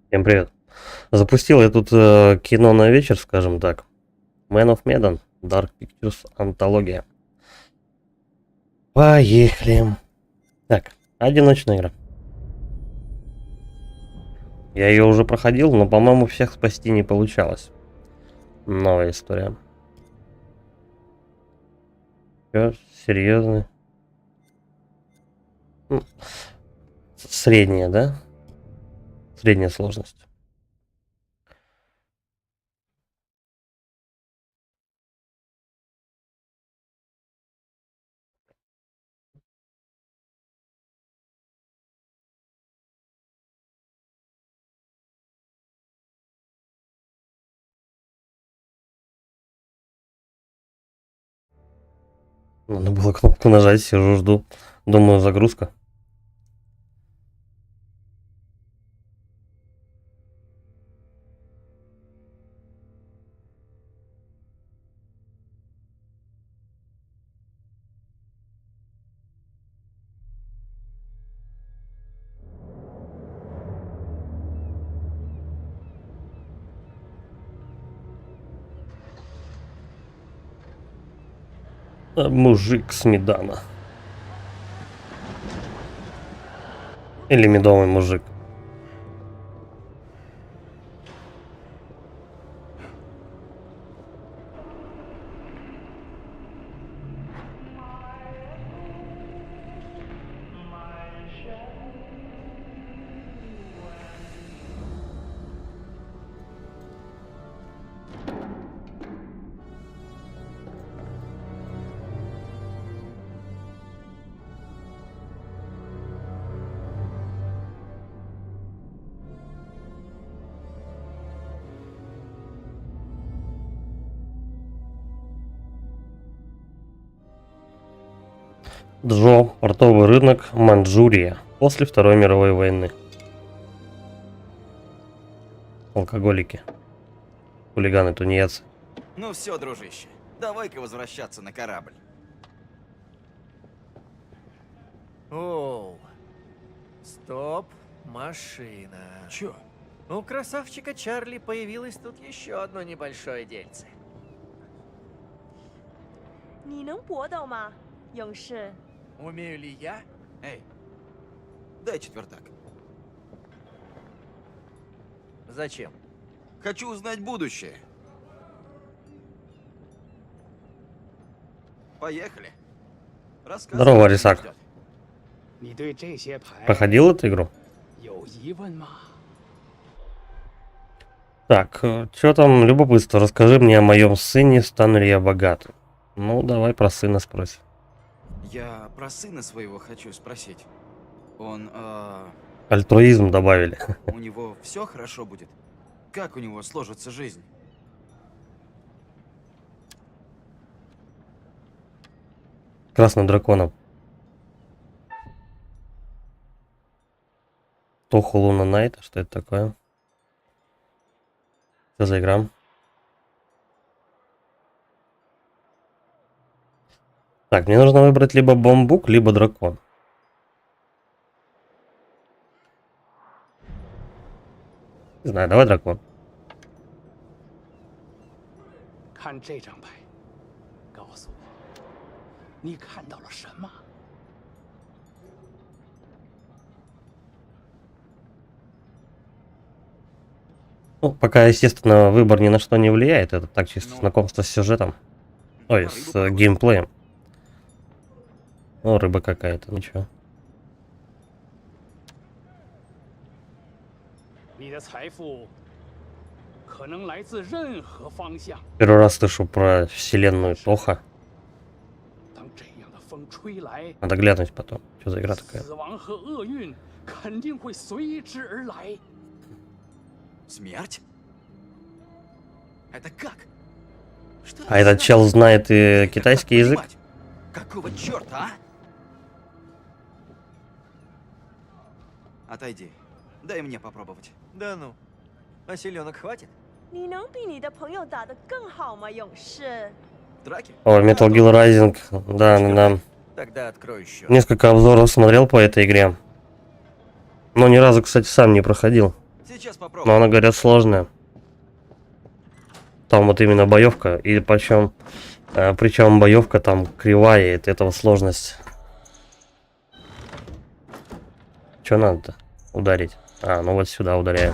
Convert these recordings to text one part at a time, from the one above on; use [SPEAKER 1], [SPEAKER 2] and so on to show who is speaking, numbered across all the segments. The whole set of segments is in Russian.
[SPEAKER 1] Всем привет. Запустил я тут кино на вечер, скажем так. Man of Medan, Dark Pictures, антология. Поехали. Так, одиночная игра. Я ее уже проходил, но, по-моему, всех спасти не получалось. Новая история. Чё, серьезно? Средняя, да? Средняя сложность. Надо было кнопку нажать, сижу, жду. Думаю, загрузка. Мужик с Медана. Или медовый мужик. Джо, портовый рынок, Манчжурия, после Второй мировой войны. Алкоголики, хулиганы, тунеядцы.
[SPEAKER 2] Ну все, дружище, давай-ка возвращаться на корабль.
[SPEAKER 3] Оу. Стоп, машина.
[SPEAKER 4] Чё?
[SPEAKER 3] У красавчика Чарли появилось тут еще одно небольшое дельце.
[SPEAKER 5] 你能搏斗吗，勇士？
[SPEAKER 4] Умею ли я?
[SPEAKER 2] Эй, дай четвертак.
[SPEAKER 3] Зачем?
[SPEAKER 2] Хочу узнать будущее. Поехали. Рассказывай,
[SPEAKER 1] Здорово,
[SPEAKER 2] что
[SPEAKER 1] Арисак.
[SPEAKER 2] ждёт.
[SPEAKER 4] 你对这些牌
[SPEAKER 1] Проходил эту игру?
[SPEAKER 4] 有疑问吗？
[SPEAKER 1] Так, что там, любопытство, расскажи мне о моем сыне, стану ли я богатым. Ну, давай про сына спросим.
[SPEAKER 2] Я про сына своего хочу спросить. Он,
[SPEAKER 1] Альтруизм добавили.
[SPEAKER 2] у него все хорошо будет? Как у него сложится жизнь?
[SPEAKER 1] Красным драконом. Тоху Луна Найт, что это такое? Что за игра? Так, мне нужно выбрать либо бамбук, либо дракон. Не знаю, давай дракон.
[SPEAKER 4] 看这张牌，告诉我，你看到了什么？
[SPEAKER 1] Ну, пока, естественно, выбор ни на что не влияет. Это так чисто знакомство с сюжетом. Ой,
[SPEAKER 2] На
[SPEAKER 1] с
[SPEAKER 2] рыбу похоже.
[SPEAKER 1] геймплеем. О, рыба какая-то, ничего.
[SPEAKER 4] 你的财富可能来自任何方向。
[SPEAKER 1] Первый раз слышу про вселенную Тоха.
[SPEAKER 4] 当这样的风吹来，
[SPEAKER 1] Надо глянуть потом. Что за игра такая?
[SPEAKER 4] 死亡和厄运肯定会随之而来。
[SPEAKER 2] Смерть? Это как? Что
[SPEAKER 1] А этот
[SPEAKER 2] значит?
[SPEAKER 1] чел знает и
[SPEAKER 2] Как
[SPEAKER 1] китайский язык?
[SPEAKER 2] понимать? Какого черта, а? Отойди. Дай мне попробовать.
[SPEAKER 3] Да ну. А селенок хватит?
[SPEAKER 5] 你能比你的朋友打得更好吗，勇士？
[SPEAKER 2] Драки?
[SPEAKER 1] О, Metal Gear Rising. Да, да.
[SPEAKER 3] Тогда открою счет.
[SPEAKER 1] Несколько обзоров смотрел по этой игре. Но ни разу, кстати, сам не проходил.
[SPEAKER 2] Сейчас
[SPEAKER 1] Но
[SPEAKER 2] попробую.
[SPEAKER 1] она, говорят, сложная. Там вот именно боевка, и причем боевка там кривая, и от этого сложность. Что надо-то? Ударить. А, ну вот сюда ударяем.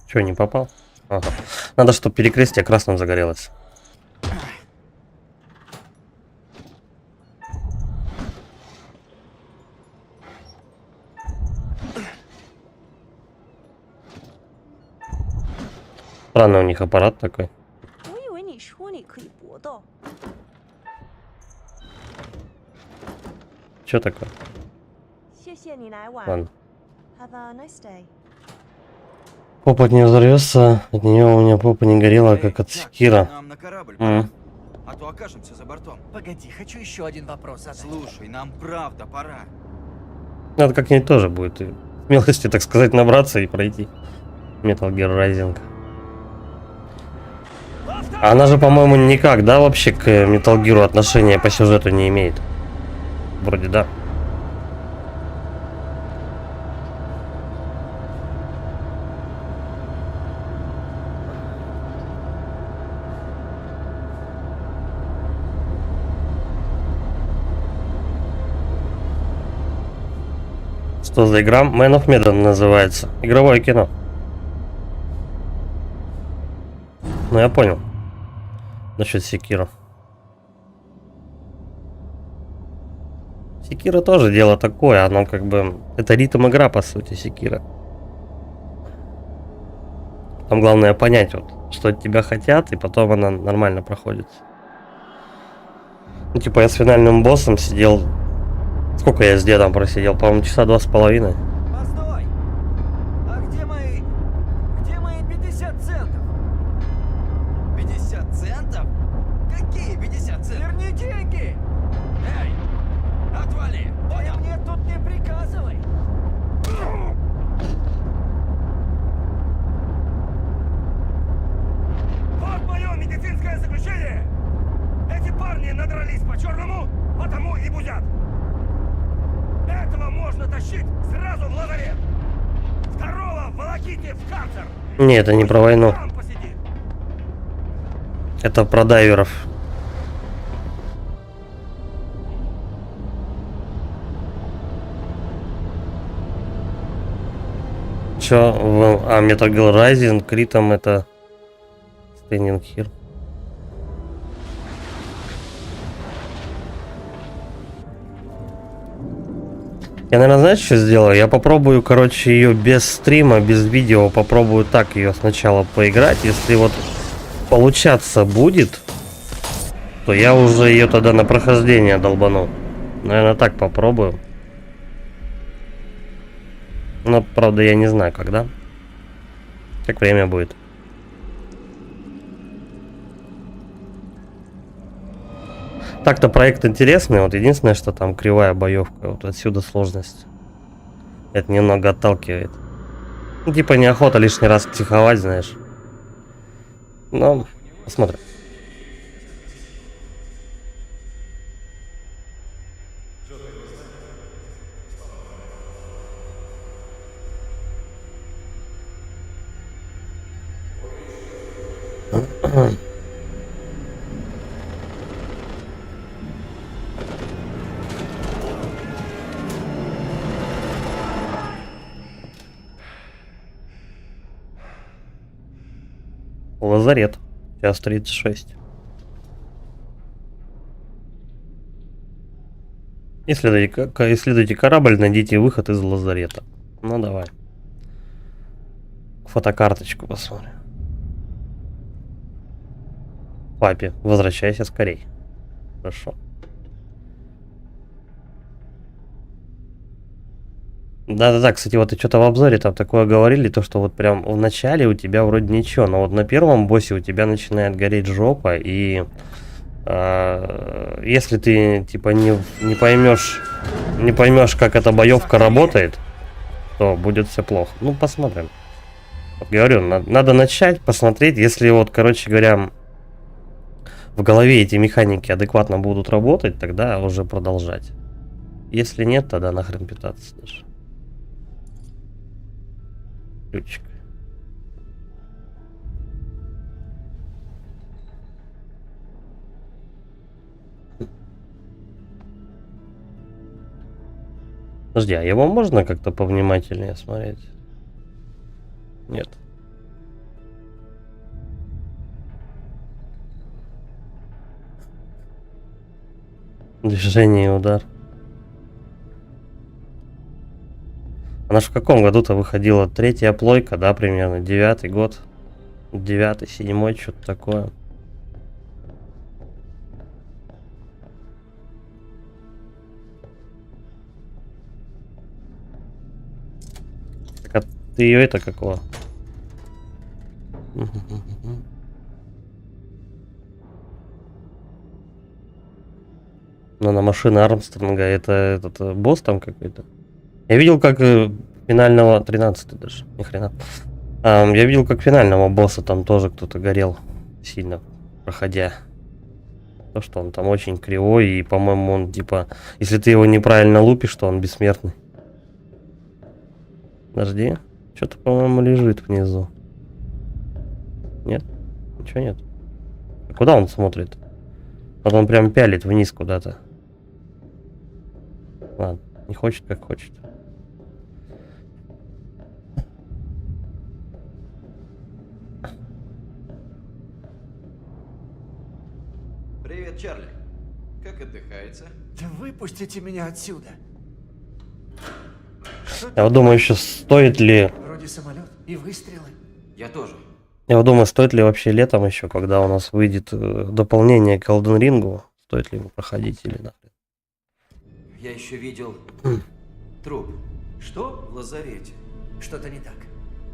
[SPEAKER 1] Че, не попал? Ага. Надо, чтобы перекрестие красным загорелось. Странный у них аппарат такой.
[SPEAKER 5] 我以为你说你可以搏斗。
[SPEAKER 1] Че такое?
[SPEAKER 5] 谢谢你来玩。
[SPEAKER 1] Ладно.
[SPEAKER 5] Have a nice day。
[SPEAKER 1] Попа не взорвется, от нее у меня попа не горела,
[SPEAKER 2] Эй,
[SPEAKER 1] как от
[SPEAKER 2] Чак,
[SPEAKER 1] секира.
[SPEAKER 2] нам на корабль,
[SPEAKER 1] М.
[SPEAKER 2] а то окажемся за бортом.
[SPEAKER 3] Погоди, хочу еще один вопрос задать.
[SPEAKER 2] Слушай, нам правда пора.
[SPEAKER 1] Надо как-нибудь тоже будет и смелости, так сказать, набраться и пройти Metal Gear Rising. Она же, по-моему, никак, да, вообще к Metal Gear отношения по сюжету не имеет. Вроде да. Что за игра? Man of Medan называется. Игровое кино. Ну, я понял. Насчет Секира. Секира тоже дело такое, оно как бы... Это ритм игра, по сути, Секира. Там главное понять, вот, что от тебя хотят, и потом она нормально проходит. Ну, типа, я с финальным боссом сидел... Сколько я с дедом просидел? По-моему, часа 2,5.
[SPEAKER 3] Постой! А где мои 50 центов?
[SPEAKER 2] 50 центов? Какие 50 центов?
[SPEAKER 3] Верни деньги!
[SPEAKER 2] Эй, отвали!
[SPEAKER 3] Ты мне тут не приказывай!
[SPEAKER 6] Вот мое медицинское заключение! Эти парни надрались по-черному, потому и бузят. Этого можно тащить сразу в лазарет. Второго волоките в карцер.
[SPEAKER 1] Не, это не про войну.
[SPEAKER 6] Там посидит.
[SPEAKER 1] Это про дайверов. Чё? Metal Gear Rising, Критом это... Standing Here. Я, наверное, знаешь, что сделаю? Я попробую, короче, ее без стрима, без видео, попробую так ее сначала поиграть. Если вот получаться будет, то я уже ее тогда на прохождение долбану. Наверное, так попробую. Но, правда, я не знаю, когда. Как время будет. Так-то проект интересный, вот единственное, что там кривая боевка, вот отсюда сложность. Это немного отталкивает. Ну, типа неохота лишний раз психовать, знаешь. Но посмотрим. Лазарет. Час 36. Исследуйте корабль, найдите выход из лазарета. Ну давай. Фотокарточку посмотрим. Папе, возвращайся скорей. Хорошо. Да-да-да, кстати, вот и что-то в обзоре там такое говорили, то что вот прям в начале у тебя вроде ничего, но вот на первом боссе у тебя начинает гореть жопа, и если ты типа не поймешь, как эта боевка работает, то будет все плохо. Ну, посмотрим. Вот говорю, надо начать, посмотреть, если вот, короче говоря, в голове эти механики адекватно будут работать, тогда уже продолжать. Если нет, тогда нахрен питаться даже. Ключик. Подожди, а его можно как-то повнимательнее смотреть? Нет. Движение и удар. Она ж в каком году-то выходила? Третья плойка, да, примерно? 9-й год. 9-й, 7-й, что-то такое. Так, а ты ее это какого? Ну, на машина Армстронга, это этот босс там какой-то. Я видел, как финального... 13-й даже, ни хрена. Я видел, как финального босса там тоже кто-то горел сильно, проходя. То, что он там очень кривой, и, по-моему, он типа... Если ты его неправильно лупишь, то он бессмертный. Подожди. Что-то, по-моему, лежит внизу. Нет? Ничего нет. А куда он смотрит? Вот он прям пялит вниз куда-то. Ладно, не хочет, как хочет.
[SPEAKER 2] Привет, Чарли. Как отдыхается?
[SPEAKER 3] Да выпустите меня отсюда. Что
[SPEAKER 1] Я вот думаю, еще стоит ли...
[SPEAKER 3] вроде самолет и выстрелы.
[SPEAKER 2] Я тоже.
[SPEAKER 1] Я вот думаю, стоит ли вообще летом еще, когда у нас выйдет дополнение к Elden Ring, стоит ли его проходить или нахрен.
[SPEAKER 2] Я еще видел труп
[SPEAKER 3] Что?
[SPEAKER 2] в лазарете.
[SPEAKER 3] Что-то не так.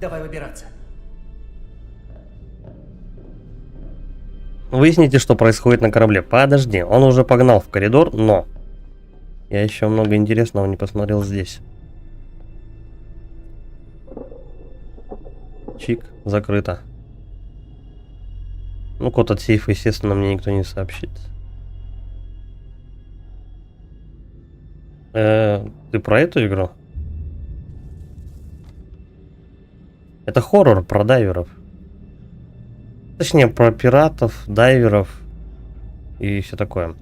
[SPEAKER 3] Давай выбираться.
[SPEAKER 1] Выясните, что происходит на корабле. Подожди, он уже погнал в коридор, но... Я еще много интересного не посмотрел здесь. Чик, закрыто. Ну, код от сейфа, естественно, мне никто не сообщит. Ты про эту игру? Это хоррор про дайверов. Точнее, про пиратов, дайверов и все такое.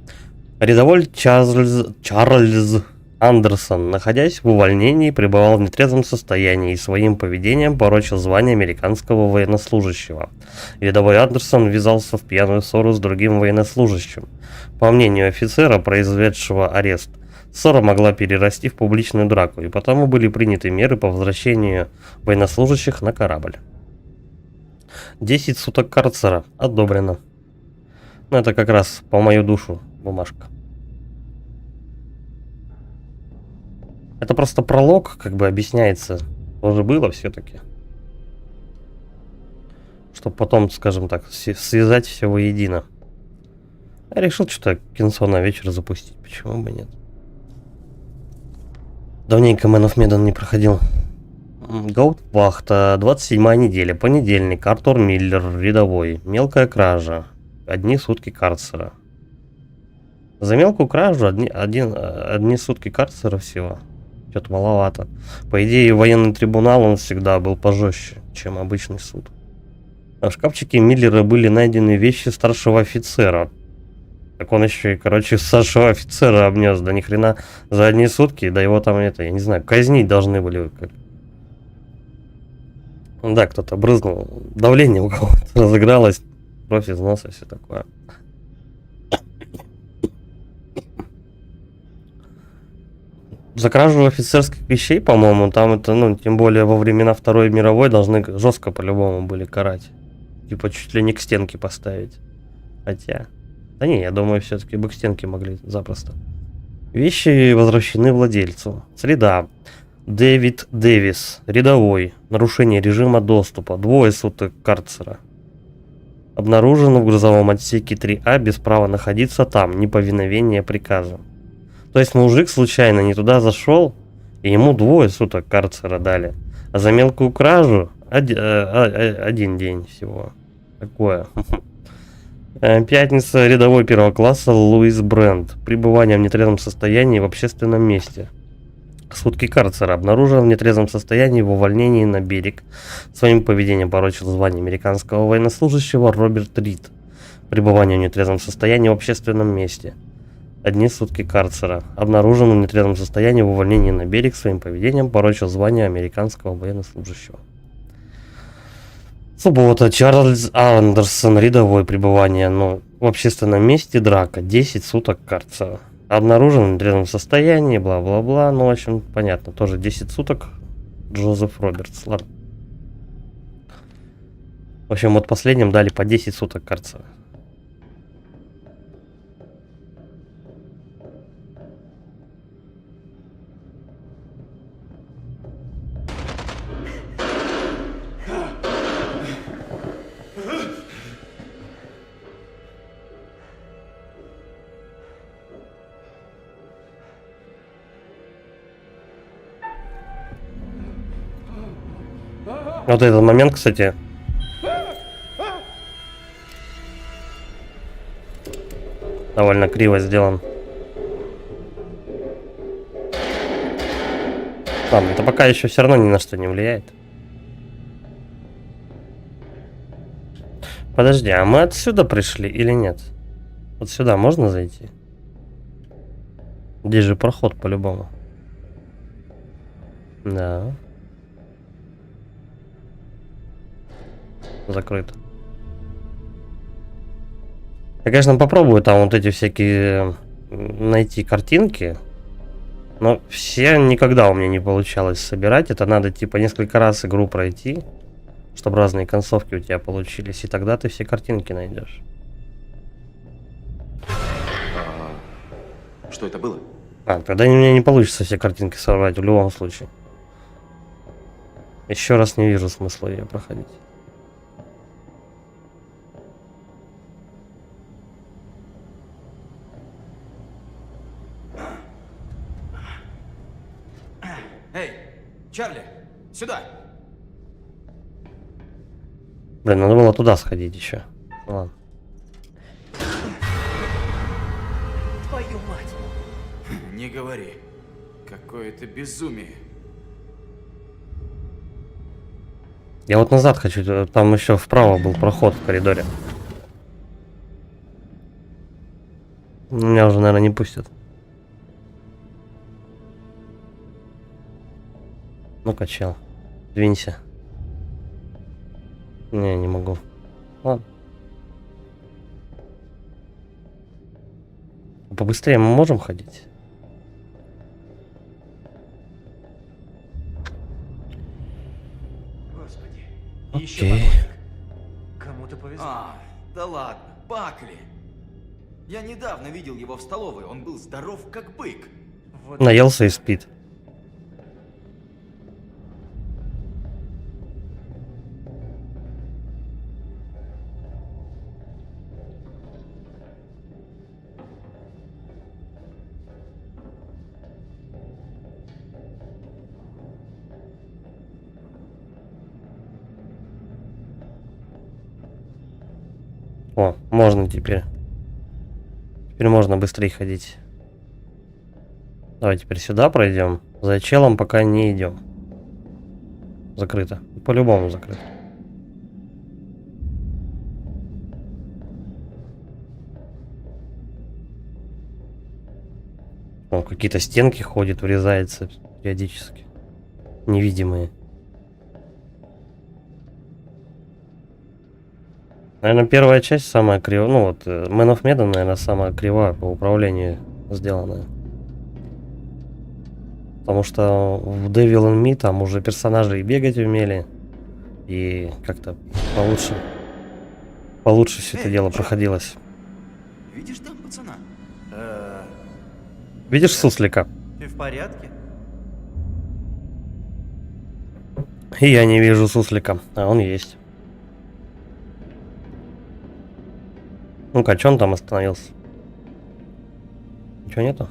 [SPEAKER 1] Рядовой Чарльз Андерсон, находясь в увольнении, пребывал в нетрезвом состоянии и своим поведением порочил звание американского военнослужащего. Рядовой Андерсон ввязался в пьяную ссору с другим военнослужащим. По мнению офицера, произведшего арест, ссора могла перерасти в публичную драку, и потому были приняты меры по возвращению военнослужащих на корабль. 10 суток карцера. Одобрено. Ну, это как раз по мою душу бумажка. Это просто пролог, как бы объясняется. Тоже было все-таки. Чтобы потом, скажем так, связать все воедино. Я решил что-то кинцо на вечер запустить. Почему бы нет? Давненько Man of Medan не проходил. Гауптвахта, 27-я неделя, понедельник, Артур Миллер, рядовой, мелкая кража, 1 сутки карцера. За мелкую кражу одни сутки карцера всего. Что-то маловато. По идее, военный трибунал он всегда был пожестче, чем обычный суд. А в шкафчике Миллера были найдены вещи старшего офицера. Так он еще и, короче, старшего офицера обнес. Да ни хрена за 1 сутки, да его там это, я не знаю, казнить должны были. Да, кто-то брызнул. Давление у кого-то разыгралось. Кровь из носа, все такое. За кражу офицерских вещей, по-моему, там это, ну, тем более во времена Второй мировой должны жестко по-любому были карать. Типа чуть ли не к стенке поставить. Хотя... Да не, я думаю, все-таки бы к стенке могли запросто. Вещи возвращены владельцу. Среда. Дэвид Дэвис, рядовой, нарушение режима доступа, 2 суток карцера. Обнаружено в грузовом отсеке 3А без права находиться там, неповиновение приказа. То есть мужик случайно не туда зашел, и ему 2 суток карцера дали. А за мелкую кражу 1 день всего. Такое. Пятница, рядовой первого класса Луис Брент. Пребывание в нетрезвом состоянии в общественном месте. Сутки карцера. Обнаружен в нетрезвом состоянии в увольнении на берег. Своим поведением порочил звание американского военнослужащего Роберт Рид. Пребывание в нетрезвом состоянии в общественном месте. Одни сутки карцера. Обнаружен в нетрезвом состоянии в увольнении на берег. Своим поведением порочил звание американского военнослужащего. Суббота. Чарльз Андерсон. Рядовой. Пребывание в общественном месте. Драка. 10 суток карцера. Обнаружен в нетрезвом состоянии. Бла-бла-бла. Ну, в общем, понятно. Тоже 10 суток. Джозеф Робертс. Ладно. В общем, вот последним дали по 10 суток карцера. Вот этот момент, кстати, довольно криво сделан. Ладно, это пока еще все равно ни на что не влияет. Подожди, а мы отсюда пришли или нет? Вот сюда можно зайти? Здесь же проход по-любому. Да. Закрыто. Я, конечно, попробую там вот эти всякие найти картинки, но все никогда у меня не получалось собирать. Это надо типа несколько раз игру пройти, чтобы разные концовки у тебя получились, и тогда ты все картинки найдешь.
[SPEAKER 2] Что это было?
[SPEAKER 1] Тогда у меня не получится все картинки собрать в любом случае. Еще раз не вижу смысла ее проходить.
[SPEAKER 2] Эй, Чарли, сюда!
[SPEAKER 1] Блин, надо было туда сходить еще. Ладно.
[SPEAKER 3] Твою мать!
[SPEAKER 2] Не говори. Какое-то безумие.
[SPEAKER 1] Я вот назад хочу, там еще вправо был проход в коридоре. Меня уже, наверное, не пустят. Ну-ка, чел, двинься. Не могу. Ладно. Побыстрее мы можем ходить?
[SPEAKER 3] Господи. Еще
[SPEAKER 1] Окей.
[SPEAKER 3] помощник. Кому-то повезло.
[SPEAKER 2] Да ладно, Бакли. Я недавно видел его в столовой, он был здоров как бык.
[SPEAKER 3] Вот
[SPEAKER 1] Наелся и спит. О, можно теперь. Теперь можно быстрее ходить. Давай теперь сюда пройдем. За челом пока не идем. Закрыто. По-любому закрыто. О, какие-то стенки ходят, врезается периодически. Невидимые. Наверное, первая часть самая кривая. Ну вот, Man of Medan, наверное, самая кривая по управлению сделанная. Потому что в Devil in Me там уже персонажи и бегать умели. И как-то получше все это дело проходилось.
[SPEAKER 2] Видишь там пацана?
[SPEAKER 1] Видишь суслика?
[SPEAKER 3] Ты в порядке?
[SPEAKER 1] И я не вижу суслика, а он есть. Ну-ка, что он там остановился? Ничего нету?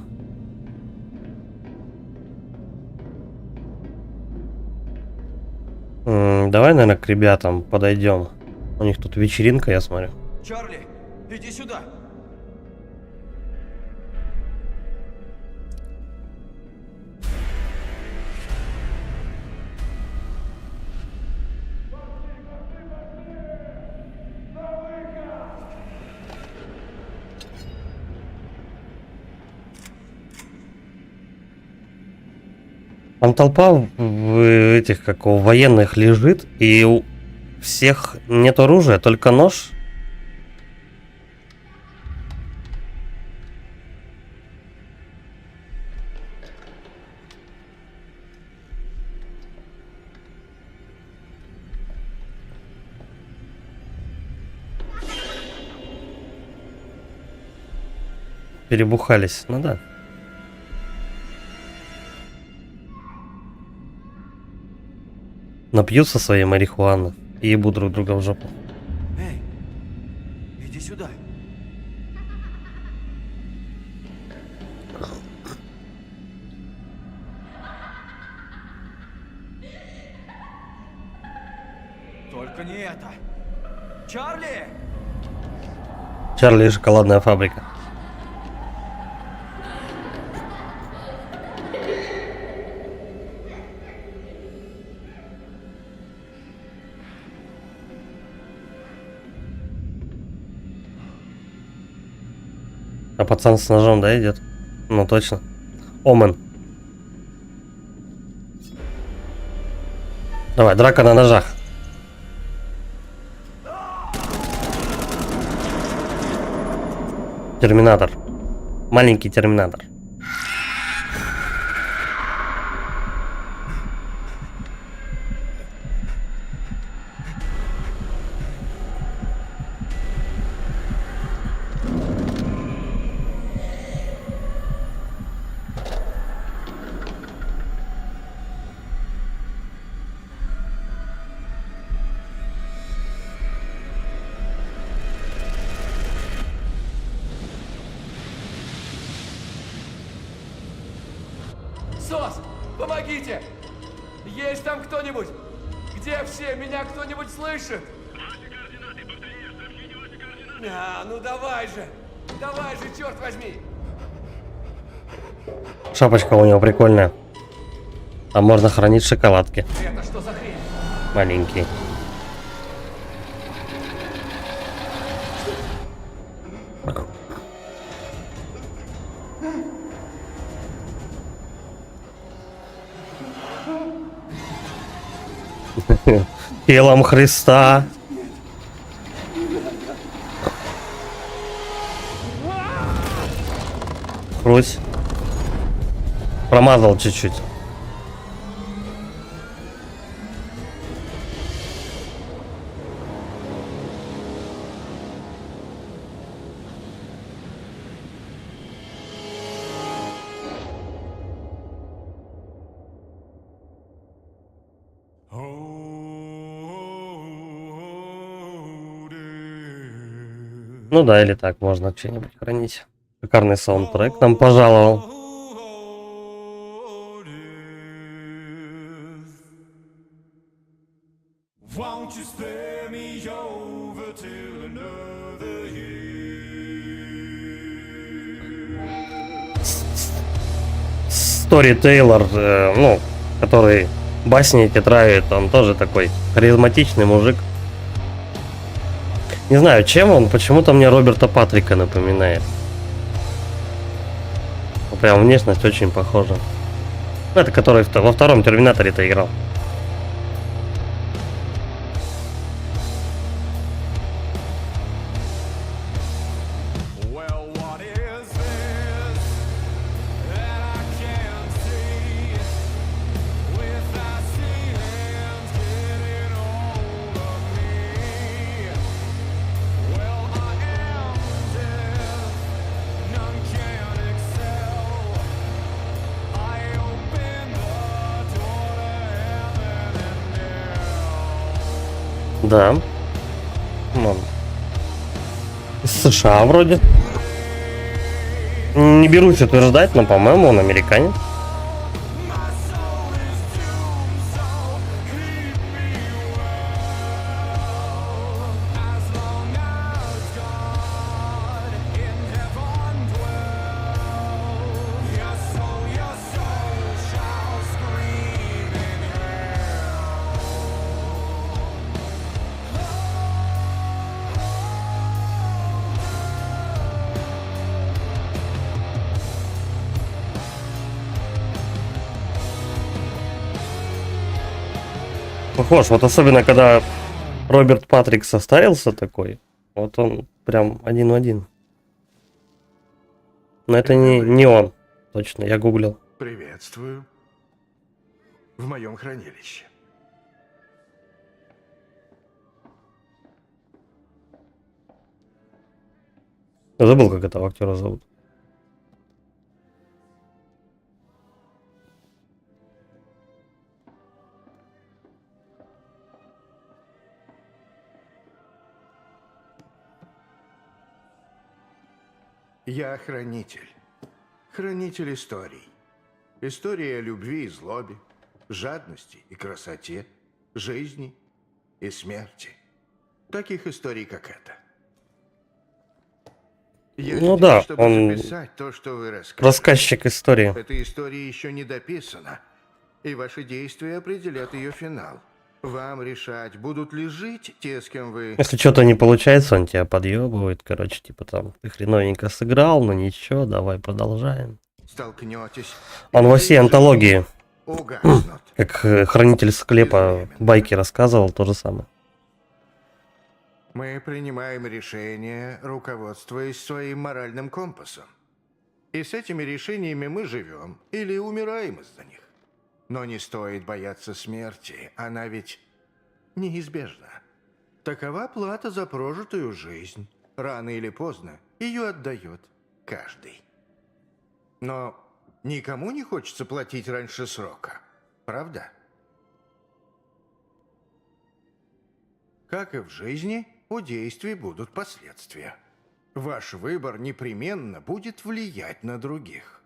[SPEAKER 1] Давай, наверное, к ребятам подойдем. У них тут вечеринка, я смотрю.
[SPEAKER 2] Чарли! Иди сюда.
[SPEAKER 1] Там толпа в этих, как у военных лежит, и у всех нет оружия, только нож. Перебухались, ну да. Напьются своей марихуаны и ебут друг друга в жопу.
[SPEAKER 2] Эй, иди сюда. Только не это. Чарли!
[SPEAKER 1] Чарли и шоколадная фабрика. А пацан с ножом, да, идет? Ну точно. Омен. Давай, драка на ножах. Терминатор. Маленький терминатор.
[SPEAKER 7] СОС! Помогите! Есть там кто-нибудь? Где все? Меня кто-нибудь слышит? Ну давай же! Давай же, черт возьми!
[SPEAKER 1] Шапочка у него прикольная. А можно хранить шоколадки.
[SPEAKER 7] Это что за хрень?
[SPEAKER 1] Маленькие. Телом Христа. Хрусь. Промазал чуть-чуть. Ну да, или так можно что-нибудь хранить. Шикарный саундтрек нам пожаловал.
[SPEAKER 6] Won't you spare me over till another year?
[SPEAKER 1] Стори Тейлор, ну, который басни эти травит, он тоже такой харизматичный мужик. Не знаю, чем он, почему-то мне Роберта Патрика напоминает. Ну, прям внешность очень похожа. Это который во втором Терминаторе-то играл.
[SPEAKER 6] Well, what is this that I can't see? With icy hands getting hold of me. Well, I am death, none can excel. I open the door to heaven and hell.
[SPEAKER 1] Да. Ну, из США вроде. Не берусь утверждать, но, по-моему, он американец.
[SPEAKER 6] My soul is doomed, so keep me well. As long as God
[SPEAKER 1] похож. Вот особенно, когда Роберт Патрик состарился такой. Вот он прям один в один. Но это не он. Точно, я гуглил.
[SPEAKER 6] Приветствую. В моем хранилище.
[SPEAKER 1] Забыл, как этого актера зовут.
[SPEAKER 6] Я хранитель. Хранитель историй. История о любви и злобе, жадности и красоте, жизни и смерти. Таких историй, как эта. Я
[SPEAKER 1] Ну
[SPEAKER 6] здесь,
[SPEAKER 1] да,
[SPEAKER 6] чтобы
[SPEAKER 1] он
[SPEAKER 6] записать то, что вы рассказываете.
[SPEAKER 1] рассказчик истории.
[SPEAKER 6] Эта история еще не дописана, и ваши действия определят ее финал. Вам решать, будут ли жить те, с кем вы...
[SPEAKER 1] Если что-то не получается, он тебя подъебывает. Короче, типа там, ты хреновенько сыграл, но ничего, давай продолжаем.
[SPEAKER 6] Столкнетесь.
[SPEAKER 1] Он во всей антологии,
[SPEAKER 6] Угаснут.
[SPEAKER 1] как хранитель склепа байки рассказывал, то же самое.
[SPEAKER 6] Мы принимаем решения, руководствуясь своим моральным компасом. И с этими решениями мы живем или умираем из-за них. Но не стоит бояться смерти, она ведь неизбежна. Такова плата за прожитую жизнь. Рано или поздно ее отдает каждый. Но никому не хочется платить раньше срока, правда? Как и в жизни, у действий будут последствия. Ваш выбор непременно будет влиять на других.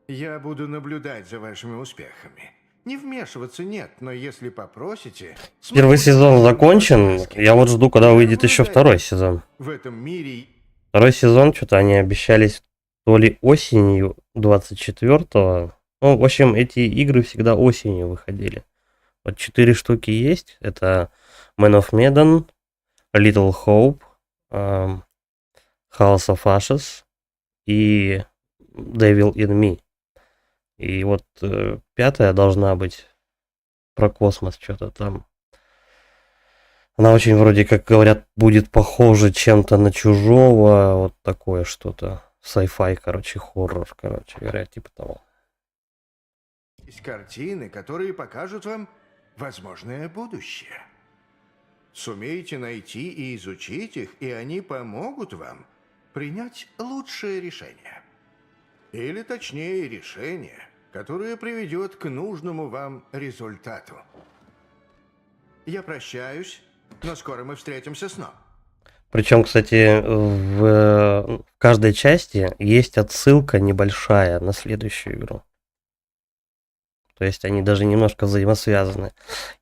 [SPEAKER 6] Я буду наблюдать за вашими успехами. Не вмешиваться нет, но если попросите...
[SPEAKER 1] Первый
[SPEAKER 6] смогу
[SPEAKER 1] сезон
[SPEAKER 6] дать вам
[SPEAKER 1] закончен.
[SPEAKER 6] подсказки.
[SPEAKER 1] Я вот жду, когда выйдет
[SPEAKER 6] Вы
[SPEAKER 1] еще
[SPEAKER 6] знаете,
[SPEAKER 1] второй сезон.
[SPEAKER 6] В этом мире
[SPEAKER 1] Второй сезон, что-то они обещались то ли осенью 24-го. Ну, в общем, эти игры всегда осенью выходили. Вот 4 штуки есть. Это Man of Medan, Little Hope, House of Ashes и Devil in Me. И вот пятая должна быть про космос, что-то там. Она очень, вроде как говорят, будет похожа чем-то на Чужого. Вот такое что-то. Sci-fi, короче, хоррор, короче говоря, типа того.
[SPEAKER 6] есть картины, которые покажут вам возможное будущее. Сумеете найти и изучить их, и они помогут вам принять лучшее решение. Или точнее решение, которое приведет к нужному вам результату. Я прощаюсь, но скоро мы встретимся снова.
[SPEAKER 1] Причем, кстати, в каждой части есть отсылка небольшая на следующую игру. То есть они даже немножко взаимосвязаны.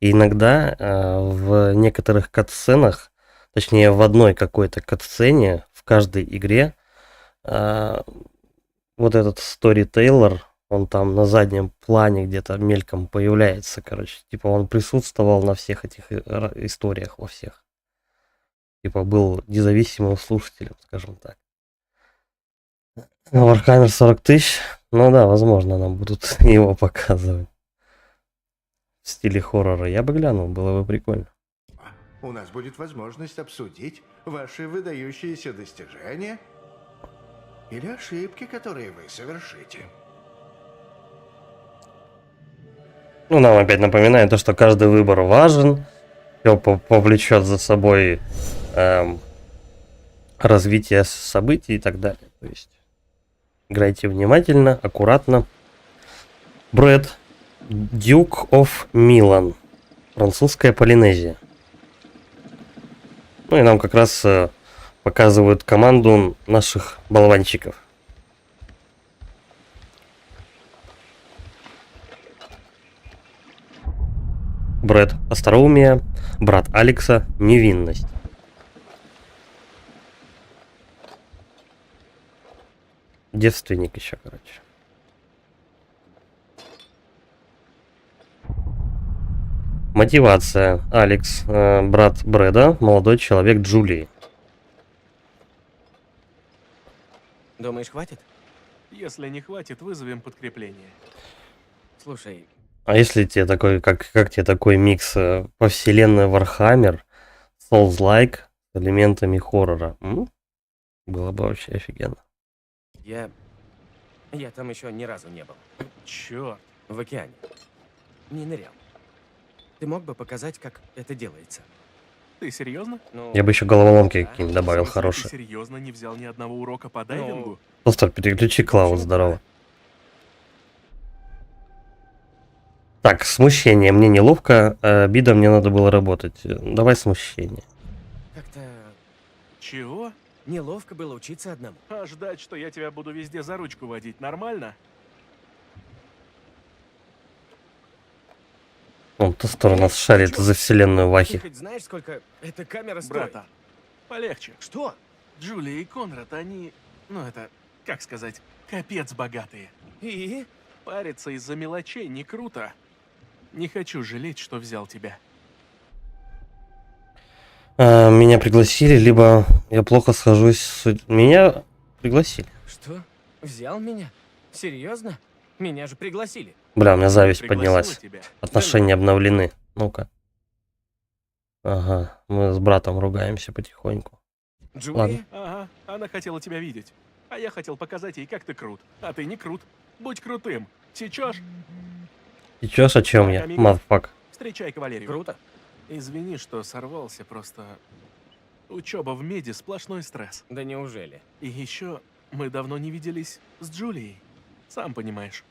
[SPEAKER 1] И иногда в некоторых катсценах, точнее в одной какой-то катсцене в каждой игре, вот этот сторитейлер, он там на заднем плане где-то мельком появляется, короче. Типа он присутствовал на всех этих историях, во всех. Типа был независимым слушателем, скажем так. Warhammer 40 тысяч. Ну да, возможно, нам будут его показывать. В стиле хоррора. Я бы глянул, было бы прикольно.
[SPEAKER 6] У нас будет возможность обсудить ваши выдающиеся достижения или ошибки, которые вы совершите.
[SPEAKER 1] Ну, нам опять напоминает то, что каждый выбор важен. Все повлечет за собой развитие событий и так далее. То есть играйте внимательно, аккуратно. Брэд, Duke of Milan. Французская Полинезия. Ну и нам как раз показывают команду наших болванчиков. Брэд — остроумие, брат Алекса — невинность. Девственник еще, короче. Мотивация. Алекс, брат Брэда, молодой человек Джулии.
[SPEAKER 3] Думаешь, хватит?
[SPEAKER 4] Если не хватит, вызовем подкрепление.
[SPEAKER 3] Слушай,
[SPEAKER 1] А если тебе такой, как тебе такой микс по вселенной Warhammer, Souls-like с элементами хоррора? Было бы вообще офигенно.
[SPEAKER 3] Я там еще ни разу не был.
[SPEAKER 4] Черт.
[SPEAKER 3] В океане. Не нырял. Ты мог бы показать, как это делается?
[SPEAKER 4] Ты серьезно?
[SPEAKER 3] Ну,
[SPEAKER 1] Я бы еще головоломки
[SPEAKER 3] да.
[SPEAKER 1] какие-нибудь добавил
[SPEAKER 4] В смысле,
[SPEAKER 1] хорошие.
[SPEAKER 4] Ты серьезно не взял ни одного урока по дайвингу?
[SPEAKER 1] Просто переключи Клаус, здорово. Так, смущение. Мне неловко, а обида, мне надо было работать. Давай смущение.
[SPEAKER 3] Как-то
[SPEAKER 4] Чего?
[SPEAKER 3] неловко было учиться одному.
[SPEAKER 4] А ждать, что я тебя буду везде за ручку водить, нормально?
[SPEAKER 1] Он тостор нас шарит за вселенную
[SPEAKER 3] Ты
[SPEAKER 1] Вахи.
[SPEAKER 3] хоть знаешь, сколько эта камера стоит?
[SPEAKER 4] Братан, полегче.
[SPEAKER 3] Что?
[SPEAKER 4] Джулия и Конрад, они... Ну это, как сказать, капец богатые.
[SPEAKER 3] И?
[SPEAKER 4] Париться из-за мелочей не круто. Не хочу жалеть, что взял тебя.
[SPEAKER 1] Меня пригласили, либо я плохо схожусь с... Меня пригласили.
[SPEAKER 3] Что? Взял меня? Серьезно? Меня же пригласили.
[SPEAKER 1] Бля, у меня зависть
[SPEAKER 4] Пригласила
[SPEAKER 1] поднялась.
[SPEAKER 4] тебя.
[SPEAKER 1] Отношения обновлены. Ну-ка. Ага, мы с братом ругаемся потихоньку.
[SPEAKER 3] Джулия?
[SPEAKER 1] Ладно.
[SPEAKER 4] Ага, она хотела тебя видеть. А я хотел показать ей, как ты крут. А ты не крут. Будь крутым. Сечешь?
[SPEAKER 1] И чё, о чем я? Мадфак.
[SPEAKER 4] Встречай кавалерию.
[SPEAKER 3] Круто.
[SPEAKER 4] Извини, что сорвался, просто... Учеба в меди сплошной стресс.
[SPEAKER 3] Да неужели?
[SPEAKER 4] И еще мы давно не виделись с Джулией. Сам понимаешь.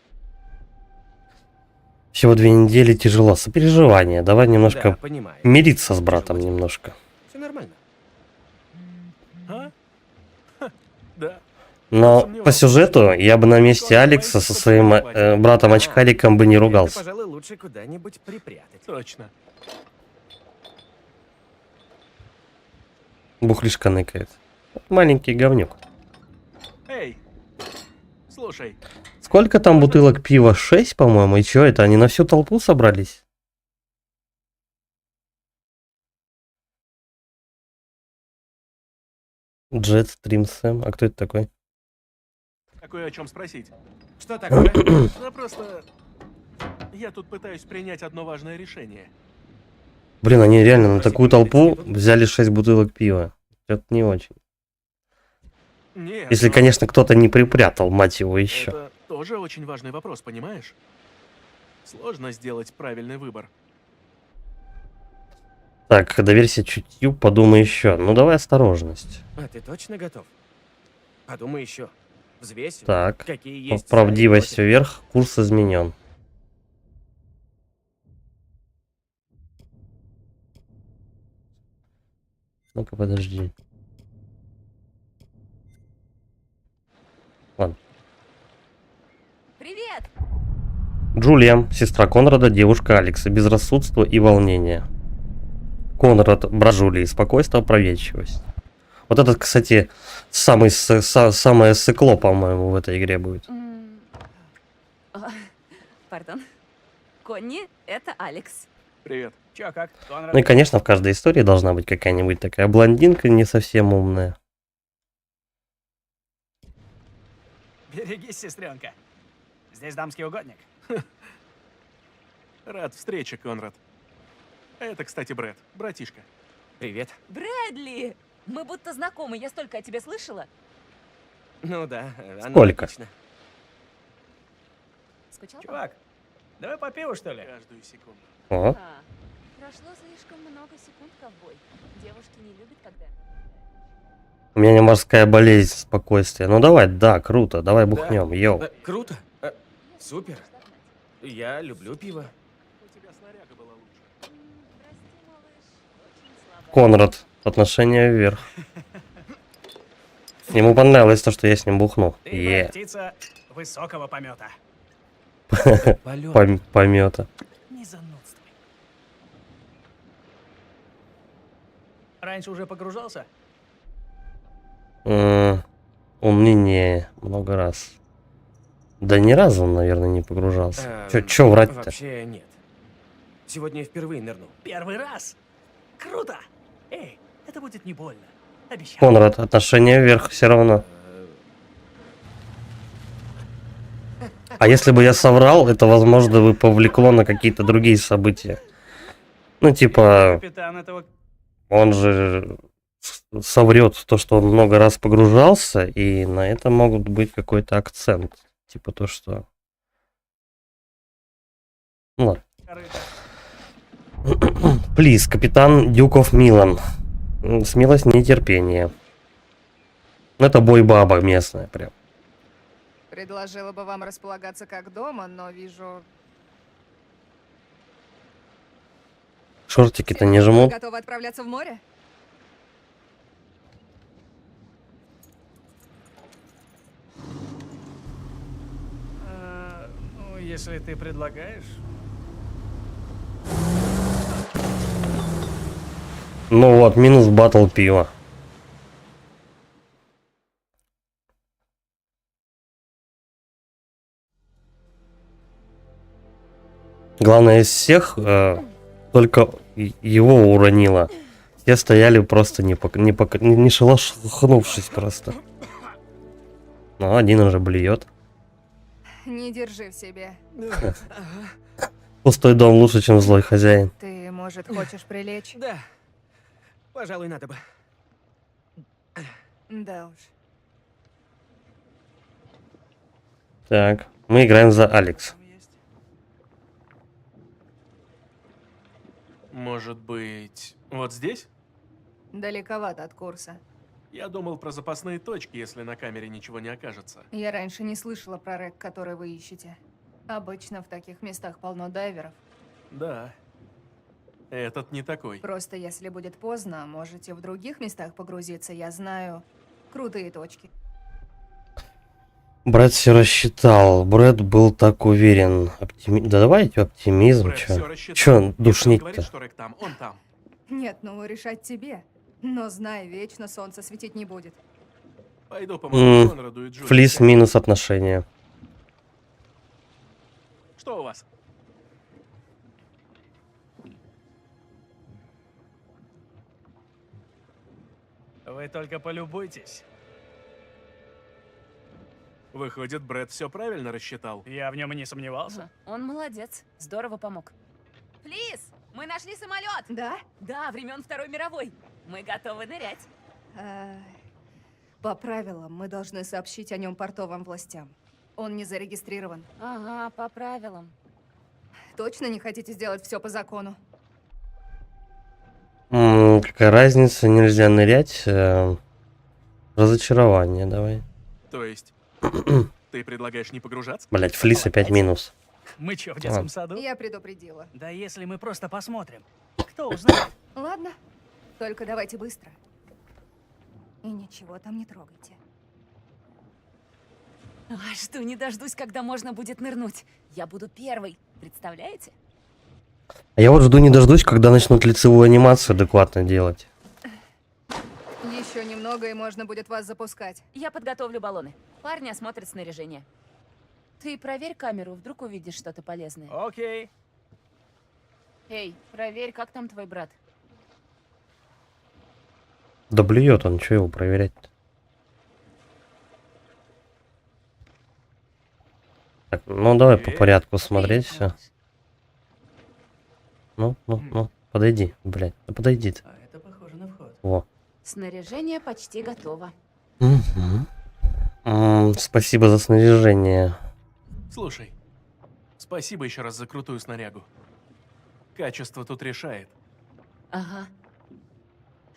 [SPEAKER 1] Всего 2 недели тяжело. Сопереживание. Давай
[SPEAKER 3] Да,
[SPEAKER 1] немножко
[SPEAKER 3] понимаю.
[SPEAKER 1] мириться с братом немножко.
[SPEAKER 3] Все нормально.
[SPEAKER 4] А? Ха, да.
[SPEAKER 1] Но по сюжету я бы на месте Алекса со своим братом-очкариком бы не
[SPEAKER 3] Это,
[SPEAKER 1] ругался.
[SPEAKER 3] пожалуй, лучше куда-нибудь припрятать.
[SPEAKER 4] Точно.
[SPEAKER 1] Бухлишка ныкает. Маленький говнюк.
[SPEAKER 4] Эй, слушай,
[SPEAKER 1] Сколько там бутылок пива? 6, по-моему. И чё это? Они на всю толпу собрались? Джет Стрим Сэм. А кто это такой?
[SPEAKER 4] кое о чем спросить.
[SPEAKER 3] Что такое?
[SPEAKER 4] Да просто... Я тут пытаюсь принять одно важное решение.
[SPEAKER 1] Блин, они реально на такую толпу взяли 6 бутылок пива. Это не очень.
[SPEAKER 4] Нет,
[SPEAKER 1] Если,
[SPEAKER 4] но
[SPEAKER 1] конечно, кто-то не припрятал, мать его, еще.
[SPEAKER 4] это тоже очень важный вопрос, понимаешь? Сложно сделать правильный выбор.
[SPEAKER 1] Так, доверься чутью, подумай еще. Ну давай осторожность.
[SPEAKER 3] А ты точно готов? Подумай еще. Взвесь.
[SPEAKER 1] Так,
[SPEAKER 3] Какие есть
[SPEAKER 1] правдивость
[SPEAKER 3] за и
[SPEAKER 1] вверх, курс изменен. Ну-ка, подожди. Ладно.
[SPEAKER 5] Привет!
[SPEAKER 1] Джулия, сестра Конрада, девушка Алекса, безрассудство и волнение. Конрад, брат Джулии, спокойствие, проветчивость. Вот этот, кстати, самое сыкло, по-моему, в этой игре будет.
[SPEAKER 5] Пардон. Конни, это Алекс.
[SPEAKER 4] Привет.
[SPEAKER 3] Чё, как?
[SPEAKER 1] Ну и, конечно, в каждой истории должна быть какая-нибудь такая блондинка не совсем умная.
[SPEAKER 8] Берегись, сестренка. Здесь дамский угодник.
[SPEAKER 4] Рад встрече, Конрад. Это, кстати, Брэд, братишка.
[SPEAKER 3] Привет.
[SPEAKER 5] Брэдли! Мы будто знакомы, я столько о тебе слышала.
[SPEAKER 3] Ну да,
[SPEAKER 1] Сколько?
[SPEAKER 3] аналогично.
[SPEAKER 5] Скучал?
[SPEAKER 8] Чувак, давай по пиву, что ли?
[SPEAKER 4] Каждую секунду.
[SPEAKER 1] О,
[SPEAKER 5] Прошло слишком много секунд, ковбой. Девушки не любят, когда...
[SPEAKER 1] у меня не морская болезнь, спокойствие. Ну давай, да, круто, давай бухнем, йоу.
[SPEAKER 3] Круто. Супер. Я люблю пиво.
[SPEAKER 4] У тебя снаряга была лучше.
[SPEAKER 5] Прости, малыш, очень слабо.
[SPEAKER 1] Конрад, отношения вверх. Ему понравилось то, что я с ним бухнул.
[SPEAKER 8] Ты
[SPEAKER 1] Е,
[SPEAKER 8] птица высокого помета.
[SPEAKER 3] Полет.
[SPEAKER 1] помета.
[SPEAKER 8] Не занудствуй. Раньше уже погружался?
[SPEAKER 1] Он не много раз. Да ни разу он, наверное, не погружался. Чё врать-то?
[SPEAKER 3] Вообще нет. Сегодня я впервые нырнул.
[SPEAKER 8] Первый раз? Круто! Эй, это будет не больно. Обещаю.
[SPEAKER 1] Конрад, отношения вверх все равно. А если бы я соврал, это, возможно, бы повлекло на какие-то другие события. Ну, типа,
[SPEAKER 8] Капитан этого...
[SPEAKER 1] он же соврет то, что он много раз погружался, и на это могут быть какой-то акцент. Типа то, что... Ну ладно.
[SPEAKER 8] корыта.
[SPEAKER 1] Плиз, капитан Дюков Милан. Смелость, нетерпение. Это бой-баба местная прям.
[SPEAKER 9] Предложила бы вам располагаться как дома, но вижу...
[SPEAKER 1] Шортики-то не жмут.
[SPEAKER 9] Готовы отправляться в море?
[SPEAKER 8] Ну, если ты предлагаешь...
[SPEAKER 1] Ну вот, минус батл пива. Главное из всех только его уронило. Все стояли просто не шелохнувшись просто. Ну, один уже блюет.
[SPEAKER 9] Не держи в себе.
[SPEAKER 1] Пустой дом лучше, чем злой хозяин.
[SPEAKER 9] Ты, может, хочешь прилечь?
[SPEAKER 3] Да. Пожалуй, надо бы.
[SPEAKER 9] Да уж.
[SPEAKER 1] Так, мы играем за Алекс.
[SPEAKER 4] Может быть, вот здесь?
[SPEAKER 9] Далековато от курса.
[SPEAKER 4] Я думал про запасные точки, если на камере ничего не окажется.
[SPEAKER 9] Я раньше не слышала про рэк, который вы ищете. Обычно в таких местах полно дайверов.
[SPEAKER 4] Да. Этот не такой.
[SPEAKER 9] Просто если будет поздно, можете в других местах погрузиться. Я знаю крутые точки.
[SPEAKER 1] Брэд все рассчитал. Брэд был так уверен. Да давайте оптимизм.
[SPEAKER 4] Брэд всё
[SPEAKER 1] Чё
[SPEAKER 4] рассчитал. Если он
[SPEAKER 1] душнить-то?
[SPEAKER 4] говорит, что Рэк там, он там.
[SPEAKER 9] Нет, ну решать тебе. Но знай, вечно солнце светить не будет.
[SPEAKER 4] Пойду помогу Конраду и Джули.
[SPEAKER 1] Флис минус отношения.
[SPEAKER 4] Что у вас?
[SPEAKER 8] Вы только полюбуйтесь.
[SPEAKER 4] Выходит, Брэд все правильно рассчитал.
[SPEAKER 8] Я в нем и не сомневался.
[SPEAKER 5] Он молодец. Здорово помог. Плиз, мы нашли самолет.
[SPEAKER 9] Да?
[SPEAKER 5] Да, времен Второй мировой. Мы готовы нырять.
[SPEAKER 9] По правилам, мы должны сообщить о нем портовым властям. Он не зарегистрирован.
[SPEAKER 5] Ага, по правилам.
[SPEAKER 9] Точно не хотите сделать все по закону?
[SPEAKER 1] Какая разница, нельзя нырять. Разочарование, давай.
[SPEAKER 4] То есть, ты предлагаешь не погружаться?
[SPEAKER 1] Блять, Флис опять минус.
[SPEAKER 8] Мы чё, в детском саду?
[SPEAKER 9] Я предупредила.
[SPEAKER 8] Да если мы просто посмотрим. Кто узнает?
[SPEAKER 9] Ладно, только давайте быстро. И ничего там не трогайте.
[SPEAKER 5] Жду не дождусь, когда можно будет нырнуть. Я буду первой. Представляете?
[SPEAKER 1] А я вот жду не дождусь, когда начнут лицевую анимацию адекватно делать.
[SPEAKER 9] Еще немного, и можно будет вас запускать.
[SPEAKER 5] Я подготовлю баллоны. Парни осмотрят снаряжение. Ты проверь камеру, вдруг увидишь что-то полезное.
[SPEAKER 8] Окей.
[SPEAKER 5] Эй, проверь, как там твой брат.
[SPEAKER 1] Да блюет он, что его проверять-то? Так, ну давай по порядку смотреть все. Ну, подойди, блядь, да подойди ты.
[SPEAKER 8] А это похоже на вход.
[SPEAKER 1] Во.
[SPEAKER 5] Снаряжение почти готово.
[SPEAKER 1] Спасибо за снаряжение.
[SPEAKER 4] Слушай, спасибо еще раз за крутую снарягу. Качество тут решает.
[SPEAKER 5] Ага.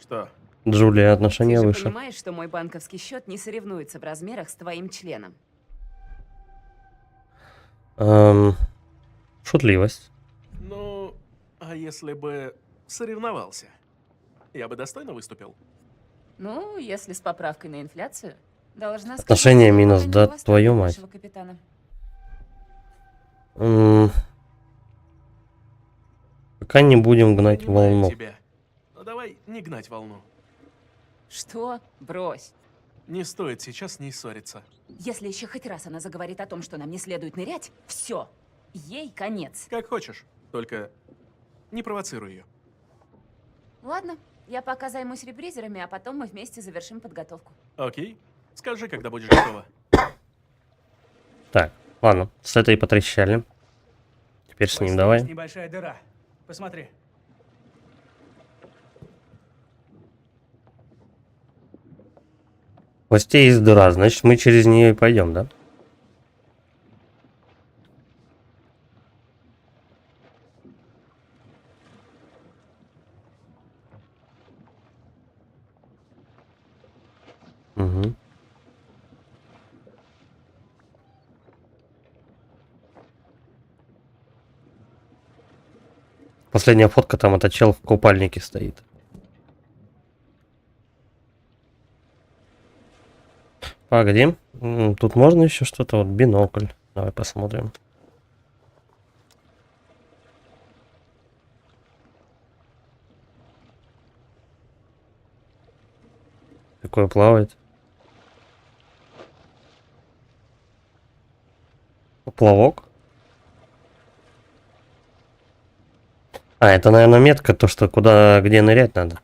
[SPEAKER 4] Что?
[SPEAKER 1] Джулия,
[SPEAKER 5] Ты
[SPEAKER 1] отношения
[SPEAKER 5] же
[SPEAKER 1] выше.
[SPEAKER 5] понимаешь, что мой банковский счет не соревнуется в размерах с твоим членом.
[SPEAKER 1] Шутливость.
[SPEAKER 4] Ну, а если бы соревновался, я бы достойно выступил?
[SPEAKER 5] Ну, если с поправкой на инфляцию, должна сказать,
[SPEAKER 1] Отношения
[SPEAKER 5] что я
[SPEAKER 1] минус,
[SPEAKER 5] пока не
[SPEAKER 1] да,
[SPEAKER 5] в восторге
[SPEAKER 1] твою
[SPEAKER 5] от
[SPEAKER 1] мать.
[SPEAKER 5] нашего капитана.
[SPEAKER 1] Пока не будем гнать
[SPEAKER 4] Понимаю
[SPEAKER 1] волну.
[SPEAKER 4] тебя. Но давай не гнать волну.
[SPEAKER 5] Что? Брось.
[SPEAKER 4] Не стоит сейчас с ней ссориться.
[SPEAKER 5] Если еще хоть раз она заговорит о том, что нам не следует нырять, все. Ей конец.
[SPEAKER 4] Как хочешь, только не провоцируй ее.
[SPEAKER 5] Ладно, я пока займусь ребризерами, а потом мы вместе завершим подготовку.
[SPEAKER 4] Окей? Скажи, когда будешь готова.
[SPEAKER 1] Так, Ладно, с этой потрещали. Теперь с ним давай.
[SPEAKER 8] Есть небольшая дыра. Посмотри.
[SPEAKER 1] В хвосте есть дыра, значит мы через нее и пойдем, да? Угу. Последняя фотка, там это чел в купальнике стоит. Погоди. Тут можно еще что-то? Вот бинокль. Давай посмотрим. Такое плавает. Поплавок. А, это, наверное, метка, то, что куда, где нырять надо.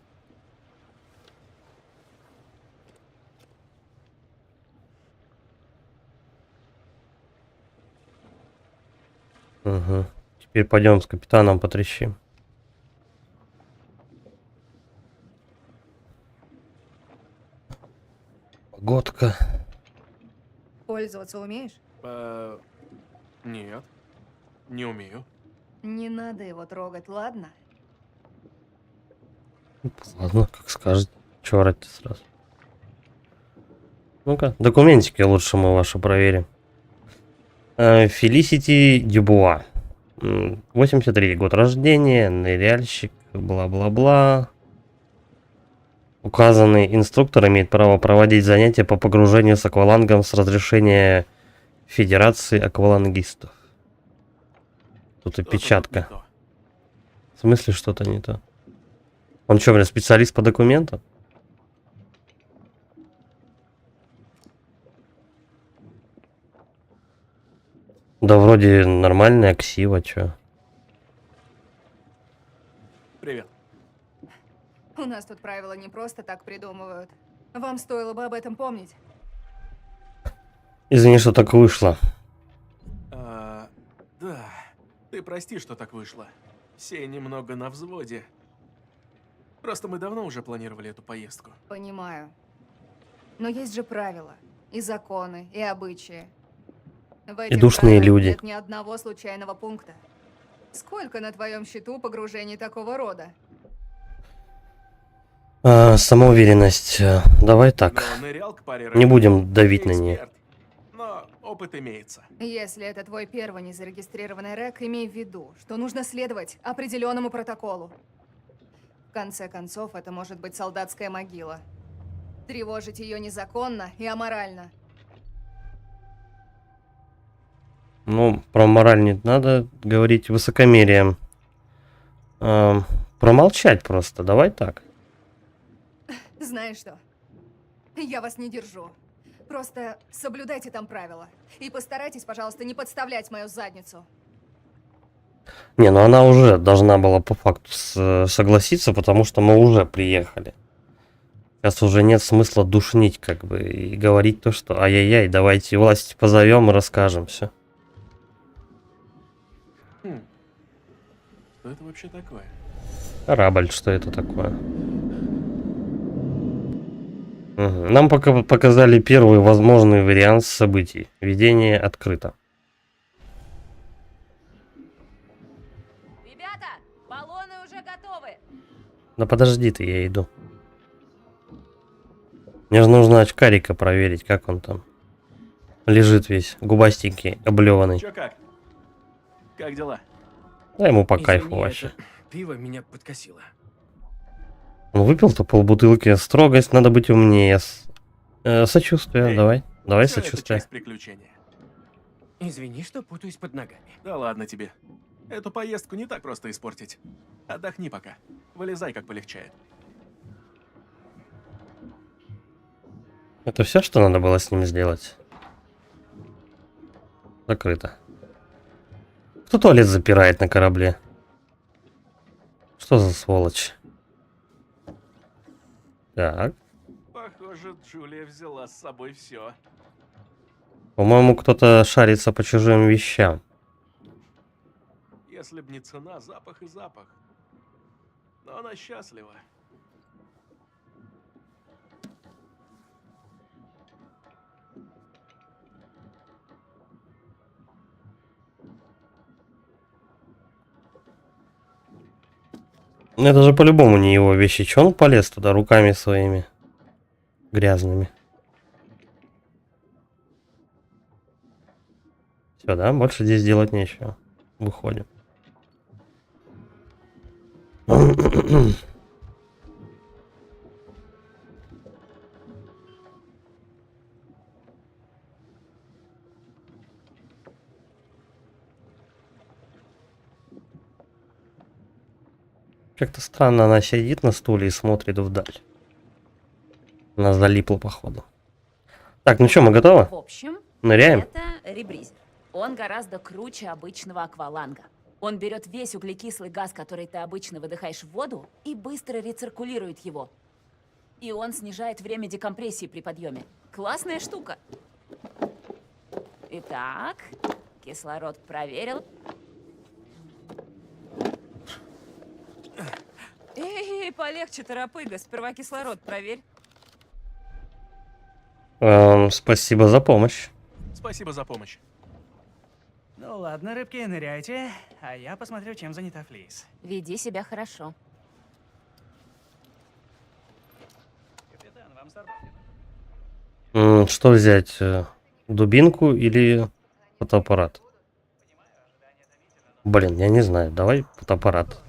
[SPEAKER 1] Угу. Теперь пойдем с капитаном потрещим. Погодка.
[SPEAKER 9] Пользоваться умеешь?
[SPEAKER 4] Нет, не умею.
[SPEAKER 9] Не надо его трогать, ладно?
[SPEAKER 1] Ладно, как скажете. Чего орать-то сразу? Ну-ка, документики лучше мы ваши проверим. Фелисити Дюбуа. 83 год рождения, ныряльщик, бла-бла-бла. Указанный инструктор имеет право проводить занятия по погружению с аквалангом с разрешения Федерации аквалангистов. Тут и печатка. В смысле что-то не то? Он что, блин, специалист по документам? Да вроде нормальная ксива, чё.
[SPEAKER 4] Привет.
[SPEAKER 9] У нас тут правила не просто так придумывают. Вам стоило бы об этом помнить.
[SPEAKER 1] Извини, что так вышло.
[SPEAKER 4] Да. Ты прости, что так вышло. Все немного на взводе. Просто мы давно уже планировали эту поездку.
[SPEAKER 9] Понимаю. Но есть же правила. И законы, и обычаи. В этих
[SPEAKER 1] душные
[SPEAKER 9] правилах
[SPEAKER 1] люди.
[SPEAKER 9] Нет ни одного случайного пункта. Сколько на твоем счету погружений такого рода?
[SPEAKER 1] Самоуверенность. Давай так.
[SPEAKER 4] Но нырял к паре
[SPEAKER 1] Не
[SPEAKER 4] раз.
[SPEAKER 1] будем давить на
[SPEAKER 4] Не
[SPEAKER 1] нее.
[SPEAKER 4] эксперт, но опыт имеется.
[SPEAKER 9] Если это твой первый незарегистрированный рэк, имей в виду, что нужно следовать определенному протоколу. В конце концов, это может быть солдатская могила. Тревожить ее незаконно и аморально.
[SPEAKER 1] Ну, про мораль не надо говорить высокомерием. Промолчать просто. Давай так.
[SPEAKER 9] Знаешь что? Я вас не держу. Просто соблюдайте там правила. И постарайтесь, пожалуйста, не подставлять мою задницу.
[SPEAKER 1] Не, ну она уже должна была по факту согласиться, потому что мы уже приехали. Сейчас уже нет смысла душнить, как бы, и говорить то, что ай-яй-яй, давайте власти позовем и расскажем все.
[SPEAKER 4] Что это вообще такое?
[SPEAKER 1] Корабль, что это такое? Угу. Нам пока показали первый возможный вариант событий. Ведение открыто.
[SPEAKER 5] Ребята, баллоны уже готовы.
[SPEAKER 1] Да подожди ты, я иду. Мне же нужно очкарика проверить, как он там. Лежит весь, губастенький, облеванный.
[SPEAKER 4] Чё как? Как дела?
[SPEAKER 1] Да ему по кайфу
[SPEAKER 3] Извини,
[SPEAKER 1] вообще.
[SPEAKER 3] это пиво меня подкосило.
[SPEAKER 1] Он выпил-то полбутылки. Строгость, надо быть умнее. Сочувствие,
[SPEAKER 4] Эй,
[SPEAKER 1] давай. Давай
[SPEAKER 4] Всё это
[SPEAKER 1] сочувствие.
[SPEAKER 4] часть приключения.
[SPEAKER 3] Извини, что путаюсь под ногами.
[SPEAKER 4] Да ладно тебе. Эту поездку не так просто испортить. Отдохни пока. Вылезай, как полегчает.
[SPEAKER 1] Это все, что надо было с ним сделать? Закрыто. Кто туалет запирает на корабле? Что за сволочь? Так.
[SPEAKER 4] Похоже, Джулия взяла с собой все.
[SPEAKER 1] По-моему, кто-то шарится по чужим вещам.
[SPEAKER 4] Если б не цена, запах и запах. Но она счастлива.
[SPEAKER 1] Ну, это же по-любому не его вещи. Че он полез туда руками своими грязными? Все, да? Больше здесь делать нечего. Выходим. Как-то странно она сидит на стуле и смотрит вдаль. Она залипла, походу. Так, ну что, мы готовы?
[SPEAKER 5] В общем,
[SPEAKER 1] Ныряем?
[SPEAKER 5] это ребризер. Он гораздо круче обычного акваланга. Он берет весь углекислый газ, который ты обычно выдыхаешь в воду, и быстро рециркулирует его. И он снижает время декомпрессии при подъеме. Классная штука. Итак, кислород проверил. Эй, полегче, торопыга. Сперва кислород проверь.
[SPEAKER 1] Спасибо за помощь.
[SPEAKER 4] Спасибо за помощь.
[SPEAKER 8] Ну ладно, рыбки, ныряйте, а я посмотрю, чем занята Флис.
[SPEAKER 5] Веди себя хорошо.
[SPEAKER 8] Капитан, вам старт.
[SPEAKER 1] Что взять? Дубинку или фотоаппарат? Блин, я не знаю. Давай фотоаппарат.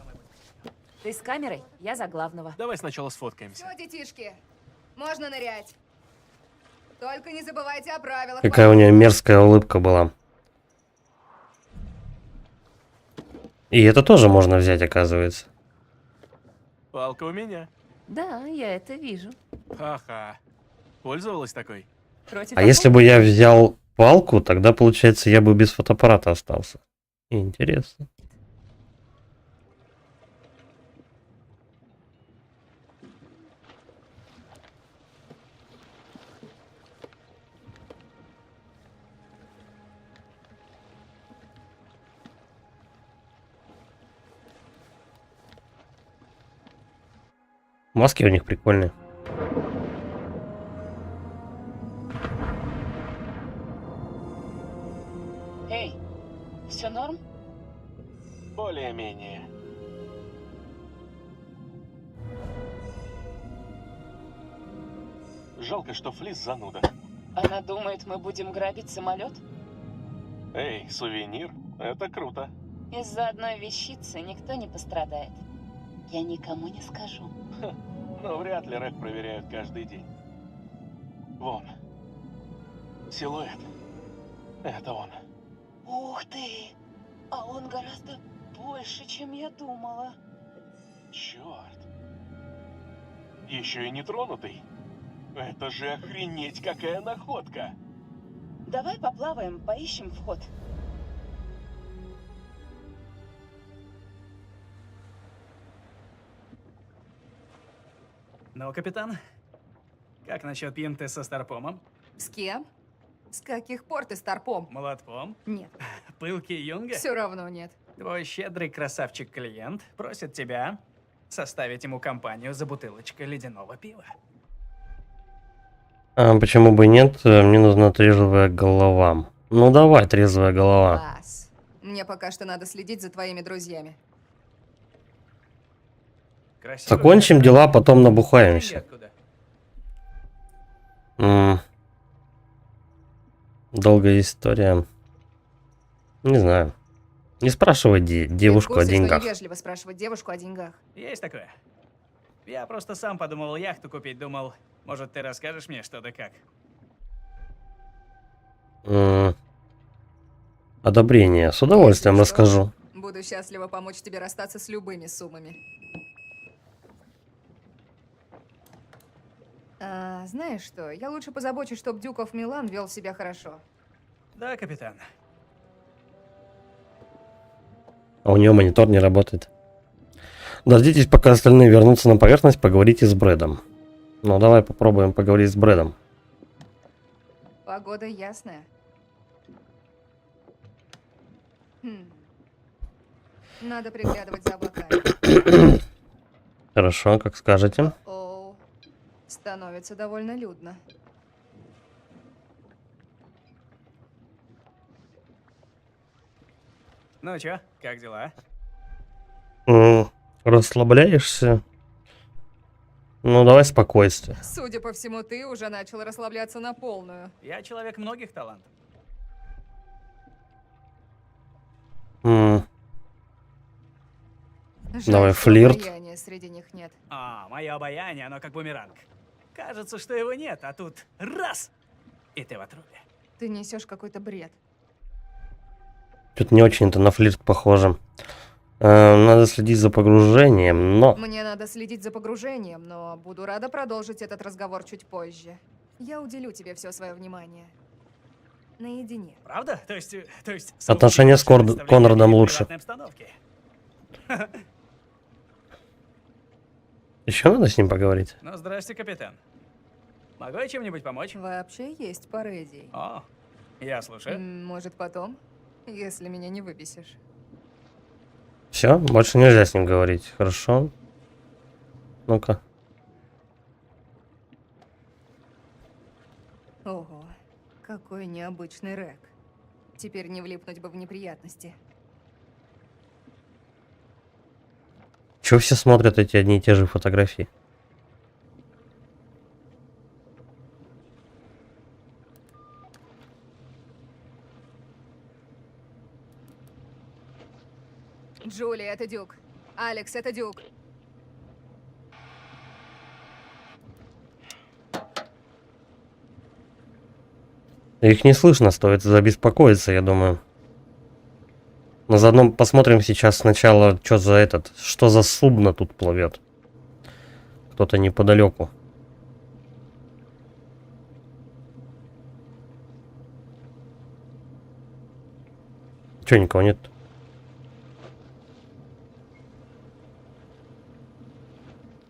[SPEAKER 5] Ты с камерой? Я за главного.
[SPEAKER 4] Давай сначала сфоткаемся.
[SPEAKER 9] Все, детишки, можно нырять. Только не забывайте о правилах.
[SPEAKER 1] Какая у нее мерзкая улыбка была. И это тоже можно взять, оказывается.
[SPEAKER 4] Палка у меня.
[SPEAKER 5] Да, я это вижу.
[SPEAKER 4] Ха-ха. Пользовалась такой?
[SPEAKER 5] Против
[SPEAKER 1] А если бы я взял палку, тогда, получается, я бы без фотоаппарата остался. Интересно. Маски у них прикольные.
[SPEAKER 5] Эй, все норм?
[SPEAKER 4] Более-менее. Жалко, что Флис зануда.
[SPEAKER 5] Она думает, мы будем грабить самолет?
[SPEAKER 4] Эй, сувенир, это круто.
[SPEAKER 5] Из-за одной вещицы никто не пострадает. Я никому не скажу.
[SPEAKER 4] Но вряд ли рэк проверяют каждый день. Вон. Силуэт. Это он.
[SPEAKER 5] Ух ты! А он гораздо больше, чем я думала.
[SPEAKER 4] Черт. Еще и не тронутый. Это же охренеть какая находка.
[SPEAKER 5] Давай поплаваем, поищем вход.
[SPEAKER 8] Ну, капитан, как насчет пинты со старпомом,
[SPEAKER 9] С кем? С каких пор ты старпом?
[SPEAKER 8] молотком,
[SPEAKER 9] Нет,
[SPEAKER 8] пылкий юнга?
[SPEAKER 9] все равно нет.
[SPEAKER 8] Твой щедрый красавчик-клиент просит тебя составить ему компанию за бутылочкой ледяного пива.
[SPEAKER 1] А почему бы и нет? Мне нужна трезвая голова. Ну давай, трезвая голова.
[SPEAKER 9] Класс. Мне пока что надо следить за твоими друзьями.
[SPEAKER 8] Красивый
[SPEAKER 1] Закончим
[SPEAKER 8] капитан.
[SPEAKER 1] дела, потом
[SPEAKER 8] Деньги
[SPEAKER 1] набухаемся.
[SPEAKER 8] откуда?
[SPEAKER 1] Долгая история. Не знаю. Не спрашивай девушку
[SPEAKER 9] Ты в
[SPEAKER 1] о
[SPEAKER 9] курсе, что
[SPEAKER 1] деньгах.
[SPEAKER 9] невежливо спрашивать девушку о деньгах.
[SPEAKER 8] Есть такое. Я просто сам подумал яхту купить, думал, может, ты расскажешь мне что да как.
[SPEAKER 1] Одобрение. С удовольствием
[SPEAKER 9] Если что,
[SPEAKER 1] расскажу.
[SPEAKER 9] Буду счастлива помочь тебе расстаться с любыми суммами. Знаешь что, я лучше позабочусь, чтобы Дюков Милан вел себя хорошо.
[SPEAKER 8] Да, капитан.
[SPEAKER 1] А у нее монитор не работает. Дождитесь, пока остальные вернутся на поверхность, поговорите с Брэдом. Ну, давай попробуем поговорить с Брэдом.
[SPEAKER 9] Погода ясная. Надо приглядывать за облаками.
[SPEAKER 1] Хорошо, как скажете.
[SPEAKER 9] Оу, становится довольно людно.
[SPEAKER 8] Ну чё, как дела?
[SPEAKER 1] Расслабляешься? Ну, давай спокойствие.
[SPEAKER 9] Судя по всему, ты уже начал расслабляться на полную.
[SPEAKER 8] Я человек многих талантов.
[SPEAKER 1] М,
[SPEAKER 9] Жаль,
[SPEAKER 1] Давай,
[SPEAKER 9] что
[SPEAKER 1] флирт.
[SPEAKER 9] обаяния среди них нет.
[SPEAKER 8] Мое обаяние, оно как бумеранг. Кажется, что его нет, а тут раз! И ты в отрубе.
[SPEAKER 9] Ты несешь какой-то бред.
[SPEAKER 1] Что-то не очень-то на флирт похоже. Надо следить за погружением, но...
[SPEAKER 9] Мне надо следить за погружением, но буду рада продолжить этот разговор чуть позже. Я уделю тебе все свое внимание. Наедине.
[SPEAKER 8] Правда? То есть
[SPEAKER 1] Отношения с
[SPEAKER 8] совместить
[SPEAKER 1] Конрадом
[SPEAKER 8] в
[SPEAKER 1] лучше.
[SPEAKER 8] приватной обстановке.
[SPEAKER 1] Еще надо с ним поговорить?
[SPEAKER 8] Ну, здрасте, капитан. Могу я чем-нибудь помочь?
[SPEAKER 9] Вообще есть пара идей.
[SPEAKER 8] О, я слушаю.
[SPEAKER 9] Может, потом, если меня не выбесишь.
[SPEAKER 1] Все, больше нельзя с ним говорить. Хорошо. Ну-ка.
[SPEAKER 9] Ого, какой необычный рэк. Теперь не влипнуть бы в неприятности.
[SPEAKER 1] Чего все смотрят эти одни и те же фотографии?
[SPEAKER 9] Джули, это Дюк. Алекс, это Дюк.
[SPEAKER 1] Их не слышно, стоит забеспокоиться, я думаю. Но заодно посмотрим сейчас сначала, что за судно тут плывет. Кто-то неподалеку. Че, никого нет?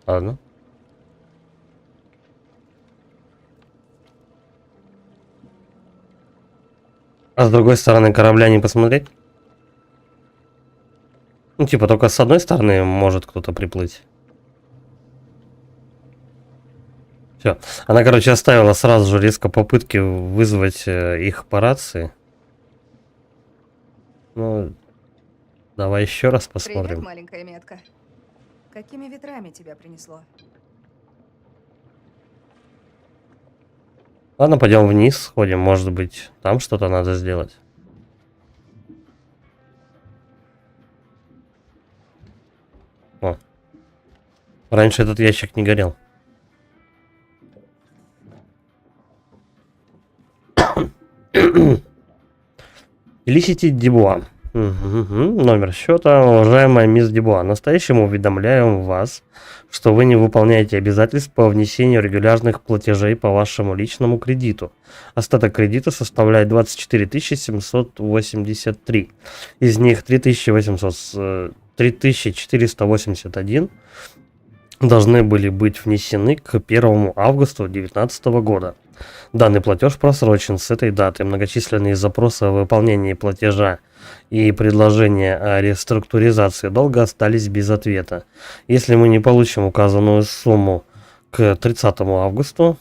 [SPEAKER 1] Ладно. А с другой стороны корабля не посмотреть? Ну, типа, только с одной стороны может кто-то приплыть. Все. Она, короче, оставила сразу же резко попытки вызвать их по рации. Ну, давай еще раз
[SPEAKER 9] Привет,
[SPEAKER 1] посмотрим.
[SPEAKER 9] маленькая метка. Какими ветрами тебя принесло?
[SPEAKER 1] Ладно, пойдем вниз, сходим, может быть, там что-то надо сделать. О. Раньше этот ящик не горел. Felicity Дебуа. Номер счета. Уважаемая мисс Дебуа, настоящему уведомляем вас, что вы не выполняете обязательств по внесению регулярных платежей по вашему личному кредиту. Остаток кредита составляет 24 783. Из них 3481 должны были быть внесены к 1 августа 2019 года. Данный платеж просрочен с этой даты. Многочисленные запросы о выполнении платежа и предложения о реструктуризации долга остались без ответа. Если мы не получим указанную сумму к 30 августа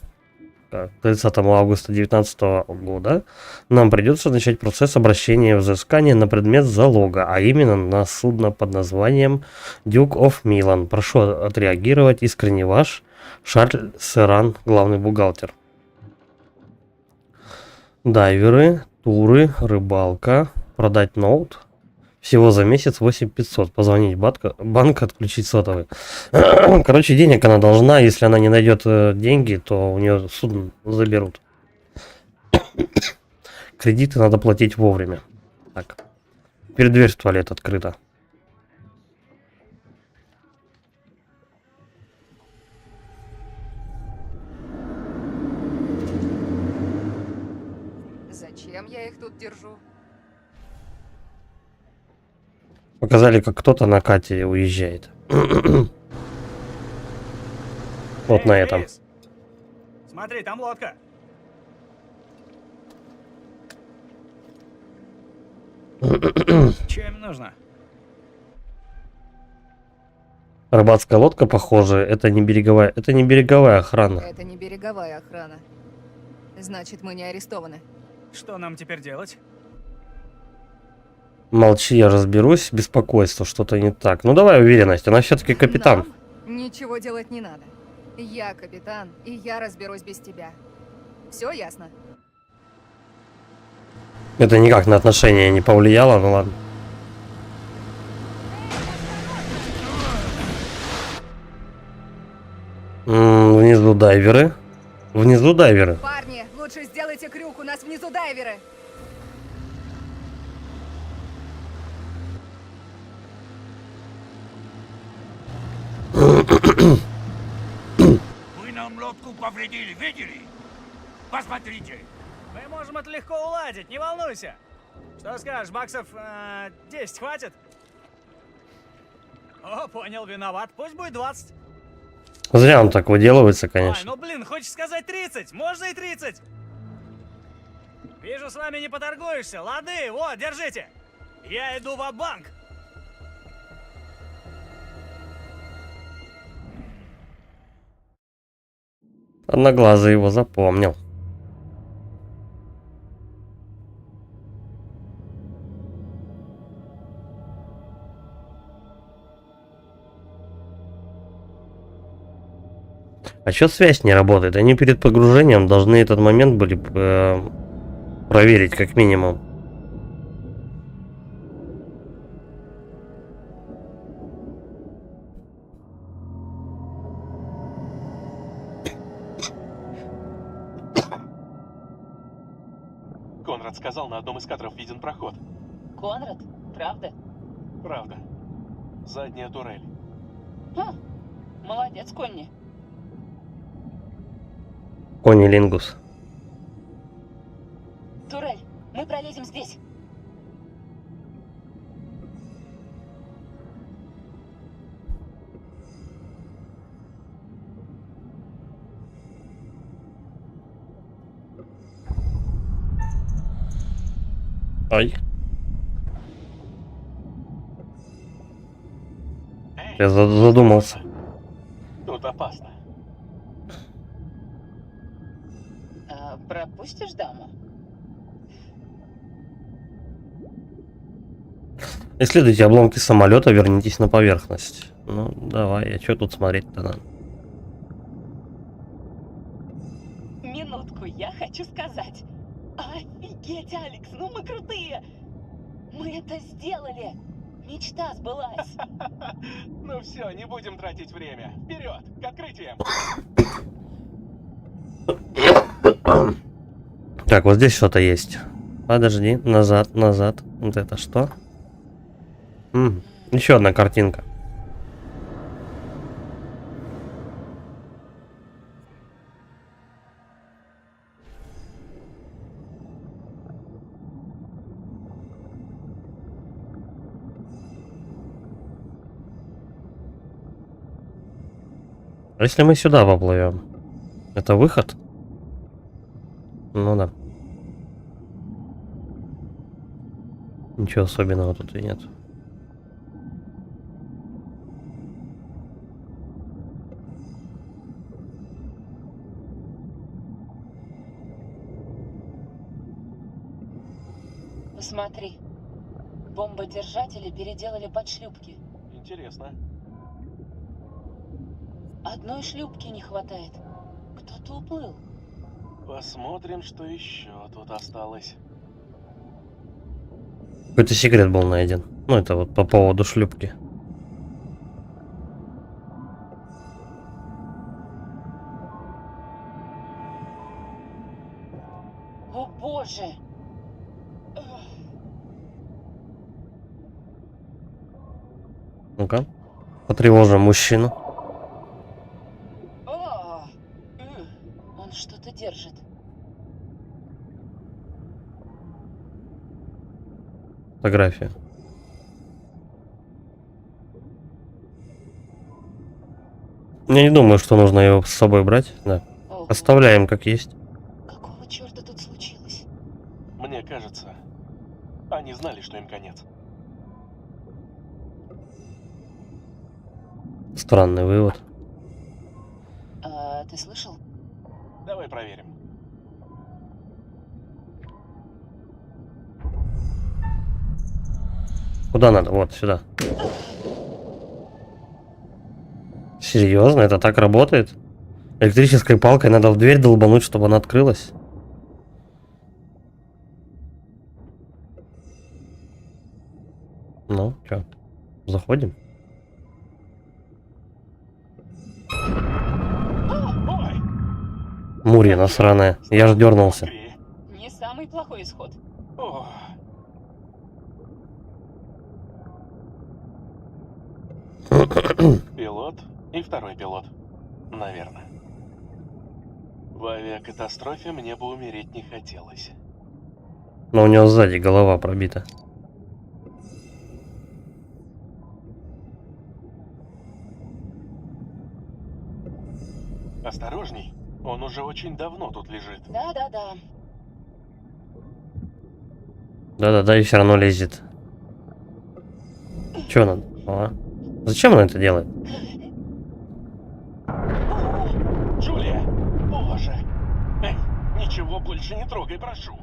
[SPEAKER 1] 2019 года, нам придется начать процесс обращения взыскания на предмет залога, а именно на судно под названием Duke of Milan. Прошу отреагировать. Искренне ваш, Шарль Серран, главный бухгалтер. Дайверы, туры, рыбалка, продать ноут. Всего за месяц 8500. Позвонить банк, отключить сотовый. Короче, денег она должна. Если она не найдет деньги, то у нее судно заберут. Кредиты надо платить вовремя. Так. Теперь дверь в туалет открыта.
[SPEAKER 9] Зачем я их тут держу?
[SPEAKER 1] Показали, как кто-то на кате уезжает. Вот на этом.
[SPEAKER 8] Крис! Смотри, там лодка. Чем им нужно?
[SPEAKER 1] Рыбацкая лодка, похоже, это не береговая охрана.
[SPEAKER 9] Это не береговая охрана. Значит, мы не арестованы.
[SPEAKER 8] Что нам теперь делать?
[SPEAKER 1] Молчи, я разберусь. Беспокойство, что-то не так. Ну давай уверенность, она все-таки капитан.
[SPEAKER 9] Нам ничего делать не надо. Я капитан, и я разберусь без тебя. Все ясно?
[SPEAKER 1] Это никак на отношения не повлияло, ну ладно. Внизу дайверы. Внизу дайверы.
[SPEAKER 9] Парни, лучше сделайте крюк, у нас внизу дайверы.
[SPEAKER 10] Вы нам лодку повредили, видели? Посмотрите.
[SPEAKER 8] Мы можем это легко уладить, не волнуйся. Что скажешь, баксов 10 хватит? О, понял, виноват. Пусть будет 20.
[SPEAKER 1] Зря он так выделывается,
[SPEAKER 8] Ой,
[SPEAKER 1] конечно.
[SPEAKER 8] ну блин, хочешь сказать 30? Можно и 30. Вижу, с вами не поторгуешься. Лады, вот, держите. Я иду в банк.
[SPEAKER 1] Одноглазый его запомнил. А чё связь не работает? Они перед погружением должны этот момент были проверить как минимум.
[SPEAKER 4] Конрад сказал, на одном из кадров виден проход.
[SPEAKER 5] Конрад? Правда?
[SPEAKER 4] Правда. Задняя турель.
[SPEAKER 5] Молодец, Конни.
[SPEAKER 1] Кони Лингус.
[SPEAKER 5] Турель, мы пролезем здесь.
[SPEAKER 1] Ай.
[SPEAKER 4] Эй,
[SPEAKER 1] Я задумался.
[SPEAKER 4] тут опасно.
[SPEAKER 5] Пропустишь даму?
[SPEAKER 1] Исследуйте обломки самолета, вернитесь на поверхность. Ну, давай, а что тут смотреть-то надо?
[SPEAKER 5] Минутку, я хочу сказать. Офигеть, Алекс, ну мы крутые! Мы это сделали! Мечта сбылась!
[SPEAKER 4] Ну все, не будем тратить время. Вперед, к открытиям.
[SPEAKER 1] Так, вот здесь что-то есть. Подожди, назад, назад. Вот это что? Еще одна картинка. А если мы сюда поплывем? Это выход? Ну да. Ничего особенного тут и нет.
[SPEAKER 5] Посмотри. Бомбодержатели переделали под шлюпки.
[SPEAKER 4] Интересно.
[SPEAKER 5] Одной шлюпки не хватает. Кто-то уплыл.
[SPEAKER 4] Посмотрим, что еще тут осталось.
[SPEAKER 1] Какой-то секрет был найден. Ну, это вот по поводу шлюпки.
[SPEAKER 5] О боже!
[SPEAKER 1] Ну-ка, потревожим мужчину.
[SPEAKER 5] Он что-то держит.
[SPEAKER 1] Фотография. Я не думаю, что нужно его с собой брать. Да.
[SPEAKER 5] Ого.
[SPEAKER 1] Оставляем как есть.
[SPEAKER 5] Какого черта тут случилось?
[SPEAKER 4] Мне кажется, Они знали, что им конец.
[SPEAKER 1] Странный вывод.
[SPEAKER 5] Ты слышал?
[SPEAKER 4] Давай проверим.
[SPEAKER 1] Куда надо? Вот, сюда. Серьезно? Это так работает? Электрической палкой надо в дверь долбануть, чтобы она открылась? Ну, чё? Заходим?
[SPEAKER 4] Ой!
[SPEAKER 1] Мурья насраная. Я же дернулся.
[SPEAKER 4] Быстрее.
[SPEAKER 5] Не самый плохой исход.
[SPEAKER 4] О, пилот и второй пилот. Наверное. В авиакатастрофе мне бы умереть не хотелось.
[SPEAKER 1] Но у него сзади голова пробита.
[SPEAKER 4] Осторожней, он уже очень давно тут лежит.
[SPEAKER 5] Да-да-да.
[SPEAKER 1] Да-да-да, и все равно лезет. Чё надо? А? Зачем он это делает?
[SPEAKER 4] Джулия! Боже! Эй, ничего больше не трогай, прошу.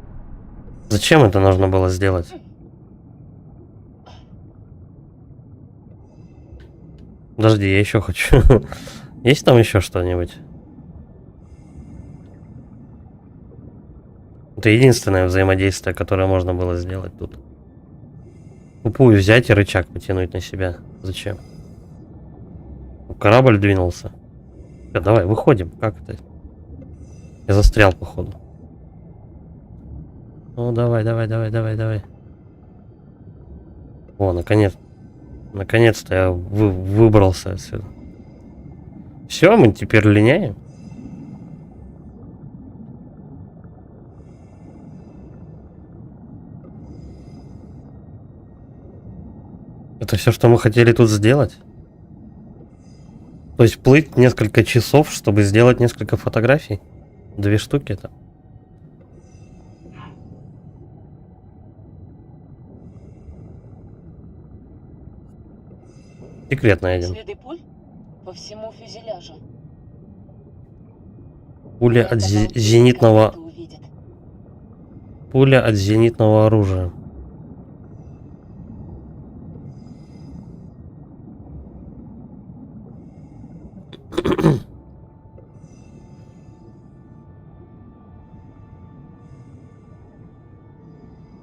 [SPEAKER 1] Зачем это нужно было сделать? Подожди, я еще хочу. Есть там еще что-нибудь? Это единственное взаимодействие, которое можно было сделать тут. Тупую взять и рычаг потянуть на себя. Зачем? Корабль двинулся. Всё, давай, выходим. Как это? Я застрял, походу. Ну, давай, давай, давай, давай, давай. О, наконец. Наконец-то я выбрался отсюда. Все, мы теперь линяем. Это все, что мы хотели тут сделать? То есть плыть несколько часов, чтобы сделать несколько фотографий? 2 штуки это. Секрет найден.
[SPEAKER 5] Следы пуль по всему фюзеляжу.
[SPEAKER 1] Пуля от зенитного...
[SPEAKER 5] Увидит.
[SPEAKER 1] Пуля от зенитного оружия.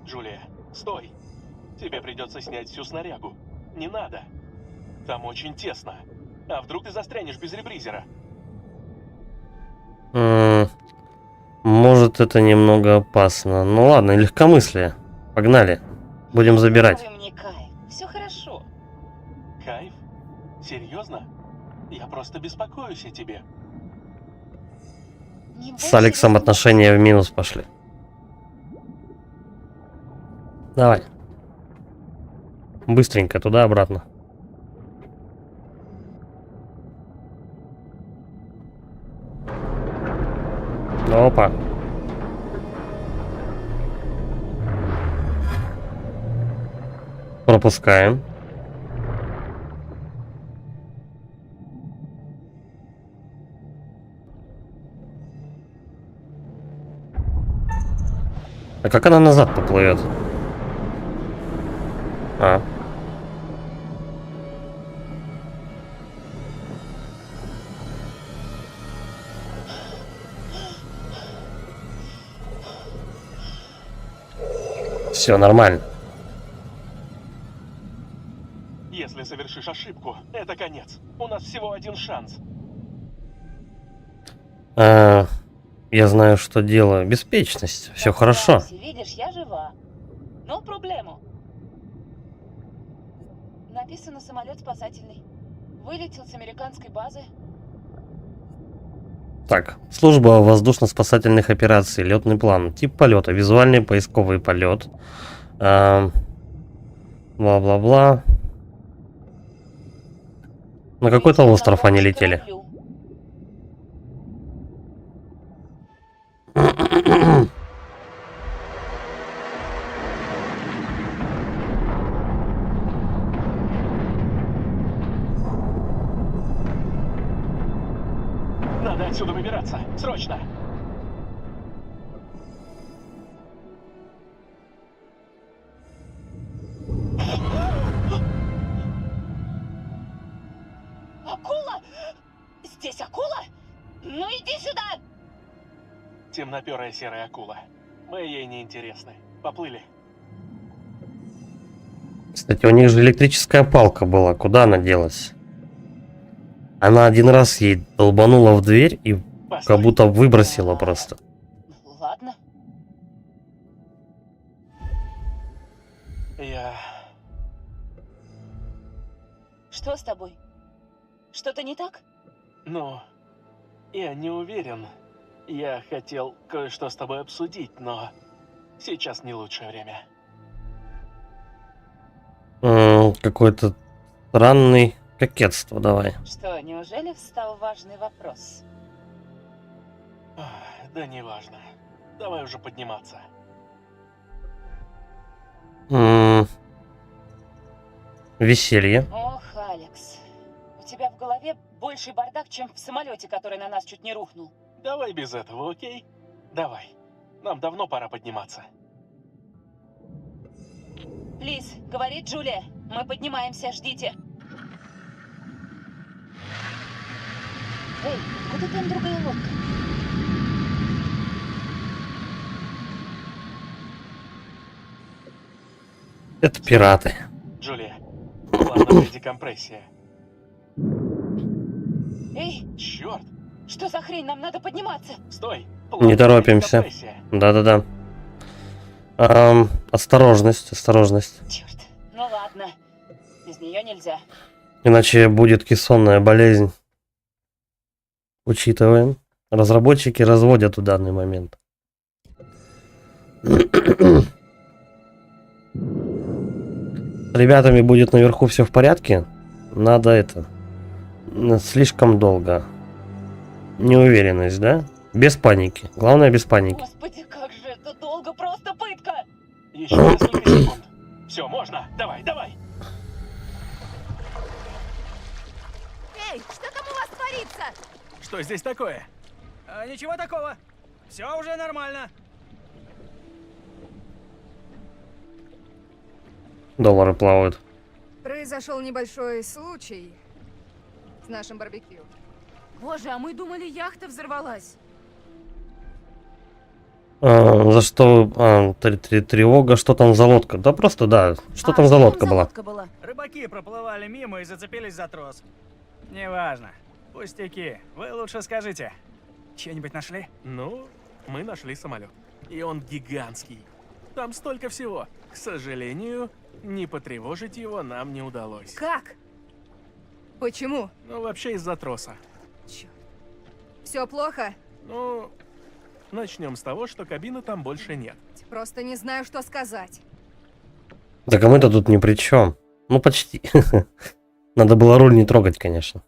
[SPEAKER 4] Джулия, стой! Тебе придется снять всю снарягу. Не надо. Там очень тесно. А вдруг ты застрянешь без ребризера?
[SPEAKER 1] Может, это немного опасно. Ну ладно, легкомыслие. Погнали. Будем забирать.
[SPEAKER 5] Мне кайф. Все хорошо.
[SPEAKER 4] Кайф? Серьезно? Я просто беспокоюсь о тебе.
[SPEAKER 5] Не
[SPEAKER 1] С Алексом
[SPEAKER 5] бойся,
[SPEAKER 1] отношения в минус пошли. Давай. Быстренько туда-обратно. Опа. Пропускаем. А как она назад поплывет? А. Все нормально.
[SPEAKER 4] Если совершишь ошибку, это конец. У нас всего один шанс.
[SPEAKER 1] Я знаю, что делаю. Беспечность. Все хорошо.
[SPEAKER 5] Видишь, я жива. Но проблему. Написано самолет спасательный. Вылетел с американской базы.
[SPEAKER 1] Так, служба воздушно-спасательных операций, летный план, тип полета, визуальный поисковый полет, бла-бла-бла. На какой-то остров они летели.
[SPEAKER 4] отсюда выбираться. Срочно!
[SPEAKER 5] Акула! Здесь акула? Ну иди сюда!
[SPEAKER 4] Темноперая серая акула. Мы ей не интересны. Поплыли.
[SPEAKER 1] Кстати, у них же электрическая палка была. Куда она делась? Она один раз ей долбанула в дверь и
[SPEAKER 4] Постой.
[SPEAKER 1] как будто выбросила просто.
[SPEAKER 5] Ладно.
[SPEAKER 4] Я...
[SPEAKER 5] Что с тобой? Что-то не так?
[SPEAKER 4] Ну... Я не уверен. Я хотел кое-что с тобой обсудить, но... Сейчас не лучшее время.
[SPEAKER 1] Какой-то странный кокетство, давай.
[SPEAKER 5] Что, неужели встал важный вопрос?
[SPEAKER 4] Ах, да неважно. Давай уже подниматься.
[SPEAKER 1] Веселье.
[SPEAKER 5] Ох, Алекс, у тебя в голове больший бардак, чем в самолете, который на нас чуть не рухнул.
[SPEAKER 4] Давай без этого, окей? Давай. Нам давно пора подниматься.
[SPEAKER 5] Лиз, говорит Джулия, мы поднимаемся, ждите. Эй, куда там другая лодка?
[SPEAKER 1] Это пираты.
[SPEAKER 4] Джулия, плановая декомпрессия.
[SPEAKER 5] Эй,
[SPEAKER 4] Черт!
[SPEAKER 5] что за хрень, нам надо подниматься.
[SPEAKER 4] Стой!
[SPEAKER 1] Не
[SPEAKER 4] Плановая
[SPEAKER 1] торопимся.
[SPEAKER 4] декомпрессия.
[SPEAKER 1] Да-да-да. Осторожность, осторожность.
[SPEAKER 5] Черт, ну ладно, без нее нельзя.
[SPEAKER 1] Иначе будет кессонная болезнь. Учитываем. Разработчики разводят в данный момент. С ребятами будет наверху все в порядке. Надо это. Слишком долго. Неуверенность, да? Без паники. Главное, без паники.
[SPEAKER 5] Господи, как же это долго, просто пытка.
[SPEAKER 4] Еще несколько секунд. Все, можно. Давай, давай.
[SPEAKER 5] Эй, что там у вас творится?
[SPEAKER 8] Что здесь такое? Ничего такого. Все уже нормально.
[SPEAKER 1] Доллары плавают.
[SPEAKER 9] Произошел небольшой случай с нашим барбекю.
[SPEAKER 5] Боже, а мы думали, яхта взорвалась.
[SPEAKER 1] За что? Тревога, что там за лодка? Да просто да. Что там за лодка была?
[SPEAKER 8] Рыбаки проплывали мимо и зацепились за трос. Неважно. Пустяки. Вы лучше скажите. Что-нибудь нашли?
[SPEAKER 4] Ну, мы нашли самолет. И он гигантский. Там столько всего. К сожалению, не потревожить его нам не удалось.
[SPEAKER 9] Как? Почему?
[SPEAKER 4] Ну, вообще из-за троса.
[SPEAKER 9] Черт. Все плохо?
[SPEAKER 4] Ну, начнем с того, что кабины там больше нет.
[SPEAKER 9] Просто не знаю, что сказать.
[SPEAKER 1] Так а мы-то тут ни при чем. Ну почти. Надо было руль не трогать, конечно.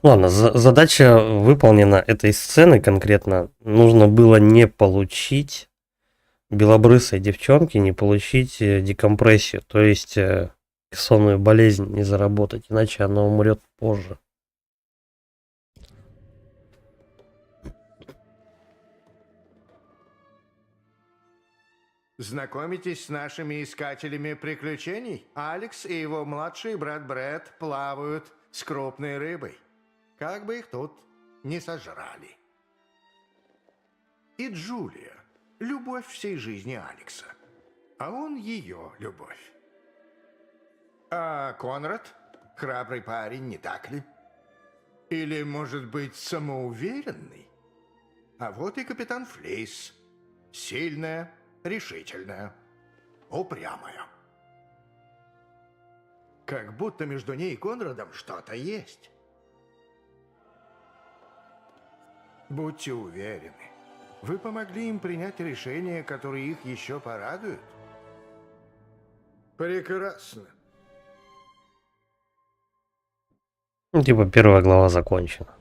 [SPEAKER 1] Ладно, задача выполнена этой сцены конкретно. Нужно было не получить белобрысой девчонки, не получить декомпрессию. То есть кессонную болезнь не заработать, иначе она умрет позже.
[SPEAKER 6] Знакомитесь с нашими искателями приключений? Алекс и его младший брат Брэд плавают с крупной рыбой. Как бы их тут не сожрали. И Джулия – любовь всей жизни Алекса. А он ее любовь. А Конрад – храбрый парень, не так ли? Или, может быть, самоуверенный? А вот и капитан Флейс. Сильная, решительная, упрямая. Как будто между ней и Конрадом что-то есть. Будьте уверены, вы помогли им принять решение, которое их еще порадует. Прекрасно.
[SPEAKER 1] Ну, типа первая глава закончена.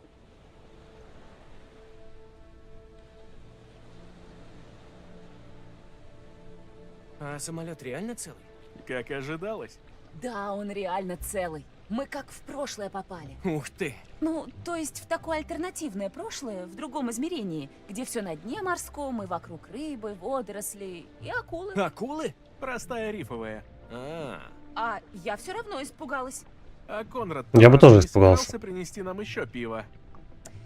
[SPEAKER 3] А самолет реально целый?
[SPEAKER 4] Как ожидалось.
[SPEAKER 5] Да, он реально целый. Мы как в прошлое попали.
[SPEAKER 3] Ух ты!
[SPEAKER 5] Ну, то есть в такое альтернативное прошлое, в другом измерении, где все на дне морском, и вокруг рыбы, водоросли и акулы.
[SPEAKER 3] Акулы?
[SPEAKER 4] Простая рифовая.
[SPEAKER 5] А я все равно испугалась.
[SPEAKER 4] А Конрад
[SPEAKER 1] Я бы тоже
[SPEAKER 4] не
[SPEAKER 1] испугался.
[SPEAKER 4] собирался принести нам еще пиво.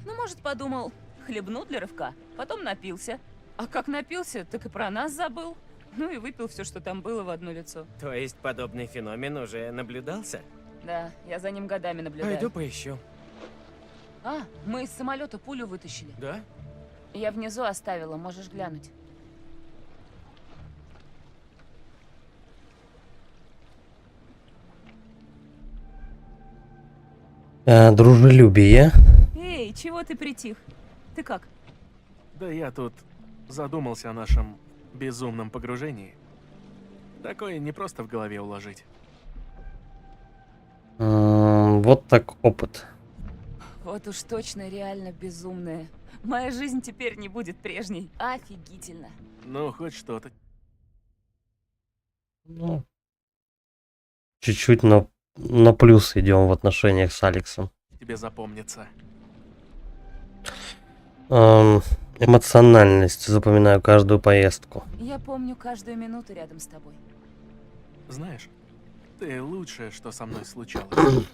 [SPEAKER 5] Ну, может, подумал, хлебну для рывка, потом напился. А как напился, так и про нас забыл. Ну и выпил все, что там было, в одно лицо.
[SPEAKER 3] То есть подобный феномен уже наблюдался?
[SPEAKER 5] Да, я за ним годами наблюдаю.
[SPEAKER 3] Пойду поищу.
[SPEAKER 5] А, мы из самолета пулю вытащили.
[SPEAKER 3] Да?
[SPEAKER 5] Я внизу оставила, можешь глянуть.
[SPEAKER 1] Дружелюбие.
[SPEAKER 5] Эй, чего ты притих? Ты как?
[SPEAKER 4] Да я тут задумался о нашем безумном погружении. Такое не просто в голове уложить.
[SPEAKER 1] Вот так опыт.
[SPEAKER 5] Вот уж точно реально безумная. Моя жизнь теперь не будет прежней. Офигительно.
[SPEAKER 4] Ну, хоть что-то.
[SPEAKER 1] Ну, чуть-чуть на плюс идем в отношениях с Алексом.
[SPEAKER 4] Тебе запомнится.
[SPEAKER 1] Эмоциональность. Запоминаю каждую поездку.
[SPEAKER 5] Я помню каждую минуту рядом с тобой.
[SPEAKER 4] Знаешь, ты лучшее, что со мной случалось.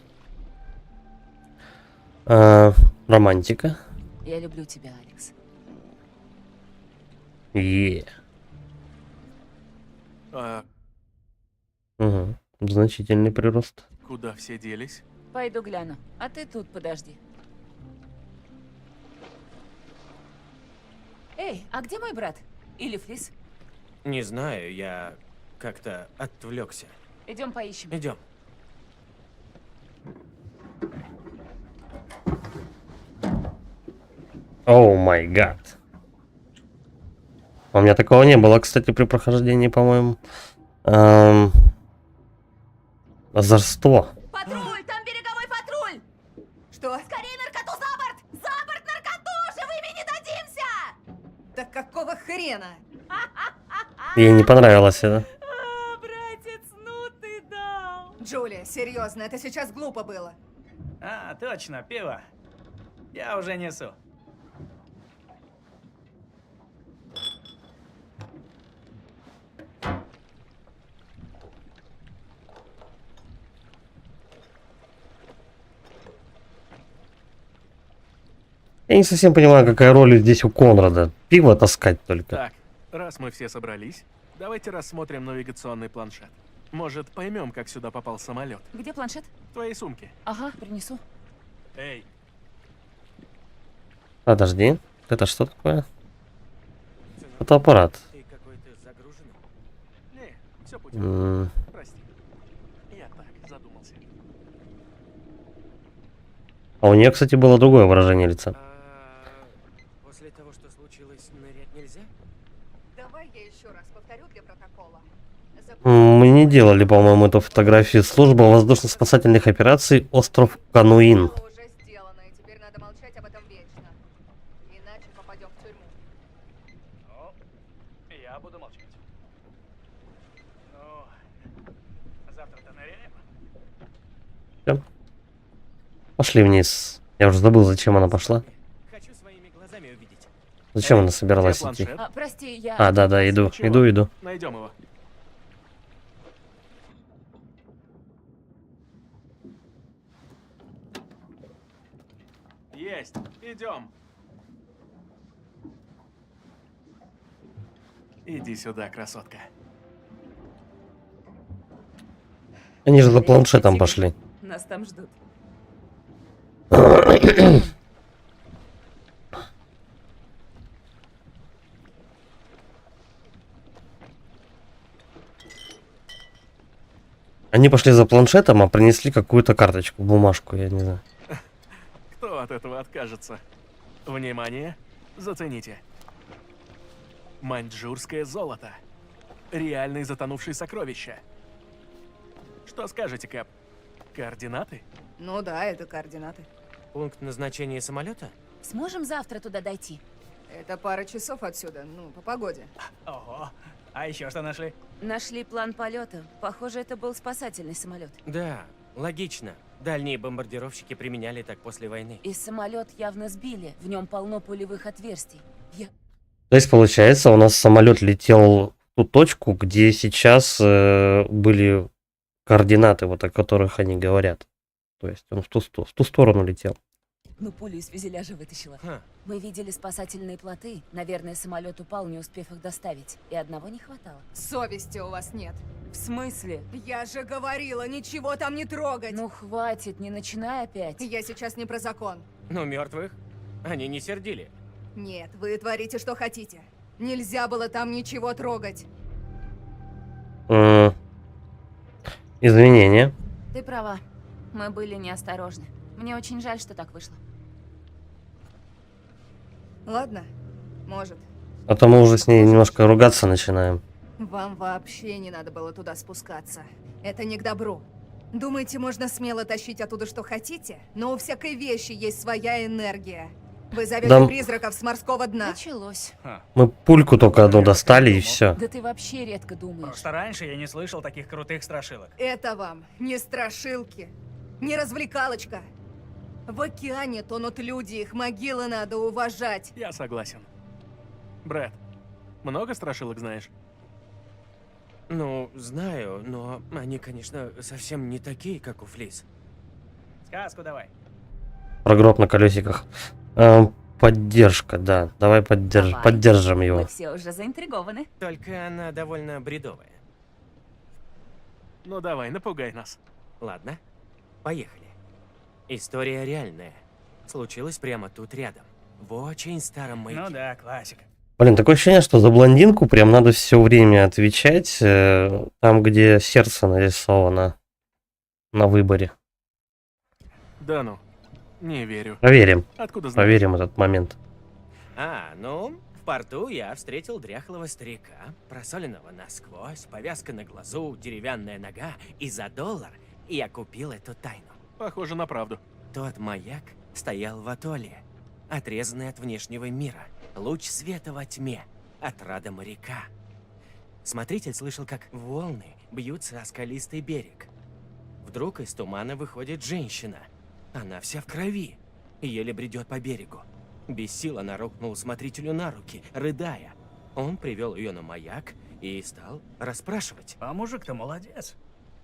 [SPEAKER 1] Романтика.
[SPEAKER 5] Я люблю тебя, Алекс.
[SPEAKER 4] А
[SPEAKER 1] Угу. Значительный прирост.
[SPEAKER 4] куда все делись?
[SPEAKER 5] Пойду гляну. А ты тут подожди. Эй, а где мой брат? Или Флис?
[SPEAKER 3] Не знаю, я как-то отвлекся.
[SPEAKER 5] Идем поищем.
[SPEAKER 3] Идем.
[SPEAKER 1] Оу май гад. У меня такого не было, кстати, при прохождении, по-моему. Озорство.
[SPEAKER 5] Патруль! Там береговой патруль!
[SPEAKER 9] Что?
[SPEAKER 5] Скорее наркоту за борт! За борт наркоту! Живыми не дадимся!
[SPEAKER 9] Да какого хрена?
[SPEAKER 1] Ей не понравилось это.
[SPEAKER 5] Братец, ну ты дал!
[SPEAKER 9] Джулия, серьезно, это сейчас глупо было.
[SPEAKER 8] А, точно, пиво. Я уже несу.
[SPEAKER 1] Я не совсем понимаю, какая роль здесь у Конрада. Пиво таскать только.
[SPEAKER 4] Так, раз мы все собрались, давайте рассмотрим навигационный планшет. Может, поймем, как сюда попал самолет.
[SPEAKER 5] Где планшет?
[SPEAKER 4] В твоей сумке.
[SPEAKER 5] Ага, принесу.
[SPEAKER 4] Эй,
[SPEAKER 1] Подожди. Это что такое? Фотоаппарат.
[SPEAKER 3] Ты какой-то загруженный.
[SPEAKER 4] не, все путем. Прости. Я так задумался.
[SPEAKER 1] А у нее, кстати, было другое выражение лица.
[SPEAKER 3] После того, что случилось, нырять нельзя?
[SPEAKER 9] Давай я еще раз повторю для протокола.
[SPEAKER 1] Мы не делали, по-моему, эту фотографию. Служба воздушно-спасательных операций остров Кануин.
[SPEAKER 9] Дело уже сделано, и теперь надо молчать об этом вечно. Иначе попадем в тюрьму.
[SPEAKER 8] Ну, я буду молчать. Ну, завтра-то ныряем?
[SPEAKER 1] Всё. Пошли вниз. Я уже забыл, зачем она пошла.
[SPEAKER 3] Хочу своими глазами увидеть.
[SPEAKER 1] Зачем она собиралась
[SPEAKER 4] Где
[SPEAKER 1] идти?
[SPEAKER 4] планшет?
[SPEAKER 5] Прости, я...
[SPEAKER 1] Да, иду,
[SPEAKER 4] Ничего.
[SPEAKER 1] иду.
[SPEAKER 4] Найдем его. Есть. Идем. Иди сюда, красотка.
[SPEAKER 1] Они же за планшетом пошли.
[SPEAKER 5] Нас там ждут.
[SPEAKER 1] Они пошли за планшетом, а принесли какую-то карточку, бумажку, я не знаю.
[SPEAKER 4] Кто от этого откажется? Внимание, зацените. Маньчжурское золото. Реальные затонувшие сокровища. Что скажете, Кэп? Координаты?
[SPEAKER 9] Ну да, это координаты.
[SPEAKER 3] Пункт назначения самолета?
[SPEAKER 5] Сможем завтра туда дойти?
[SPEAKER 9] Это пара часов отсюда, ну, по погоде.
[SPEAKER 8] Ого. А еще что нашли?
[SPEAKER 5] Нашли план полета. Похоже, это был спасательный самолет.
[SPEAKER 3] Да, логично. Дальние бомбардировщики применяли так после войны.
[SPEAKER 5] И самолет явно сбили. В нем полно пулевых отверстий.
[SPEAKER 1] То есть, получается, у нас самолет летел в ту точку, где сейчас были координаты, вот о которых они говорят. То есть он в ту сторону летел.
[SPEAKER 5] Ну, пулю из фюзеляжа вытащила.
[SPEAKER 3] Ха.
[SPEAKER 5] Мы видели спасательные плоты. Наверное, самолет упал, не успев их доставить. И одного не хватало.
[SPEAKER 9] Совести у вас нет.
[SPEAKER 5] В смысле?
[SPEAKER 9] Я же говорила, ничего там не трогать.
[SPEAKER 5] Ну, хватит, не начинай опять.
[SPEAKER 9] Я сейчас не про закон.
[SPEAKER 3] Но мертвых они не сердили.
[SPEAKER 9] Нет, вы творите, что хотите. Нельзя было там ничего трогать.
[SPEAKER 1] Извинения.
[SPEAKER 5] Ты права. Мы были неосторожны. Мне очень жаль, что так вышло.
[SPEAKER 9] Ладно, может.
[SPEAKER 1] А то мы уже с ней немножко ругаться начинаем.
[SPEAKER 9] Вам вообще не надо было туда спускаться. Это не к добру. Думаете, можно смело тащить оттуда, что хотите? Но у всякой вещи есть своя энергия. Вы зовете
[SPEAKER 1] Да.
[SPEAKER 9] призраков с морского дна.
[SPEAKER 5] Началось.
[SPEAKER 1] Мы пульку только одну достали и все.
[SPEAKER 5] Да ты вообще редко думаешь.
[SPEAKER 8] Просто раньше я не слышал таких крутых страшилок.
[SPEAKER 9] Это вам не страшилки, не развлекалочка. В океане тонут люди, их могилы надо уважать.
[SPEAKER 4] Я согласен. Брэд, много страшилок знаешь?
[SPEAKER 3] Ну, знаю, но они, конечно, совсем не такие, как у Флис.
[SPEAKER 8] Сказку давай.
[SPEAKER 1] Про гроб на колесиках. Поддержка, да. Давай
[SPEAKER 5] Давай.
[SPEAKER 1] поддержим
[SPEAKER 5] Мы
[SPEAKER 1] его.
[SPEAKER 5] все уже заинтригованы.
[SPEAKER 3] Только она довольно бредовая.
[SPEAKER 4] Ну давай, напугай нас.
[SPEAKER 3] Ладно, поехали. История реальная. Случилась прямо тут рядом. В очень старом маяке.
[SPEAKER 8] Ну да, классика.
[SPEAKER 1] Блин, такое ощущение, что за блондинку прям надо все время отвечать там, где сердце нарисовано на выборе.
[SPEAKER 4] Да ну, не верю.
[SPEAKER 1] Проверим.
[SPEAKER 4] Откуда знаешь?
[SPEAKER 1] Проверим этот момент.
[SPEAKER 3] Ну, в порту я встретил дряхлого старика, просоленного насквозь, повязка на глазу, деревянная нога, и за $1 я купил эту тайну.
[SPEAKER 4] Похоже на правду.
[SPEAKER 3] Тот маяк стоял в атолле, отрезанный от внешнего мира. Луч света во тьме, отрада моряка. Смотритель слышал, как волны бьются о скалистый берег. Вдруг из тумана выходит женщина. Она вся в крови и еле бредет по берегу. Без сил она рухнула смотрителю на руки, рыдая. Он привел ее на маяк и стал расспрашивать.
[SPEAKER 8] А мужик-то молодец.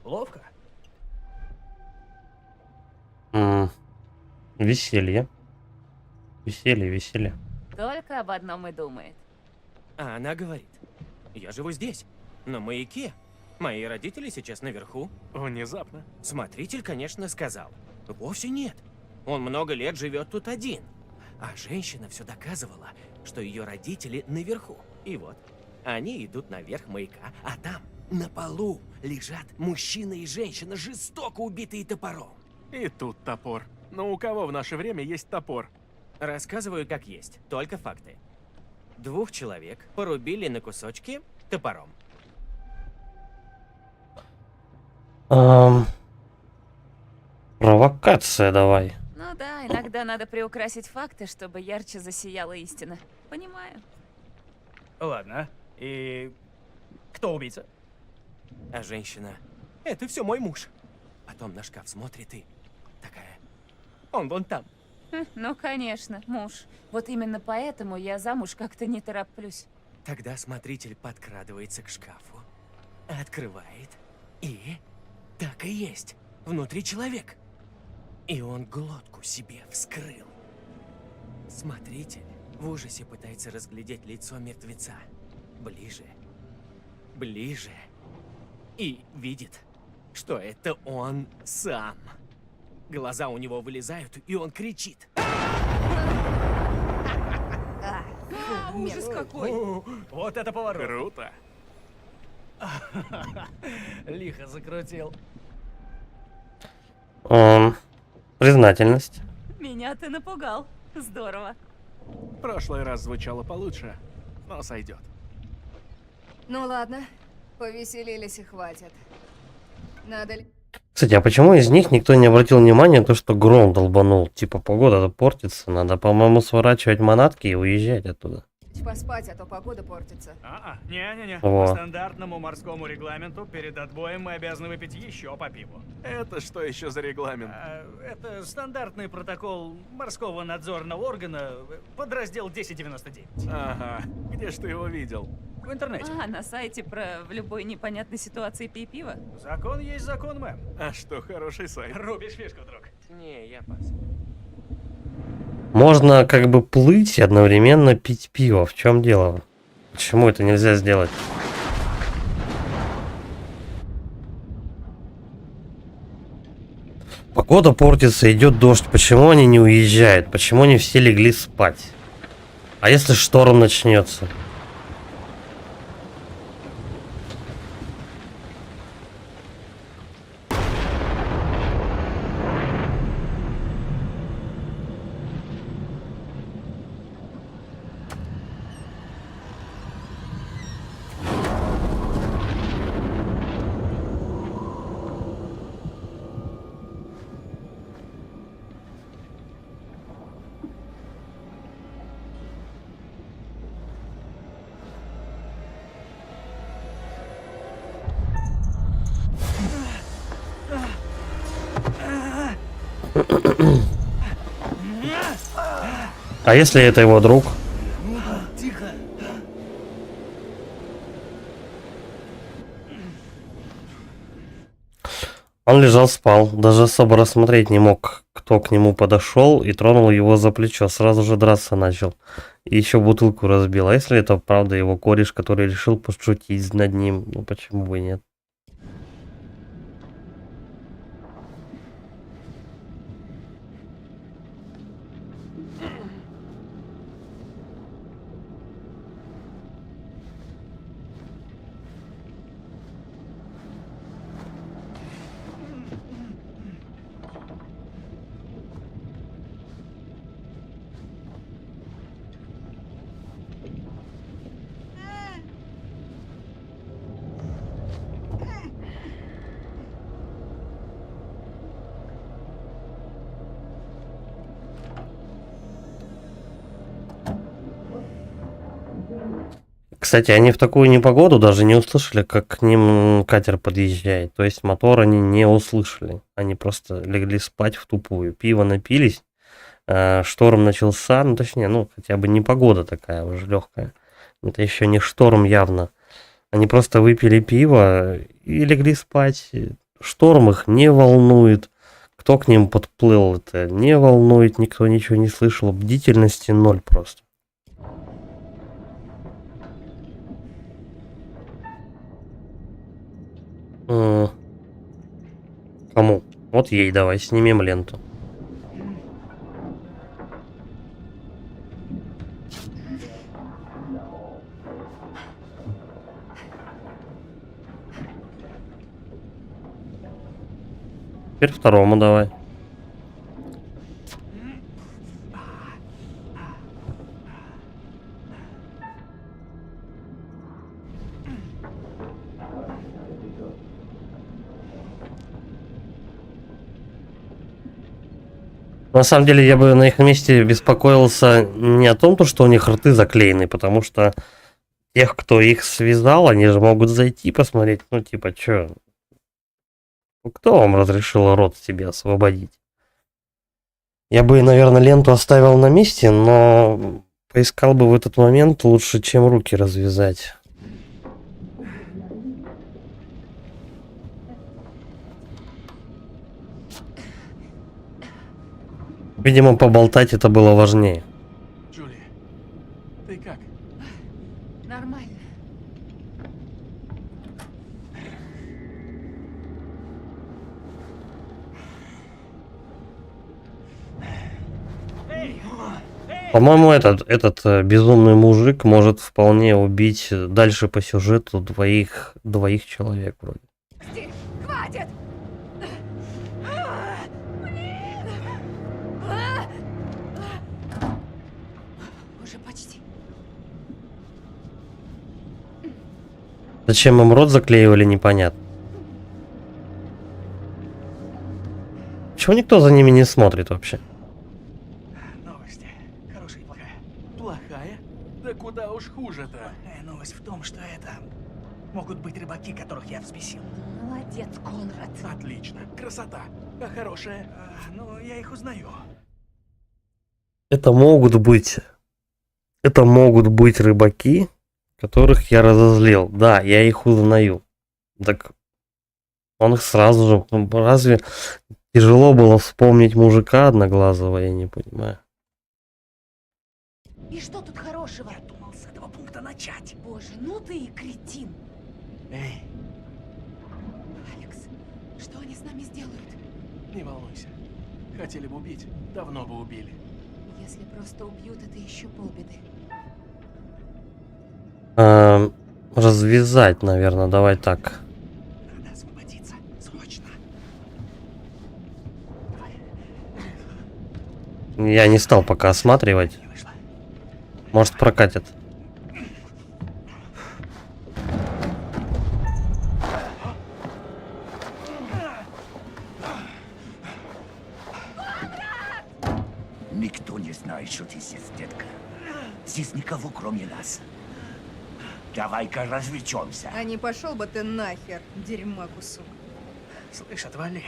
[SPEAKER 8] Ловко.
[SPEAKER 1] Веселье. Веселье, веселье.
[SPEAKER 5] Только об одном и думает.
[SPEAKER 3] А она говорит: я живу здесь, на маяке. Мои родители сейчас наверху.
[SPEAKER 4] Внезапно.
[SPEAKER 3] Смотритель, конечно, сказал: вовсе нет. Он много лет живет тут один. А женщина все доказывала, что ее родители наверху. И вот, они идут наверх маяка, а там, на полу, лежат мужчина и женщина, жестоко убитые топором.
[SPEAKER 4] И тут топор. Но у кого в наше время есть топор?
[SPEAKER 3] Рассказываю как есть, только факты. 2 человек порубили на кусочки топором.
[SPEAKER 1] Провокация давай.
[SPEAKER 5] Ну да, иногда надо приукрасить факты, чтобы ярче засияла истина. Понимаю.
[SPEAKER 8] Ладно. И кто убийца?
[SPEAKER 3] А женщина: это все мой муж. Потом на шкаф смотрит и такая: он вон там.
[SPEAKER 5] Ну, конечно, муж. Вот именно поэтому я замуж как-то не тороплюсь.
[SPEAKER 3] Тогда смотритель подкрадывается к шкафу, открывает, и так и есть, внутри человек. И он глотку себе вскрыл. Смотритель в ужасе пытается разглядеть лицо мертвеца. Ближе, ближе. И видит, что это он сам. Глаза у него вылезают, и он кричит.
[SPEAKER 9] Ужас какой!
[SPEAKER 8] Вот это поворот.
[SPEAKER 4] Круто.
[SPEAKER 8] Лихо закрутил.
[SPEAKER 1] Признательность.
[SPEAKER 5] Меня ты напугал. Здорово.
[SPEAKER 4] В прошлый раз звучало получше, но сойдет.
[SPEAKER 9] Ну ладно, повеселились и хватит. Надо ли...
[SPEAKER 1] Кстати, а почему из них никто не обратил внимания на то, что гром долбанул? Типа погода портится, надо, по-моему, сворачивать манатки и уезжать оттуда.
[SPEAKER 9] Поспать, а то погода портится.
[SPEAKER 8] Не-не-не.
[SPEAKER 1] Во.
[SPEAKER 8] По стандартному морскому регламенту перед отбоем мы обязаны выпить еще по пиву.
[SPEAKER 4] Это что еще за регламент?
[SPEAKER 8] Это стандартный протокол морского надзорного органа, подраздел 1099.
[SPEAKER 4] Ага. Где ж ты его видел?
[SPEAKER 8] В интернете.
[SPEAKER 5] А, на сайте про в любой непонятной ситуации пей пиво?
[SPEAKER 8] Закон есть закон, мэм.
[SPEAKER 4] А что, хороший сайт?
[SPEAKER 8] Рубишь фишку, друг.
[SPEAKER 3] Не, я пас.
[SPEAKER 1] Можно как бы плыть и одновременно пить пиво. В чем дело? Почему это нельзя сделать? Погода портится, идет дождь. Почему они не уезжают? Почему они все легли спать? А если шторм начнется? А если это его друг?
[SPEAKER 7] Тихо.
[SPEAKER 1] Он лежал, спал, даже особо рассмотреть не мог, кто к нему подошел и тронул его за плечо, сразу же драться начал. И еще бутылку разбил. А если это правда его кореш, который решил пошутить над ним, ну почему бы и нет? Кстати, они в такую непогоду даже не услышали, как к ним катер подъезжает. То есть мотор они не услышали. Они просто легли спать в тупую. Пиво напились, шторм начался, ну точнее, ну хотя бы непогода такая уже легкая. Это еще не шторм явно. Они просто выпили пиво и легли спать. Шторм их не волнует. Кто к ним подплыл, это не волнует. Никто ничего не слышал. Бдительности ноль просто. Кому? Вот ей давай, снимем ленту. Теперь второму давай. На самом деле, я бы на их месте беспокоился не о том, что у них рты заклеены, потому что тех, кто их связал, они же могут зайти посмотреть, ну типа, чё? Кто вам разрешил рот себе освободить? Я бы, наверное, ленту оставил на месте, но поискал бы в этот момент лучше, чем руки развязать. Видимо, поболтать это было важнее.
[SPEAKER 4] Джули, ты как?
[SPEAKER 5] Нормально.
[SPEAKER 1] По-моему, этот безумный мужик может вполне убить дальше по сюжету двоих человек вроде.
[SPEAKER 9] Стив, хватит!
[SPEAKER 5] Уже почти.
[SPEAKER 1] Зачем им рот заклеивали, непонятно. Почему никто за ними не смотрит вообще?
[SPEAKER 4] Новости. Хорошая и плохая. Плохая? Да куда
[SPEAKER 8] Новость в том, что это могут быть рыбаки, которых я взбесил.
[SPEAKER 5] Молодец, Конрад.
[SPEAKER 4] Отлично. Красота. А хорошая?
[SPEAKER 8] Ну, я их узнаю.
[SPEAKER 1] Это могут быть рыбаки, которых я разозлил. Да, я их узнаю. Так он их сразу же... Разве тяжело было вспомнить мужика одноглазого, я не понимаю.
[SPEAKER 5] И что тут хорошего?
[SPEAKER 8] Я думал с этого пункта начать.
[SPEAKER 5] Боже, ну ты и кретин.
[SPEAKER 8] Эй,
[SPEAKER 5] Алекс, что они с нами сделают?
[SPEAKER 4] Не волнуйся. Хотели бы убить, давно бы убили.
[SPEAKER 5] Если просто убьют, это еще полбеды.
[SPEAKER 1] Развязать, наверное, давай так.
[SPEAKER 8] надо освободиться. Срочно.
[SPEAKER 1] Я не стал пока осматривать.
[SPEAKER 8] Не вышло.
[SPEAKER 1] Может, прокатит.
[SPEAKER 10] Никто не знает, что ты здесь, детка. Здесь никого, кроме нас. Давай-ка развлечемся.
[SPEAKER 9] А не пошел бы ты нахер, дерьма кусок.
[SPEAKER 8] Слышь, отвали.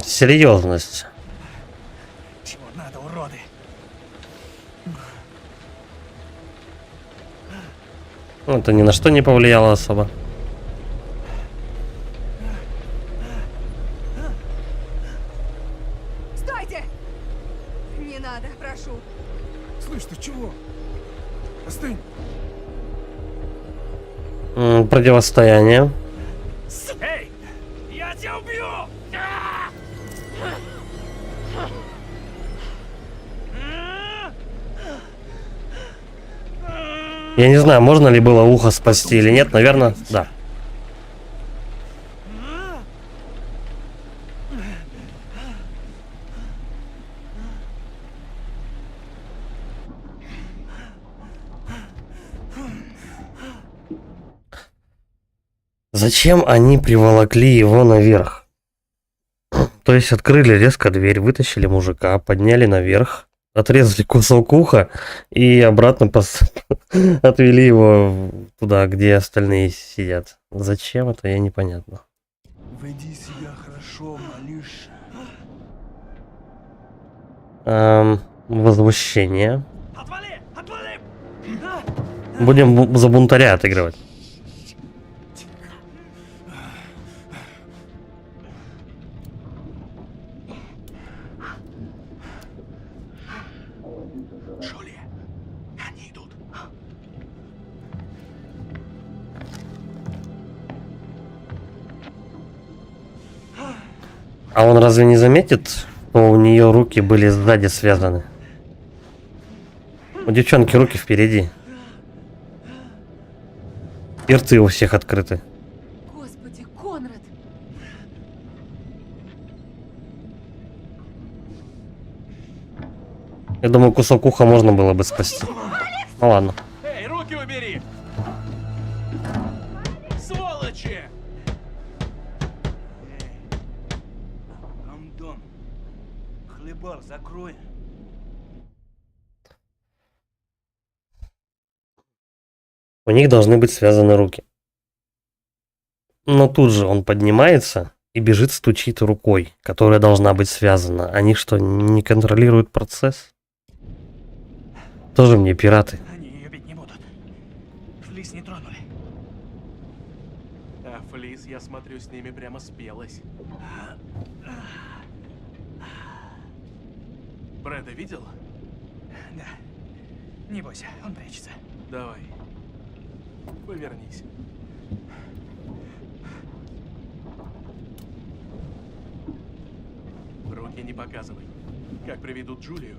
[SPEAKER 1] Серьезность.
[SPEAKER 8] Чего надо, уроды?
[SPEAKER 1] Это ни на что не повлияло особо.
[SPEAKER 9] Стойте! Не надо, прошу.
[SPEAKER 7] Слышь, ты чего? Остынь.
[SPEAKER 1] Противостояние.
[SPEAKER 8] Эй, я тебя убью!
[SPEAKER 1] Я не знаю, можно ли было ухо спасти или нет. Наверное, да. Зачем они приволокли его наверх? То есть открыли резко дверь, вытащили мужика, подняли наверх, отрезали кусок уха и обратно отвели его туда, где остальные сидят. Зачем это, я непонятно.
[SPEAKER 7] Веди себя хорошо, малыш.
[SPEAKER 1] Возмущение.
[SPEAKER 8] Отвали! Отвали!
[SPEAKER 1] Будем за бунтаря отыгрывать.
[SPEAKER 8] Джулия, они идут.
[SPEAKER 1] А он разве не заметит, что у нее руки были сзади связаны? У девчонки руки впереди. И рты у всех открыты.
[SPEAKER 5] Господи, Конрад!
[SPEAKER 1] Я думаю, кусок уха можно было бы спасти. Ну ладно.
[SPEAKER 4] Эй, руки убери! Сволочи!
[SPEAKER 7] Андон, хлебар, закрой.
[SPEAKER 1] У них должны быть связаны руки. Но тут же он поднимается и бежит, стучит рукой, которая должна быть связана. Они что, не контролируют процесс? Тоже мне пираты.
[SPEAKER 8] Они ее бить не будут. Флис не тронули.
[SPEAKER 4] А Флис, я смотрю, с ними прямо спелась. Брэда видел?
[SPEAKER 8] Да. Не бойся, он прячется.
[SPEAKER 4] Давай. Повернись. Руки не показывай. Как приведут Джулию,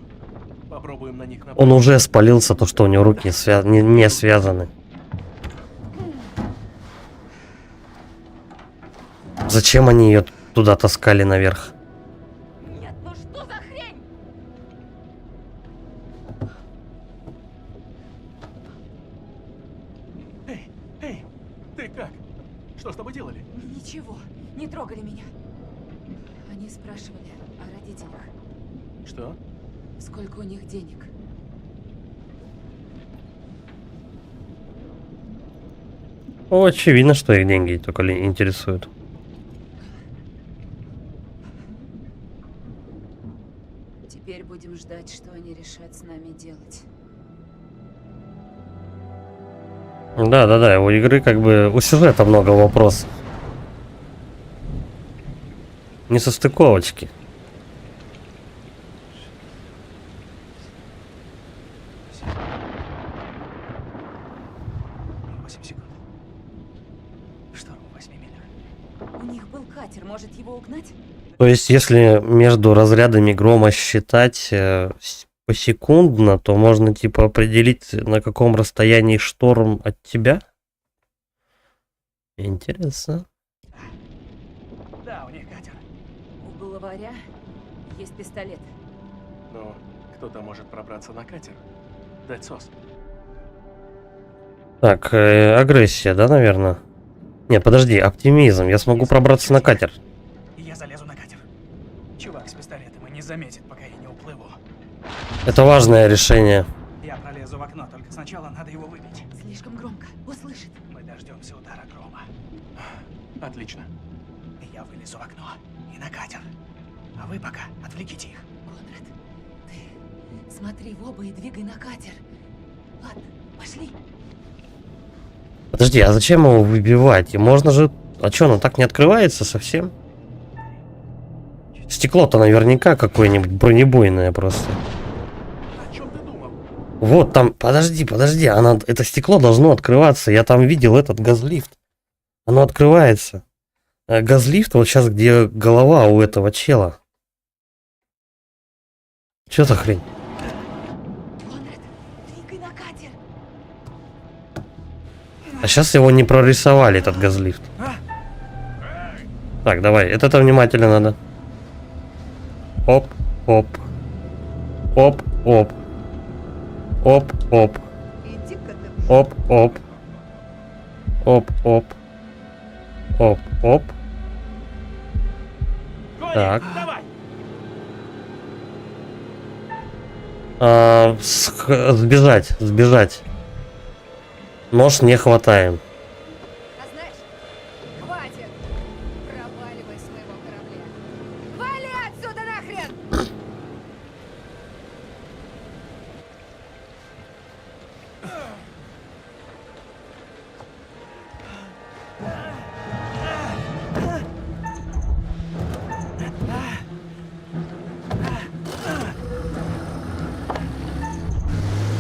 [SPEAKER 4] попробуем на них напасть.
[SPEAKER 1] Он уже спалился, то что у него руки не связаны. Зачем они ее туда таскали наверх?
[SPEAKER 5] Нет, ну что за хрень?
[SPEAKER 4] Эй, ты как? Что с тобой делали?
[SPEAKER 5] Ничего, не трогали меня. Они спрашивали о родителях.
[SPEAKER 4] Что?
[SPEAKER 5] Сколько у них денег?
[SPEAKER 1] Ну, очевидно, что их деньги только интересуют.
[SPEAKER 5] Теперь будем ждать, что они решат с нами делать.
[SPEAKER 1] Да, у игры как бы у сюжета много вопросов. Не состыковочки.
[SPEAKER 5] У них был катер, может его угнать?
[SPEAKER 1] То есть, если между разрядами грома считать посекундно, то можно типа определить, на каком расстоянии шторм от тебя? Интересно.
[SPEAKER 8] Да, у них катер.
[SPEAKER 5] У главаря есть пистолет.
[SPEAKER 4] Ну, кто-то может пробраться на катер. Дать сос.
[SPEAKER 1] Так, агрессия, да, наверное? Нет, подожди, оптимизм. Я смогу пробраться на катер.
[SPEAKER 8] И я залезу на катер. Чувак с пистолетом и не заметит, пока я не уплыву.
[SPEAKER 1] Это важное решение.
[SPEAKER 8] Я пролезу в окно, только сначала надо его выбить.
[SPEAKER 5] Слишком громко. Услышит.
[SPEAKER 8] Мы дождемся удара грома.
[SPEAKER 4] Отлично.
[SPEAKER 8] И я вылезу в окно и на катер. А вы пока отвлеките их.
[SPEAKER 5] Конрад, ты смотри в оба и двигай на катер. Ладно, пошли.
[SPEAKER 1] Подожди, а зачем его выбивать? И можно же... А что, оно так не открывается совсем? Стекло-то наверняка какое-нибудь бронебойное просто.
[SPEAKER 4] О чем ты думал?
[SPEAKER 1] Вот там... Подожди, это стекло должно открываться. Я там видел этот газлифт. Оно открывается. Газлифт вот сейчас, где голова у этого чела. Что за хрень?
[SPEAKER 5] Конрад, двигай на катер.
[SPEAKER 1] А сейчас его не прорисовали, этот газлифт. Так, давай, это внимательно надо. Оп, оп. Оп, оп. Оп, оп. Оп, оп. Оп, оп. Оп, оп. Так.
[SPEAKER 4] Давай!
[SPEAKER 1] Сбежать. Нож не хватаем.
[SPEAKER 9] А знаешь, хватит! Проваливай с моего корабля. Вали отсюда нахрен!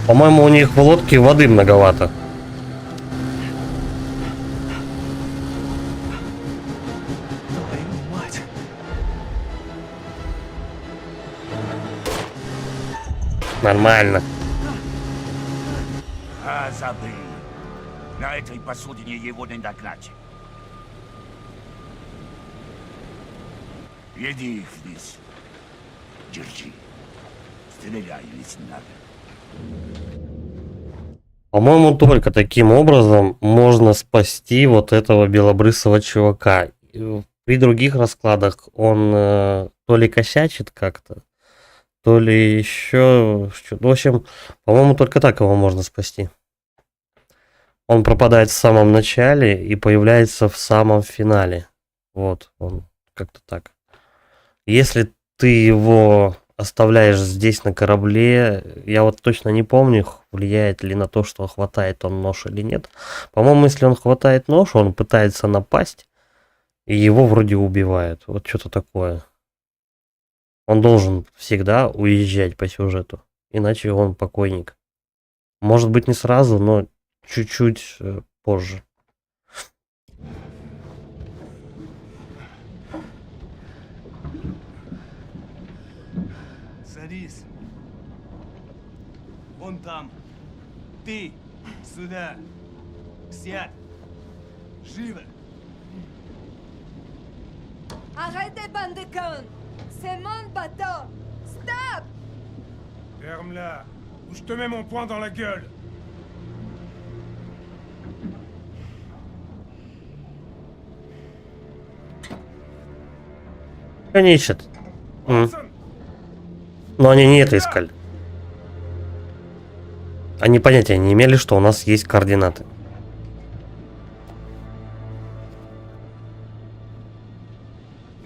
[SPEAKER 1] По-моему, у них в лодке воды многовато.
[SPEAKER 8] Твою мать.
[SPEAKER 1] Нормально.
[SPEAKER 10] А, забыл. На этой посудине его не догнать. Веди их вниз. Держи. Стреляй, если надо.
[SPEAKER 1] По-моему, только таким образом можно спасти вот этого белобрысого чувака. При других раскладах он то ли косячит как-то, то ли еще... В общем, по-моему, только так его можно спасти. Он пропадает в самом начале и появляется в самом финале. Вот, он как-то так. Если ты его оставляешь здесь на корабле, я вот точно не помню, влияет ли на то, что хватает он нож или нет. По-моему, если он хватает нож, он пытается напасть, и его вроде убивают. Вот что-то такое. Он должен всегда уезжать по сюжету, иначе он покойник. Может быть, не сразу, но чуть-чуть позже.
[SPEAKER 7] Садись. Вон там. Ты сюда. Сядь. Живо.
[SPEAKER 9] Arrêtez, bande de cons! C'est mon bateau! Stop!
[SPEAKER 7] Ferme-la, ou je te mets mon poing dans la gueule.
[SPEAKER 1] Они ищут. Но они не это искали. Они понятия не имели, что у нас есть координаты.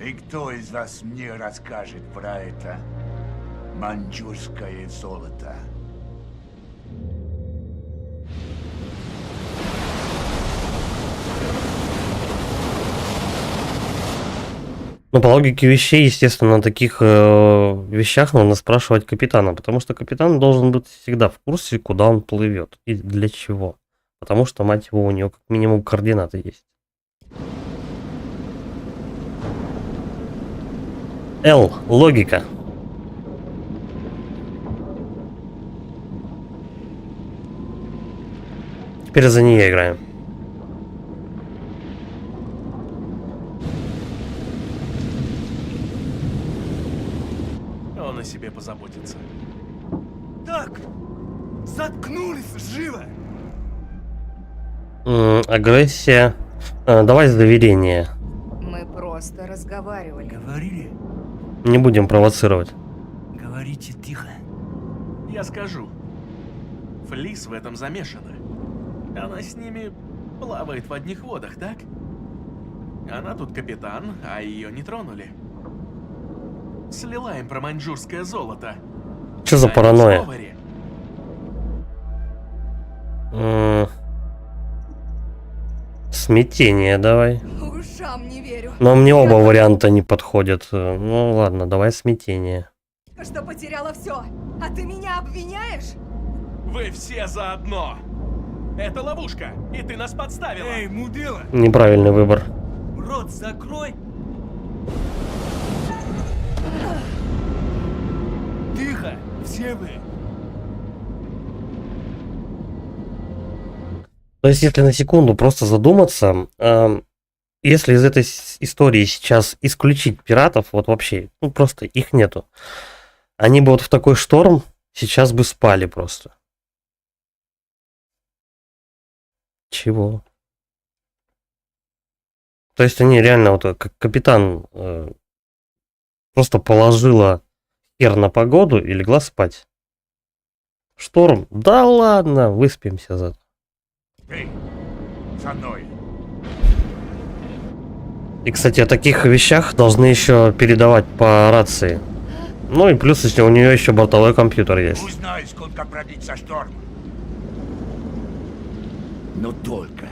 [SPEAKER 10] И кто из вас мне расскажет про это маньчжурское золото?
[SPEAKER 1] Ну, по логике вещей, естественно, на таких вещах нужно спрашивать капитана, потому что капитан должен быть всегда в курсе, куда он плывет и для чего. Потому что, мать его, у него как минимум координаты есть. Л. Логика. Теперь за нее играем.
[SPEAKER 4] Он о себе позаботится.
[SPEAKER 7] Так, заткнулись, живо!
[SPEAKER 1] Агрессия. Давай с доверения.
[SPEAKER 9] Мы просто разговаривали.
[SPEAKER 3] Говорили?
[SPEAKER 1] Не будем провоцировать.
[SPEAKER 3] Говорите тихо.
[SPEAKER 4] Я скажу. Флис в этом замешана. Она с ними плавает в одних водах, так? Она тут капитан, а ее не тронули. Слила им про маньчжурское золото.
[SPEAKER 1] Что за
[SPEAKER 4] Они в
[SPEAKER 1] паранойя?
[SPEAKER 4] сговоре.
[SPEAKER 1] Смятение давай.
[SPEAKER 9] Ушам не верю.
[SPEAKER 1] Но мне оба варианта не подходят. Ну ладно, давай смятение.
[SPEAKER 9] Что потеряла все, а ты меня обвиняешь?
[SPEAKER 4] Вы все заодно. Это ловушка, и ты нас подставила.
[SPEAKER 7] Эй, мудила,
[SPEAKER 1] Неправильный выбор.
[SPEAKER 7] рот закрой! Тихо, все вы!
[SPEAKER 1] То есть, если на секунду просто задуматься, если из этой истории сейчас исключить пиратов, вот вообще, ну просто их нету, они бы вот в такой шторм сейчас бы спали просто. Чего? То есть они реально, вот как капитан просто положила хер на погоду и легла спать. Шторм? Да ладно, выспимся зато.
[SPEAKER 10] Эй, за мной!
[SPEAKER 1] И, кстати, о таких вещах должны еще передавать по рации. Ну и плюс, если у нее еще бортовой компьютер есть.
[SPEAKER 10] Узнай, сколько продлится шторм. Но только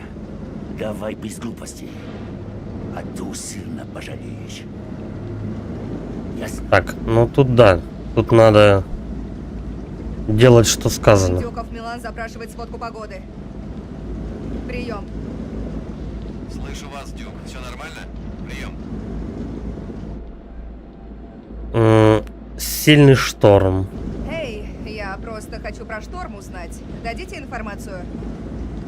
[SPEAKER 10] давай без глупостей, а то сильно пожалеешь. Ясно?
[SPEAKER 1] Так, ну тут да. Тут надо делать, что сказано.
[SPEAKER 9] Дюков Милан запрашивает сводку погоды. Прием.
[SPEAKER 2] Слышу вас, Дюк. Все нормально? Прием.
[SPEAKER 1] Сильный шторм.
[SPEAKER 9] Эй, я просто хочу про шторм узнать. Дадите информацию?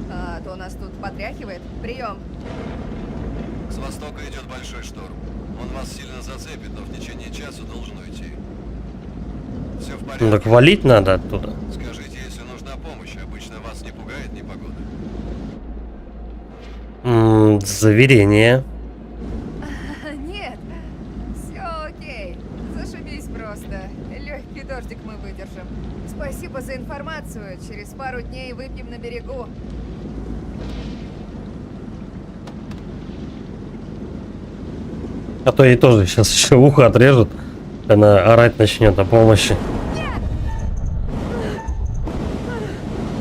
[SPEAKER 9] А то нас тут потряхивает. Прием.
[SPEAKER 2] С востока идет большой шторм. Он вас сильно зацепит, но в течение часа должен уйти. Все в порядке.
[SPEAKER 1] Ну так валить надо оттуда.
[SPEAKER 2] Скажите, если нужна помощь. Обычно вас не пугает непогода.
[SPEAKER 1] Заверение.
[SPEAKER 9] Нет, все окей. Зашибись просто. Легкий дождик мы выдержим. Спасибо за информацию. Через пару дней выпьем на берегу.
[SPEAKER 1] А то ей тоже сейчас еще ухо отрежут. Она орать начнет о помощи.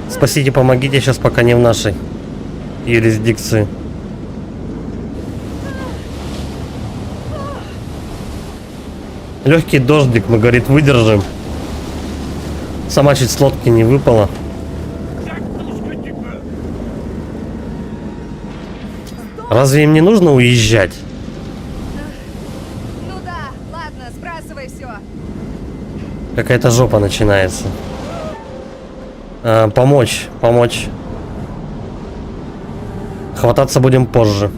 [SPEAKER 1] Спасите, помогите, сейчас пока не в нашей юрисдикции. Легкий дождик, мы, говорит, выдержим. Сама чуть с лодки не выпала. Разве им не нужно уезжать?
[SPEAKER 9] Ну да, ладно, сбрасывай все.
[SPEAKER 1] Какая-то жопа начинается. Помочь. Хвататься будем позже.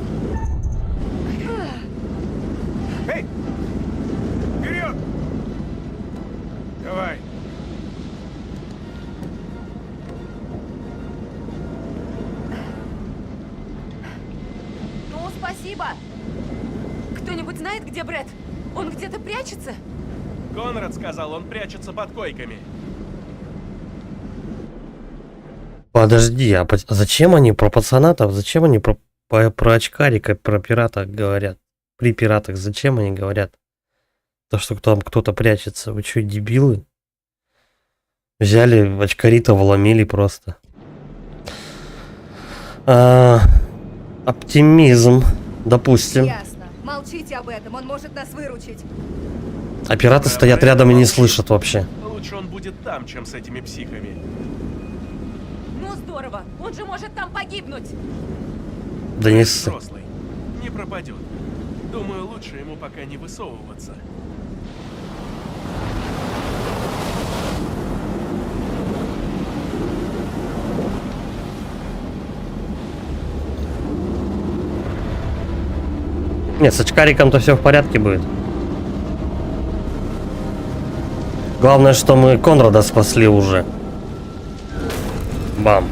[SPEAKER 5] О, спасибо! Кто-нибудь знает, где Брэд? Он где-то прячется?
[SPEAKER 4] Конрад сказал, он прячется под койками.
[SPEAKER 1] Подожди, а зачем они про пацанатов, зачем они про очкарика, про пирата говорят? При пиратах зачем они говорят? То, что там кто-то прячется. Вы что, дебилы? Взяли очкарита, вломили просто. Оптимизм, допустим.
[SPEAKER 9] Ясно. Молчите об этом, он может нас выручить.
[SPEAKER 1] А пираты стоят рядом и не слышат вообще.
[SPEAKER 4] Лучше он будет там, чем с этими психами.
[SPEAKER 5] Ну здорово, он же может там погибнуть.
[SPEAKER 1] Да не ссы.
[SPEAKER 4] Взрослый. Не пропадет. Думаю, лучше ему пока не высовываться.
[SPEAKER 1] Нет, с очкариком-то все в порядке будет. Главное, что мы Конрада спасли уже. Бам.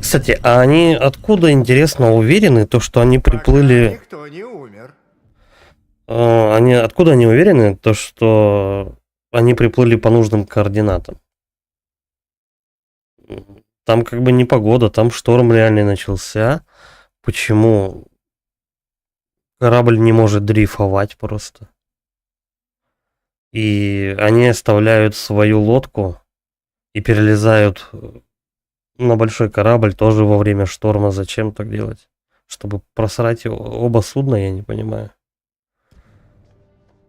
[SPEAKER 1] Кстати, а они откуда, интересно, уверены, то, что они приплыли...
[SPEAKER 6] Никто не умер.
[SPEAKER 1] Откуда они уверены, то, что они приплыли по нужным координатам? Там как бы непогода, там шторм реальный начался. Почему корабль не может дрейфовать просто? И они оставляют свою лодку и перелезают на большой корабль тоже во время шторма. Зачем так делать? Чтобы просрать оба судна, я не понимаю.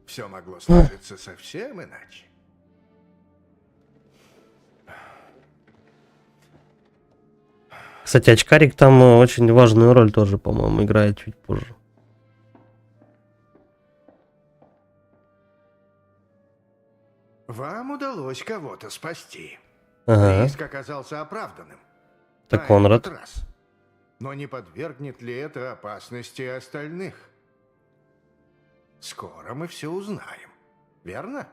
[SPEAKER 6] Все могло сложиться совсем иначе.
[SPEAKER 1] Кстати, очкарик там очень важную роль тоже, по-моему, играет чуть позже.
[SPEAKER 6] Вам удалось кого-то спасти.
[SPEAKER 1] Ага.
[SPEAKER 6] Риск оказался оправданным.
[SPEAKER 1] Это
[SPEAKER 6] На
[SPEAKER 1] Конрад.
[SPEAKER 6] этот раз. Но не подвергнет ли это опасности остальных? Скоро мы все узнаем. Верно?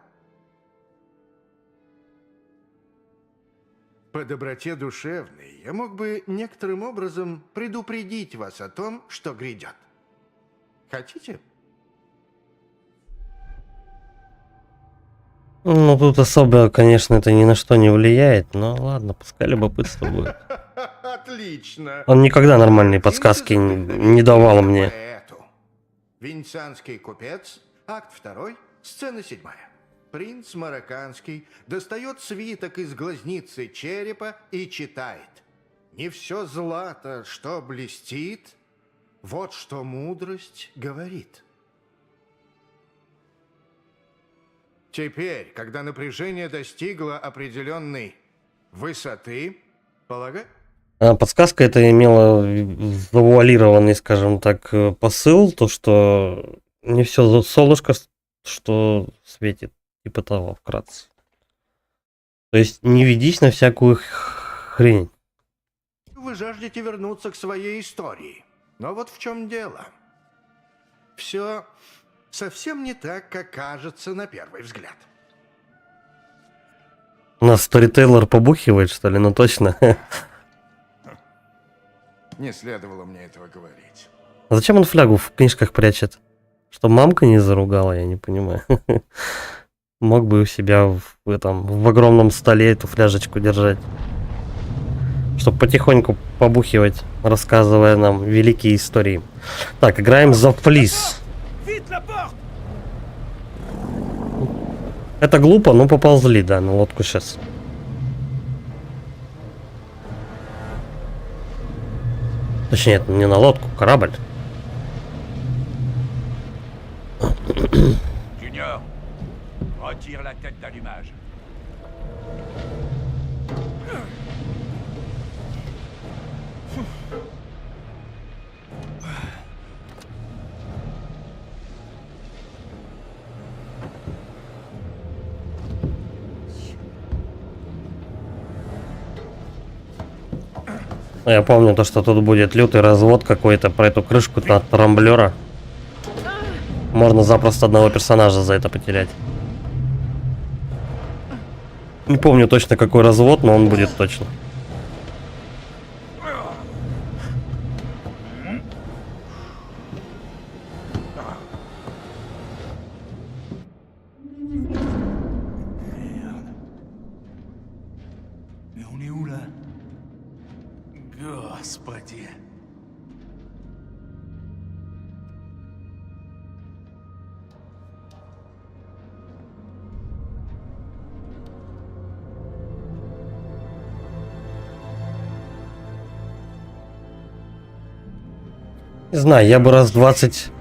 [SPEAKER 6] По доброте душевной я мог бы некоторым образом предупредить вас о том, что грядет. Хотите?
[SPEAKER 1] Ну, тут особо, конечно, это ни на что не влияет, но ладно, пускай любопытство будет.
[SPEAKER 6] Отлично.
[SPEAKER 1] Он никогда нормальные подсказки не давал мне.
[SPEAKER 6] Поэту. Венецианский купец, акт 2, сцена 7. Принц Марокканский достает свиток из глазницы черепа и читает. Не все злато, что блестит, вот что мудрость говорит. Теперь, когда напряжение достигло определенной высоты, полагаю...
[SPEAKER 1] Подсказка это имела завуалированный, скажем так, посыл, то, что не все солнышко, что светит, типа того, вкратце. То есть не ведись на всякую хрень.
[SPEAKER 6] Вы жаждете вернуться к своей истории. Но вот в чем дело. Все совсем не так, как кажется на первый взгляд.
[SPEAKER 1] У нас сторителлер побухивает, что ли? Ну точно.
[SPEAKER 6] Не следовало мне этого говорить.
[SPEAKER 1] А зачем он флягу в книжках прячет? Что мамка не заругала, я не понимаю. Мог бы у себя в огромном столе эту фляжечку держать. Чтобы потихоньку побухивать, рассказывая нам великие истории. Так, играем за флис. Это глупо, но поползли, да, на лодку сейчас. Точнее, не на лодку, корабль.
[SPEAKER 10] Junior, retire la tête d'allumage.
[SPEAKER 1] Я помню то, что тут будет лютый развод какой-то про эту крышку от трамблера. Можно запросто одного персонажа за это потерять. Не помню точно какой развод, но он будет точно.
[SPEAKER 10] Mais on est où là?
[SPEAKER 4] Господи.
[SPEAKER 1] Не знаю, я бы раз 20,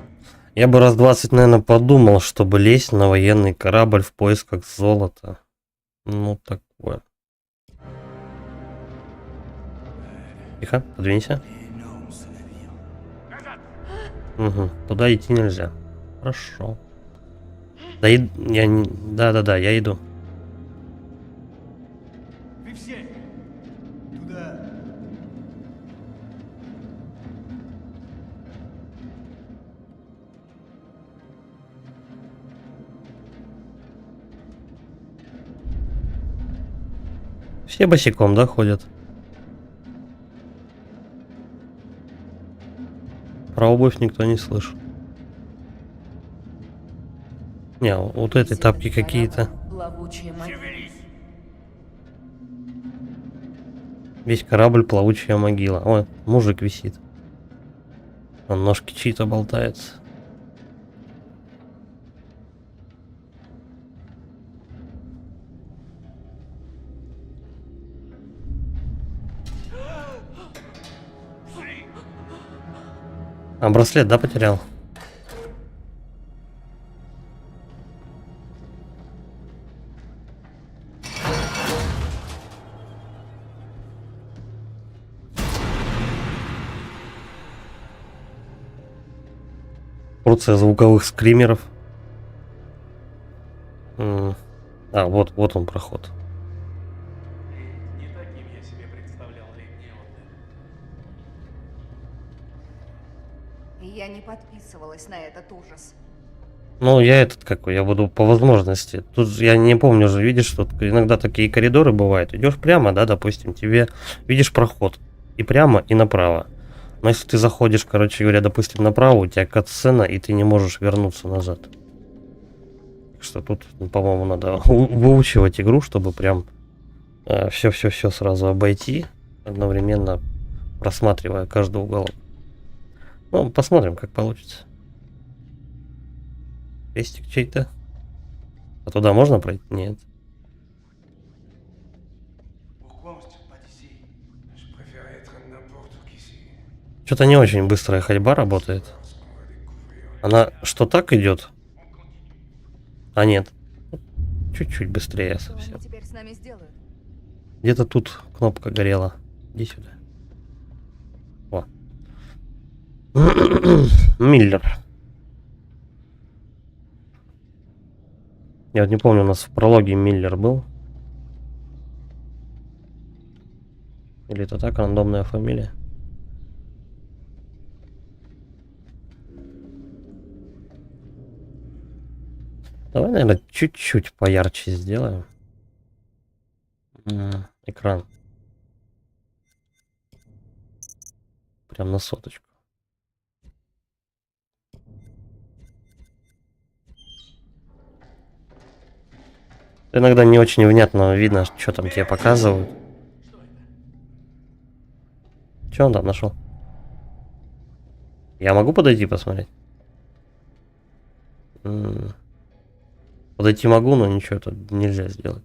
[SPEAKER 1] наверное, подумал, чтобы лезть на военный корабль в поисках золота. Ну, такое. Тихо, подвинься. Угу, туда идти нельзя. Хорошо. Да, я не... Да, я иду.
[SPEAKER 10] Вы все! Туда!
[SPEAKER 1] Все босиком, да, ходят? Про обувь никто не слышит. Не, вот этой тапки какие-то.
[SPEAKER 5] Плавучая могила.
[SPEAKER 1] Весь корабль плавучая могила. Ой, мужик висит. Он ножки чьи-то болтаются. А браслет, да, потерял? Порция звуковых скримеров. А, вот он проход.
[SPEAKER 4] Не таким я себе представлял летний отдых.
[SPEAKER 9] Я не подписывалась на этот ужас.
[SPEAKER 1] Ну, я я буду по возможности. Тут я не помню уже, видишь, тут иногда такие коридоры бывают. Идешь прямо, да, допустим, тебе видишь проход. И прямо, и направо. Но если ты заходишь, короче говоря, допустим, направо, у тебя катсцена, и ты не можешь вернуться назад. Так что тут, по-моему, надо выучивать игру, чтобы прям все сразу обойти, одновременно просматривая каждый уголок. Ну, посмотрим, как получится. Крестик чей-то. А туда можно пройти? Нет. Что-то не очень быстрая ходьба работает. Она что, так идет? А нет. Чуть-чуть быстрее
[SPEAKER 9] Что
[SPEAKER 1] совсем.
[SPEAKER 9] они теперь с нами сделают?
[SPEAKER 1] Где-то тут кнопка горела. Иди сюда. О. Миллер. Я вот не помню, у нас в прологе Миллер был. Или это так, рандомная фамилия? Давай, наверное, чуть-чуть поярче сделаем. Экран. Прям на 100. Иногда не очень внятно видно, что там тебе показывают. Что он там нашел? Я могу подойти посмотреть? Подойти могу, но ничего тут нельзя сделать.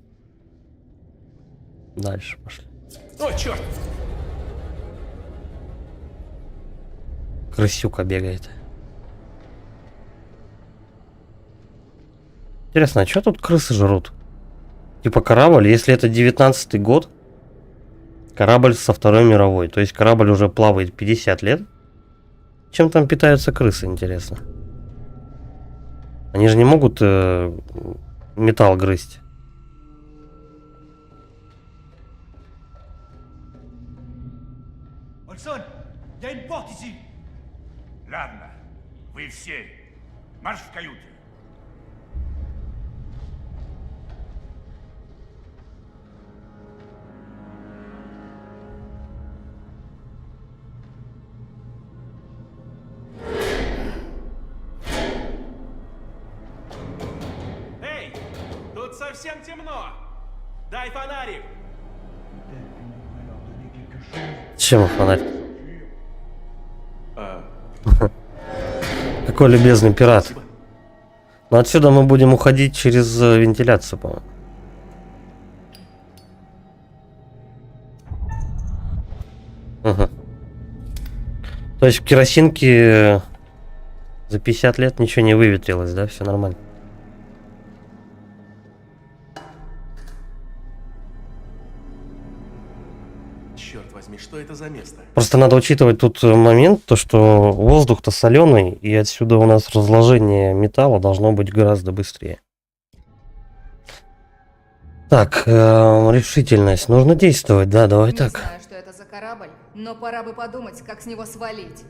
[SPEAKER 1] Дальше пошли.
[SPEAKER 4] О, черт!
[SPEAKER 1] Крысюка бегает. Интересно, а что тут крысы жрут? Типа корабль, если это 19-й год, корабль со Второй мировой, то есть корабль уже плавает 50 лет. Чем там питаются крысы, интересно? Они же не могут металл грызть.
[SPEAKER 10] Ватсон, я импорт изи. Ладно, вы все. Марш в каюты.
[SPEAKER 4] Эй, тут совсем темно. Дай фонарик.
[SPEAKER 1] Чем фонарь? Какой любезный пират. Но отсюда мы будем уходить через вентиляцию, по-моему. Угу. То есть в керосинке за 50 лет ничего не выветрилось, да? Все нормально.
[SPEAKER 4] Черт возьми, что это за место?
[SPEAKER 1] Просто надо учитывать тут момент, то что воздух-то соленый, и отсюда у нас разложение металла должно быть гораздо быстрее. Так, решительность. Нужно действовать, да, давай
[SPEAKER 9] Не
[SPEAKER 1] так.
[SPEAKER 9] знаю, что это за корабль, но пора бы подумать, как с него свалить.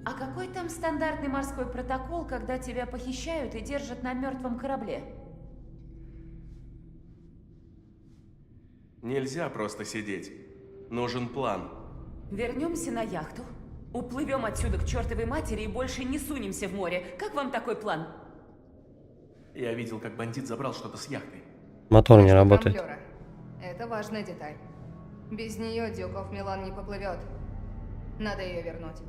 [SPEAKER 5] А какой там стандартный морской протокол, когда тебя похищают и держат на мертвом корабле?
[SPEAKER 4] Нельзя просто сидеть. Нужен план.
[SPEAKER 5] Вернемся на яхту, уплывем отсюда к чертовой матери и больше не сунемся в море. Как вам такой план?
[SPEAKER 4] Я видел, как бандит забрал что-то с яхты.
[SPEAKER 1] Мотор не работает.
[SPEAKER 9] Трамблера. Это важная деталь. Без нее Дюков Милан не поплывет. Надо ее вернуть.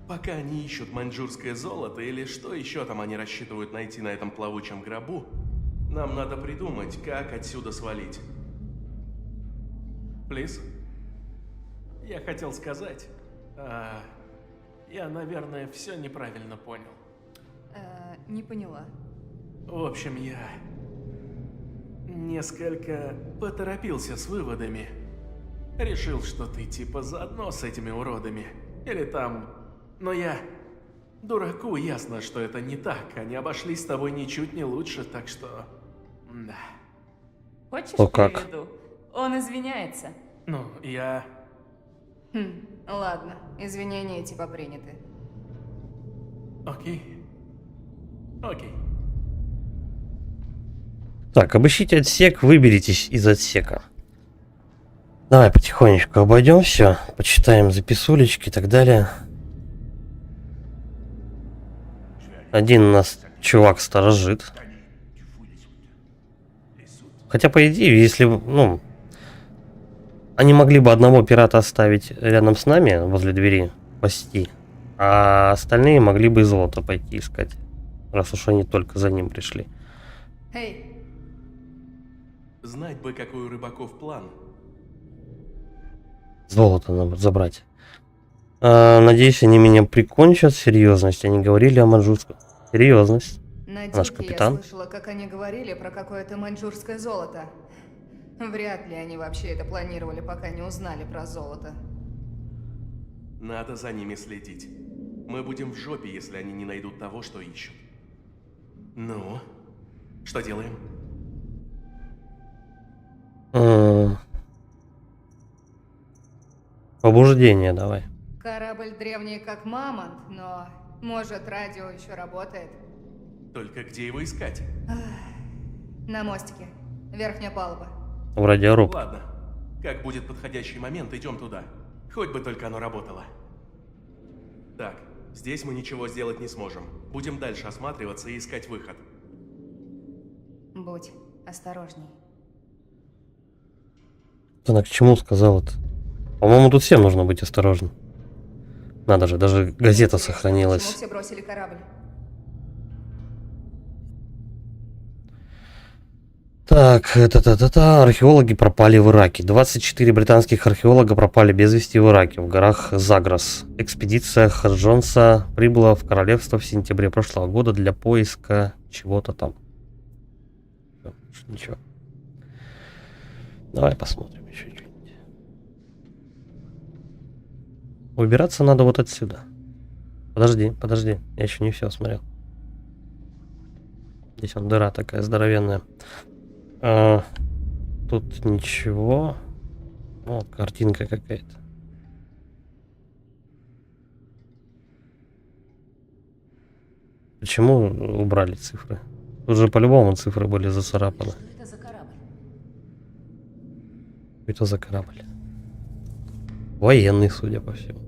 [SPEAKER 4] Пока они ищут маньчжурское золото или что еще там они рассчитывают найти на этом плавучем гробу, нам надо придумать, как отсюда свалить. Плиз? Я хотел сказать, я, наверное, все неправильно понял.
[SPEAKER 9] Не поняла.
[SPEAKER 4] В общем, я несколько поторопился с выводами. Решил, что ты типа заодно с этими уродами. Или там... Но я... Дураку ясно, что это не так. Они обошлись с тобой ничуть не лучше, так что... Да.
[SPEAKER 5] Хочешь
[SPEAKER 1] О, как?
[SPEAKER 5] переведу? Он извиняется.
[SPEAKER 4] Ну, я...
[SPEAKER 9] Ладно, извинения типа приняты.
[SPEAKER 4] Окей. Окей.
[SPEAKER 1] Так, обыщите отсек, выберитесь из отсека. Давай потихонечку обойдем все, почитаем записулечки и так далее. Один у нас чувак сторожит. Хотя, по идее, если, ну, они могли бы одного пирата оставить рядом с нами, возле двери, пасти, а остальные могли бы и золото пойти искать, раз уж они только за ним пришли.
[SPEAKER 9] Эй,
[SPEAKER 4] Знать бы, какой у рыбаков план.
[SPEAKER 1] Золото надо забрать. Надеюсь, они меня прикончат. Серьезность. Они говорили о маньчжурском. Серьезность.
[SPEAKER 9] на
[SPEAKER 1] Наш
[SPEAKER 9] Дике я
[SPEAKER 1] капитан.
[SPEAKER 9] слышала, как они говорили про какое-то маньчжурское золото. Вряд ли они вообще это планировали, пока не узнали про золото.
[SPEAKER 4] Надо за ними следить. Мы будем в жопе, если они не найдут того, что ищут. Ну, что делаем?
[SPEAKER 1] Побуждение давай.
[SPEAKER 9] Корабль древний как мамонт, но может радио еще работает.
[SPEAKER 4] Только где его искать?
[SPEAKER 9] На мостике. Верхняя палуба.
[SPEAKER 1] В радиорубке.
[SPEAKER 4] Ладно. Как будет подходящий момент, идем туда. Хоть бы только оно работало. Так, здесь мы ничего сделать не сможем. Будем дальше осматриваться и искать выход.
[SPEAKER 9] Будь осторожней.
[SPEAKER 1] Она к чему сказал это? По-моему, тут всем нужно быть осторожным. Надо же, даже газета
[SPEAKER 9] Почему
[SPEAKER 1] сохранилась.
[SPEAKER 9] все бросили корабль?
[SPEAKER 1] Так, археологи пропали в Ираке. 24 британских археолога пропали без вести в Ираке, в горах Загрос. Экспедиция Ходжонса прибыла в королевство в сентябре прошлого года для поиска чего-то там. Ничего. Давай посмотрим еще что-нибудь. Убираться надо вот отсюда. Подожди, я еще не все смотрел. Здесь вон дыра такая здоровенная. Тут ничего. Вот картинка какая-то. Почему убрали цифры? Тут же по-любому цифры были зацарапаны.
[SPEAKER 5] Что это за корабль?
[SPEAKER 1] Что это за корабль? Военный, судя по всему.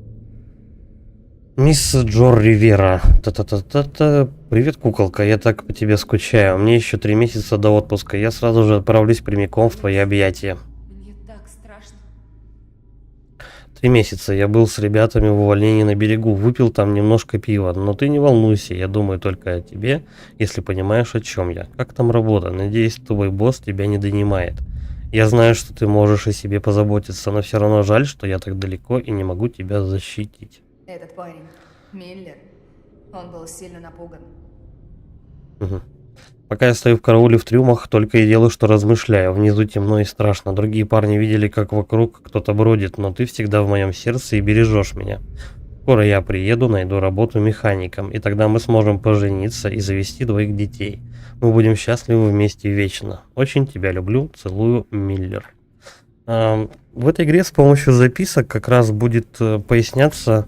[SPEAKER 1] Мисс Джор Ривера. Та-та-та-та-та. Привет, куколка, я так по тебе скучаю. Мне еще 3 месяца до отпуска. Я сразу же отправлюсь прямиком в твои объятия.
[SPEAKER 5] Мне так страшно.
[SPEAKER 1] 3 месяца я был с ребятами в увольнении на берегу, выпил там немножко пива, но ты не волнуйся, я думаю только о тебе, если понимаешь, о чем я. Как там работа? Надеюсь, твой босс тебя не донимает. Я знаю, что ты можешь о себе позаботиться, но все равно жаль, что я так далеко и не могу тебя защитить.
[SPEAKER 9] Этот парень, Миллер, он был сильно напуган.
[SPEAKER 1] Угу. Пока я стою в карауле в трюмах, только и делаю, что размышляю. Внизу темно и страшно. Другие парни видели, как вокруг кто-то бродит, но ты всегда в моем сердце и бережешь меня. Скоро я приеду, найду работу механиком, и тогда мы сможем пожениться и завести 2 детей. Мы будем счастливы вместе вечно. Очень тебя люблю. Целую, Миллер. В этой игре с помощью записок как раз будет поясняться,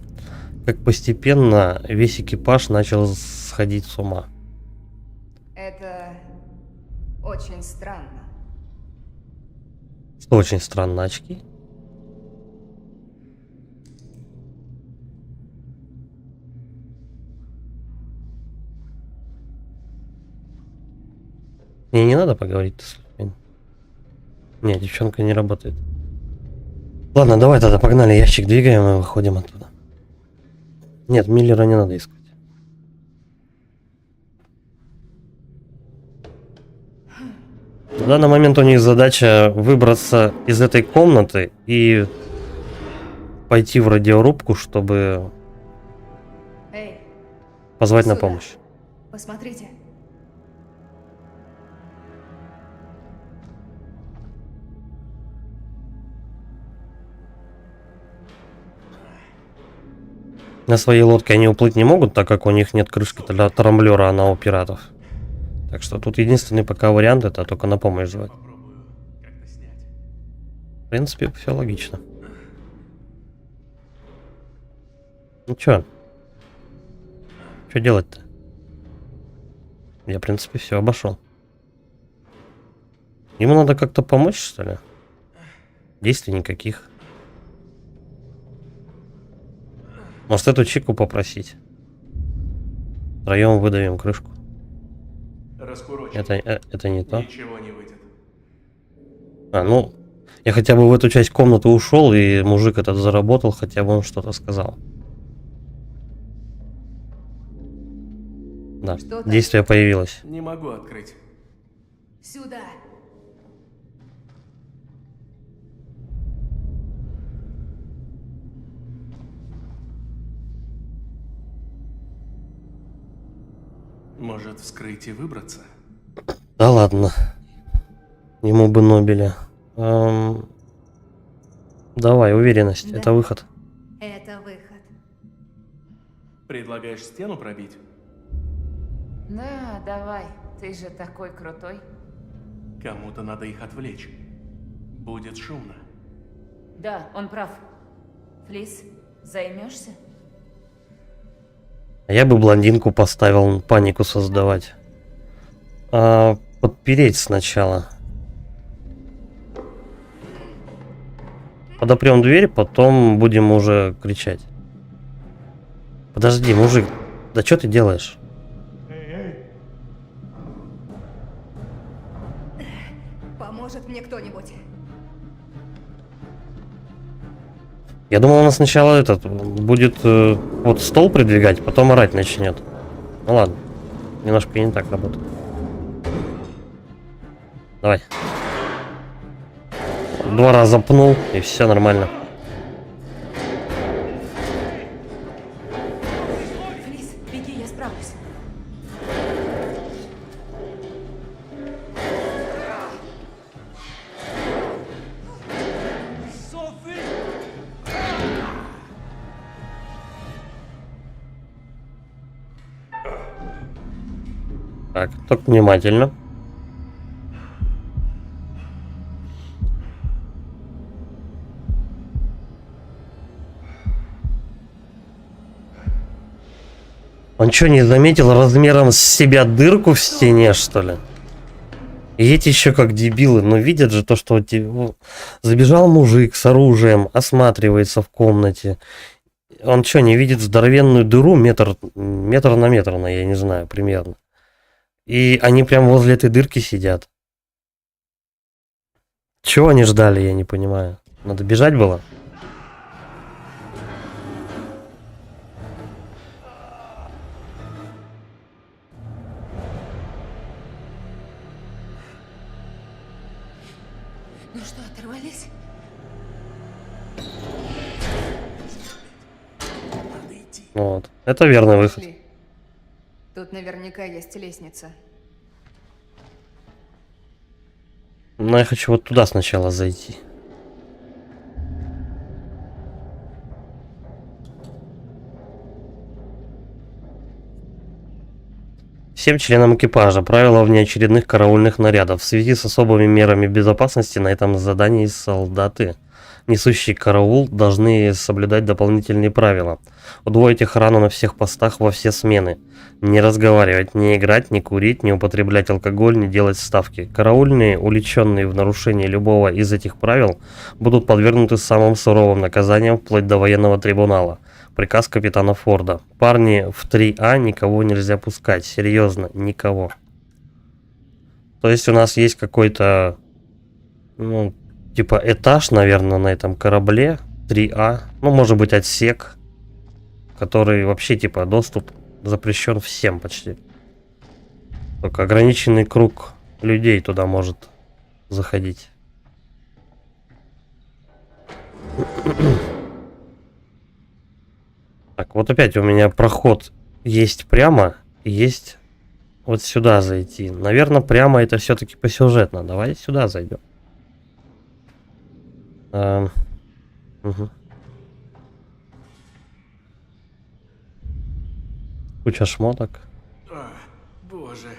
[SPEAKER 1] как постепенно весь экипаж начал сходить с ума.
[SPEAKER 9] Это очень странно.
[SPEAKER 1] Что очень странно, очки? Мне не надо поговорить с людьми. Не, девчонка не работает. Ладно, давай тогда погнали, ящик двигаем и выходим оттуда. Нет, Миллера не надо искать. В данный момент у них задача выбраться из этой комнаты и пойти в радиорубку, чтобы
[SPEAKER 9] Эй,
[SPEAKER 1] позвать на
[SPEAKER 9] сюда.
[SPEAKER 1] помощь.
[SPEAKER 9] Посмотрите.
[SPEAKER 1] На своей лодке они уплыть не могут, так как у них нет крышки для трамблера, она у пиратов. Так что тут единственный пока вариант — это только на помощь звать.
[SPEAKER 4] Попробую как-то снять.
[SPEAKER 1] В принципе, все логично. Ну чё? Что делать-то? Я, в принципе, все обошел. Ему надо как-то помочь, что ли? Действий никаких. Может, эту чику попросить? Втроем выдавим крышку.
[SPEAKER 4] Раскурочим.
[SPEAKER 1] Это не то.
[SPEAKER 4] Ничего не выйдет.
[SPEAKER 1] А, ну, я хотя бы в эту часть комнаты ушел, и мужик этот заработал, хотя бы он что-то сказал. Да,
[SPEAKER 9] Что там?
[SPEAKER 1] действие появилось.
[SPEAKER 4] Не могу открыть.
[SPEAKER 9] Сюда.
[SPEAKER 4] Может, вскрыть и выбраться?
[SPEAKER 1] Да ладно. Ему бы Нобеля. Давай, уверенность.
[SPEAKER 9] Да.
[SPEAKER 1] Это выход.
[SPEAKER 9] Это выход.
[SPEAKER 4] Предлагаешь стену пробить?
[SPEAKER 5] Да, давай. Ты же такой крутой.
[SPEAKER 4] Кому-то надо их отвлечь. Будет шумно.
[SPEAKER 5] Да, он прав. Флис, займешься?
[SPEAKER 1] А я бы блондинку поставил, панику создавать. Подпереть сначала. Подопрем дверь, потом будем уже кричать. Подожди, мужик, да что ты делаешь?
[SPEAKER 9] Поможет мне кто-нибудь.
[SPEAKER 1] Я думал, она сначала этот будет вот стол придвигать, потом орать начнет. Ну ладно, немножко не так работает. Давай. 2 раза пнул, и все нормально.
[SPEAKER 5] Флис, беги, я справлюсь.
[SPEAKER 1] Так, только внимательно. Он что, не заметил размером с себя дырку в стене, что ли? И эти еще как дебилы, но видят же то, что забежал мужик с оружием, осматривается в комнате. Он что, не видит здоровенную дыру метр на метр, я не знаю, примерно. И они прям возле этой дырки сидят. Чего они ждали, я не понимаю. Надо бежать было?
[SPEAKER 5] Ну что, оторвались?
[SPEAKER 1] Вот. Это верный выход.
[SPEAKER 9] Пошли. Тут наверняка есть лестница.
[SPEAKER 1] Но я хочу вот туда сначала зайти. Всем членам экипажа правила внеочередных караульных нарядов. В связи с особыми мерами безопасности на этом задании солдаты, несущие караул, должны соблюдать дополнительные правила. Удвоить охрану на всех постах во все смены. Не разговаривать, не играть, не курить, не употреблять алкоголь, не делать ставки. Караульные, уличенные в нарушении любого из этих правил, будут подвергнуты самым суровым наказаниям вплоть до военного трибунала. Приказ капитана Форда. Парни, в 3А никого нельзя пускать. Серьезно, никого. То есть у нас есть какой-то, ну, типа этаж, наверное, на этом корабле. 3А. Ну, может быть, отсек, который вообще, типа, доступ запрещен всем почти. Только ограниченный круг людей туда может заходить. Так, вот опять у меня проход есть прямо, и есть вот сюда зайти. Наверное, прямо это все-таки посюжетно. Давай сюда зайдем. Угу. Куча шмоток.
[SPEAKER 4] Боже.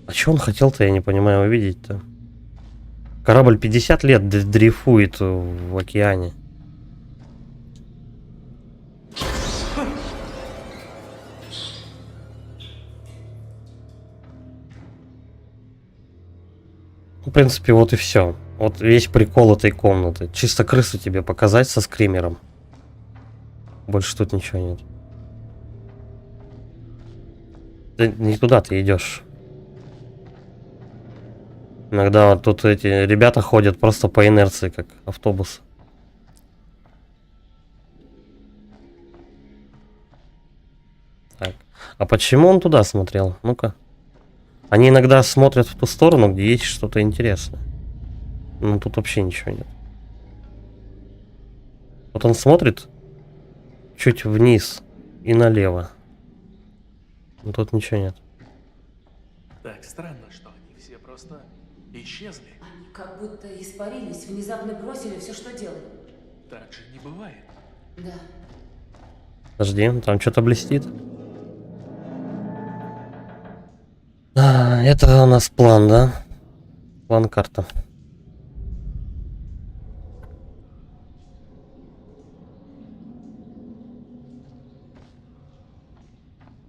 [SPEAKER 1] А что он хотел-то, я не понимаю, увидеть-то? Корабль 50 лет дрейфует в океане. В принципе, вот и все. Вот весь прикол этой комнаты. Чисто крысу тебе показать со скримером. Больше тут ничего нет. Ты не туда ты идешь. Иногда вот тут эти ребята ходят просто по инерции, как автобус. Так. А почему он туда смотрел? Ну-ка. Они иногда смотрят в ту сторону, где есть что-то интересное. Ну, тут вообще ничего нет. Вот он смотрит чуть вниз и налево. Но тут ничего нет.
[SPEAKER 4] Так странно, что они все просто исчезли.
[SPEAKER 5] Они как будто испарились, внезапно бросили все, что делали.
[SPEAKER 4] Так же не бывает.
[SPEAKER 5] Да.
[SPEAKER 1] Подожди, там что-то блестит. А, это у нас план, да? План карта.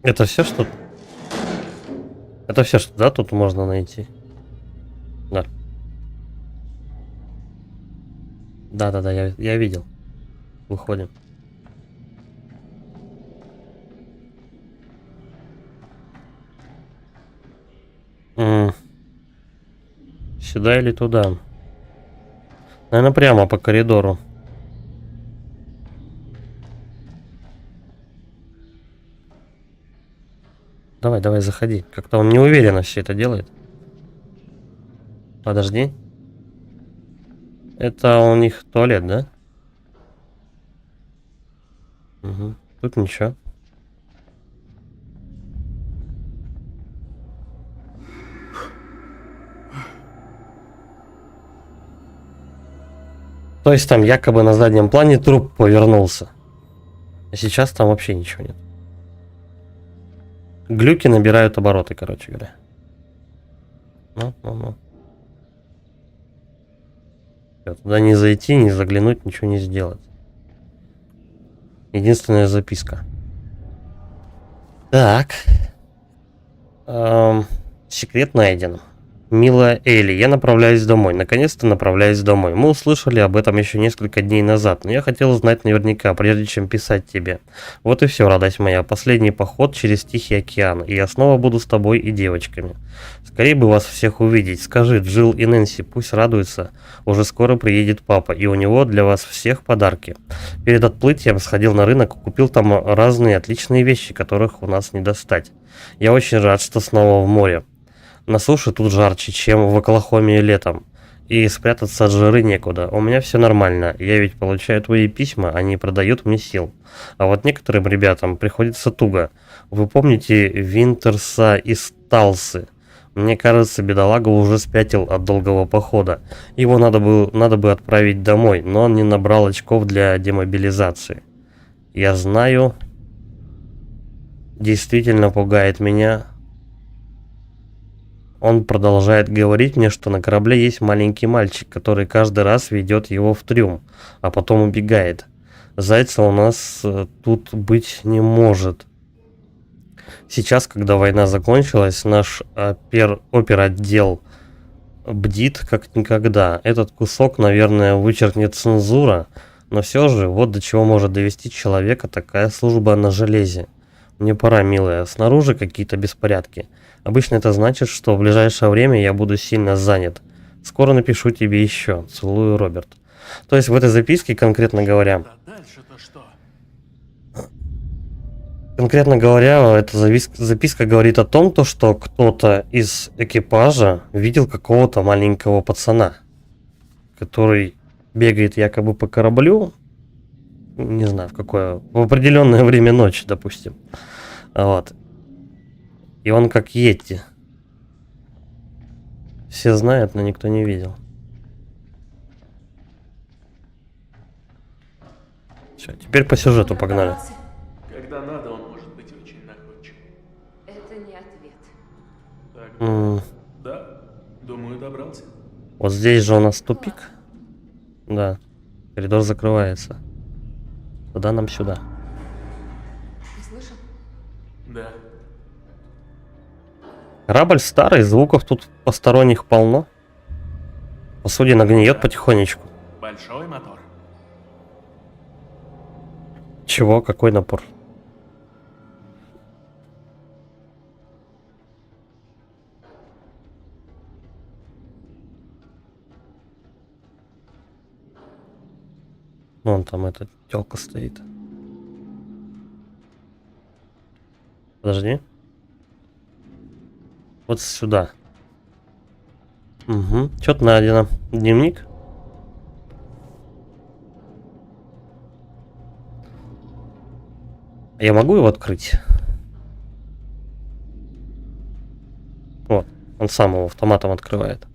[SPEAKER 1] Это все, что... Это все, что, да, тут можно найти? Да. Да-да-да, я видел. Выходим. Сюда или туда? Наверное, прямо по коридору. Давай, давай, заходи. Как-то он неуверенно все это делает. Подожди. Это у них туалет, да? Угу. Тут ничего. То есть там якобы на заднем плане труп повернулся. А сейчас там вообще ничего нет. Глюки набирают обороты, короче говоря. Ну. Туда не зайти, не заглянуть, ничего не сделать. Единственная записка. Так. Секрет найден. Милая Элли, я направляюсь домой. Наконец-то направляюсь домой. Мы услышали об этом еще несколько дней назад, но я хотел знать наверняка, прежде чем писать тебе. Вот и все, радость моя. Последний поход через Тихий океан, и я снова буду с тобой и девочками. Скорее бы вас всех увидеть. Скажи, Джилл и Нэнси, пусть радуются. Уже скоро приедет папа, и у него для вас всех подарки. Перед отплытием сходил на рынок и купил там разные отличные вещи, которых у нас не достать. Я очень рад, что снова в море. На суше тут жарче, чем в Оклахоме летом. И спрятаться от жары некуда. У меня все нормально. Я ведь получаю твои письма, они продают мне сил. А вот некоторым ребятам приходится туго. Вы помните Винтерса из Талсы? Мне кажется, бедолага уже спятил от долгого похода. Его надо бы отправить домой, но он не набрал очков для демобилизации. Я знаю, действительно пугает меня. Он продолжает говорить мне, что на корабле есть маленький мальчик, который каждый раз ведет его в трюм, а потом убегает. Зайца у нас тут быть не может. Сейчас, когда война закончилась, наш оперотдел бдит как никогда. Этот кусок, наверное, вычеркнет цензура, но все же, вот до чего может довести человека такая служба на железе. Мне пора, милая, снаружи какие-то беспорядки. Обычно это значит, что в ближайшее время я буду сильно занят. Скоро напишу тебе еще. Целую, Роберт. То есть в этой записке, конкретно говоря...
[SPEAKER 4] А дальше-то что?
[SPEAKER 1] Конкретно говоря, эта записка говорит о том, что кто-то из экипажа видел какого-то маленького пацана, который бегает якобы по кораблю, не знаю, в определенное время ночи, допустим. Вот. И он как Йети. Все знают, но никто не видел. Все, теперь по сюжету погнали.
[SPEAKER 4] Когда надо, он может быть очень находчив.
[SPEAKER 5] Это не ответ.
[SPEAKER 4] Так, да, думаю, добрался.
[SPEAKER 1] Вот здесь же у нас тупик. Да. Коридор закрывается. Куда нам сюда?
[SPEAKER 5] Ты слышал?
[SPEAKER 4] Да.
[SPEAKER 1] Корабль старый, звуков тут посторонних полно. Посудина гниет потихонечку.
[SPEAKER 4] Большой мотор.
[SPEAKER 1] Чего? Какой напор? Вон там эта тёлка стоит. Подожди. Вот сюда. Угу. Что-то найдено. Дневник. Я могу его открыть? Вот. Он сам его автоматом открывает.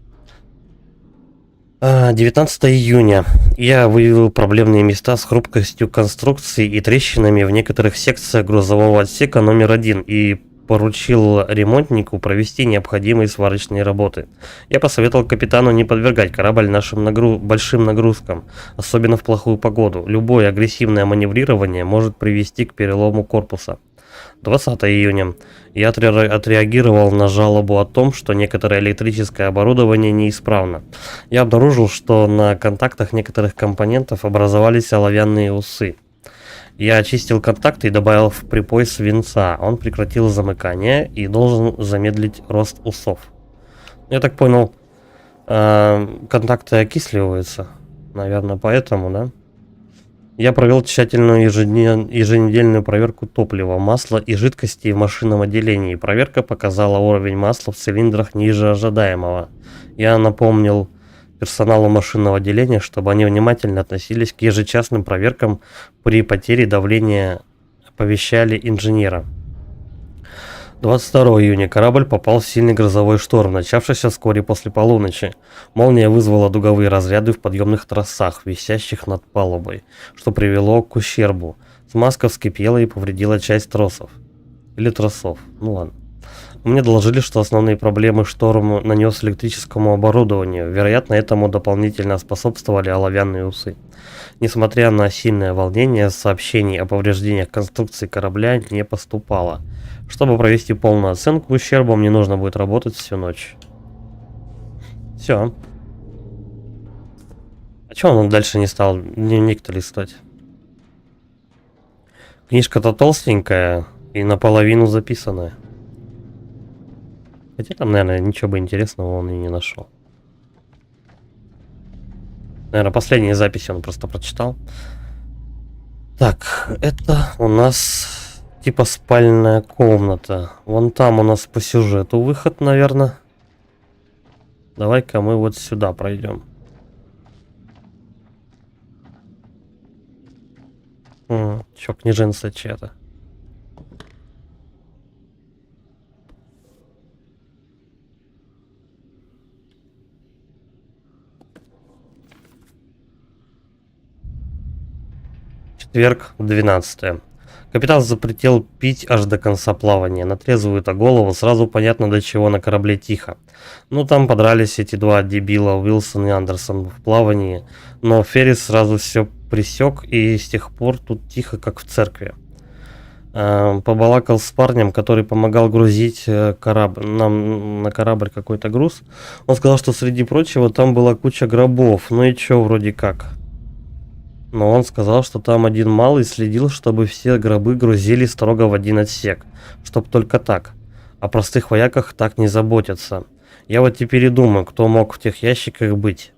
[SPEAKER 1] 19 июня. Я выявил проблемные места с хрупкостью конструкции и трещинами в некоторых секциях грузового отсека номер 1 и поручил ремонтнику провести необходимые сварочные работы. Я посоветовал капитану не подвергать корабль нашим большим нагрузкам, особенно в плохую погоду. Любое агрессивное маневрирование может привести к перелому корпуса. 20 июня. Я отреагировал на жалобу о том, что некоторое электрическое оборудование неисправно. Я обнаружил, что на контактах некоторых компонентов образовались оловянные усы. Я очистил контакты и добавил в припой свинца. Он прекратил замыкание и должен замедлить рост усов. Я так понял, контакты окисливаются. Наверное, поэтому, да? Я провел тщательную еженедельную проверку топлива, масла и жидкости в машинном отделении. Проверка показала уровень масла в цилиндрах ниже ожидаемого. Я напомнил персоналу машинного отделения, чтобы они внимательно относились к ежечасным проверкам. При потере давления оповещали инженера. 22 июня корабль попал в сильный грозовой шторм, начавшийся вскоре после полуночи. Молния вызвала дуговые разряды в подъемных тросах, висящих над палубой, что привело к ущербу. Смазка вскипела и повредила часть тросов. Или тросов. Ну ладно. Мне доложили, что основные проблемы шторм нанес электрическому оборудованию. Вероятно, этому дополнительно способствовали оловянные усы. Несмотря на сильное волнение, сообщений о повреждениях конструкции корабля не поступало. Чтобы провести полную оценку ущерба, мне нужно будет работать всю ночь. Все. А чё он дальше не стал дневник-то листать? Книжка-то толстенькая и наполовину записанная. Хотя там, наверное, ничего бы интересного он и не нашел. Наверное, последние записи он просто прочитал. Так, это у нас типа спальная комната. Вон там у нас по сюжету выход, наверное. Давай-ка мы вот сюда пройдем. Чё, книженца чья-то? Четверг, 12. Капитан запретил пить аж до конца плавания. На трезвую-то голову сразу понятно, до чего на корабле тихо. Ну, там подрались эти два дебила, Уилсон и Андерсон, в плавании. Но Феррис сразу все пресек, и с тех пор тут тихо, как в церкви. Побалакал с парнем, который помогал грузить нам на корабль какой-то груз. Он сказал, что среди прочего там была куча гробов. Ну и чё, вроде как. Но он сказал, что там один малый следил, чтобы все гробы грузили строго в один отсек. Чтоб только так. О простых вояках так не заботятся. Я вот теперь и думаю, кто мог в тех ящиках быть.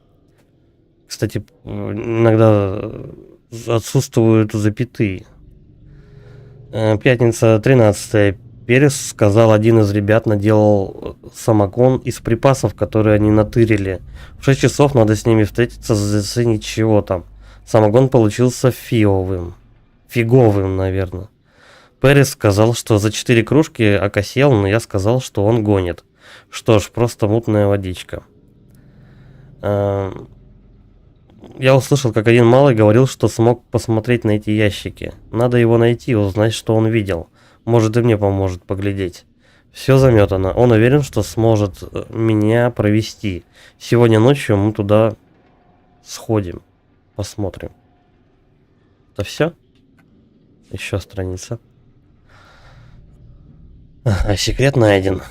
[SPEAKER 1] Кстати, иногда отсутствуют запятые. Пятница, 13. Перес сказал, один из ребят наделал самогон из припасов, которые они натырили. В 6 часов надо с ними встретиться, заценить чего там. Самогон получился фиговым, наверное. Перес сказал, что за 4 кружки окосел, но я сказал, что он гонит. Что ж, просто мутная водичка. Я услышал, как один малый говорил, что смог посмотреть на эти ящики. Надо его найти, узнать, что он видел. Может, и мне поможет поглядеть. Все заметано. Он уверен, что сможет меня провести. Сегодня ночью мы туда сходим. Посмотрим. Это все? Еще страница. Секрет найден.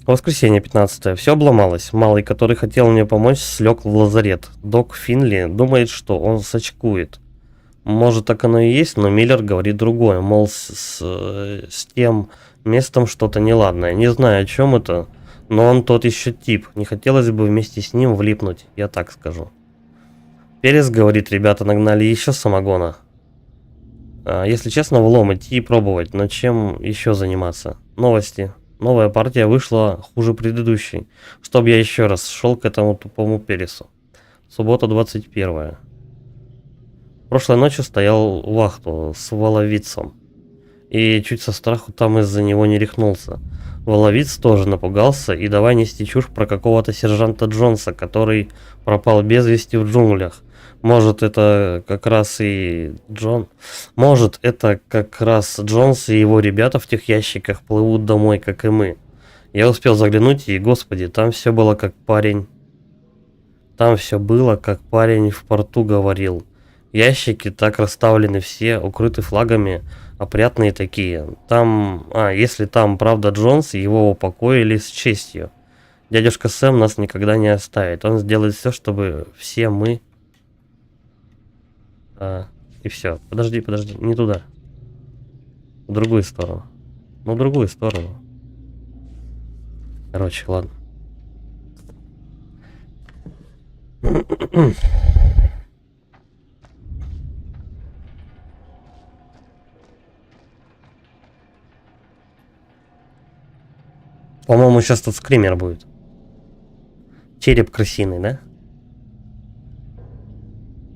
[SPEAKER 1] Воскресенье, 15. Все обломалось. Малый, который хотел мне помочь, слег в лазарет. Док Финли думает, что он сочкует. Может, так оно и есть, но Миллер говорит другое. Мол, с тем местом что-то неладное. Не знаю, о чем это. Но он тот еще тип. Не хотелось бы вместе с ним влипнуть, я так скажу. Перес говорит, ребята нагнали еще самогона. Если честно, влом идти и пробовать, но чем еще заниматься? Новости. Новая партия вышла хуже предыдущей. Чтоб я еще раз шел к этому тупому Пересу. Суббота, 21. Прошлой ночью стоял вахту с воловицем. И чуть со страху там из-за него не рехнулся. Воловиц тоже напугался и давай нести чушь про какого-то сержанта Джонса, который пропал без вести в джунглях. Может, это как раз и Джон. Может, это как раз Джонс и его ребята в тех ящиках плывут домой, как и мы. Я успел заглянуть, и, господи, там все было как парень. Там все было, как парень в порту говорил. Ящики так расставлены все, укрыты флагами, опрятные такие. Там, если там правда Джонс, его упокоили с честью. Дядюшка Сэм нас никогда не оставит. Он сделает все, чтобы все мы... и все. Подожди, не туда. В другую сторону. Ну, в другую сторону. Короче, ладно. По-моему, сейчас тут скример будет. Череп крысиный, да?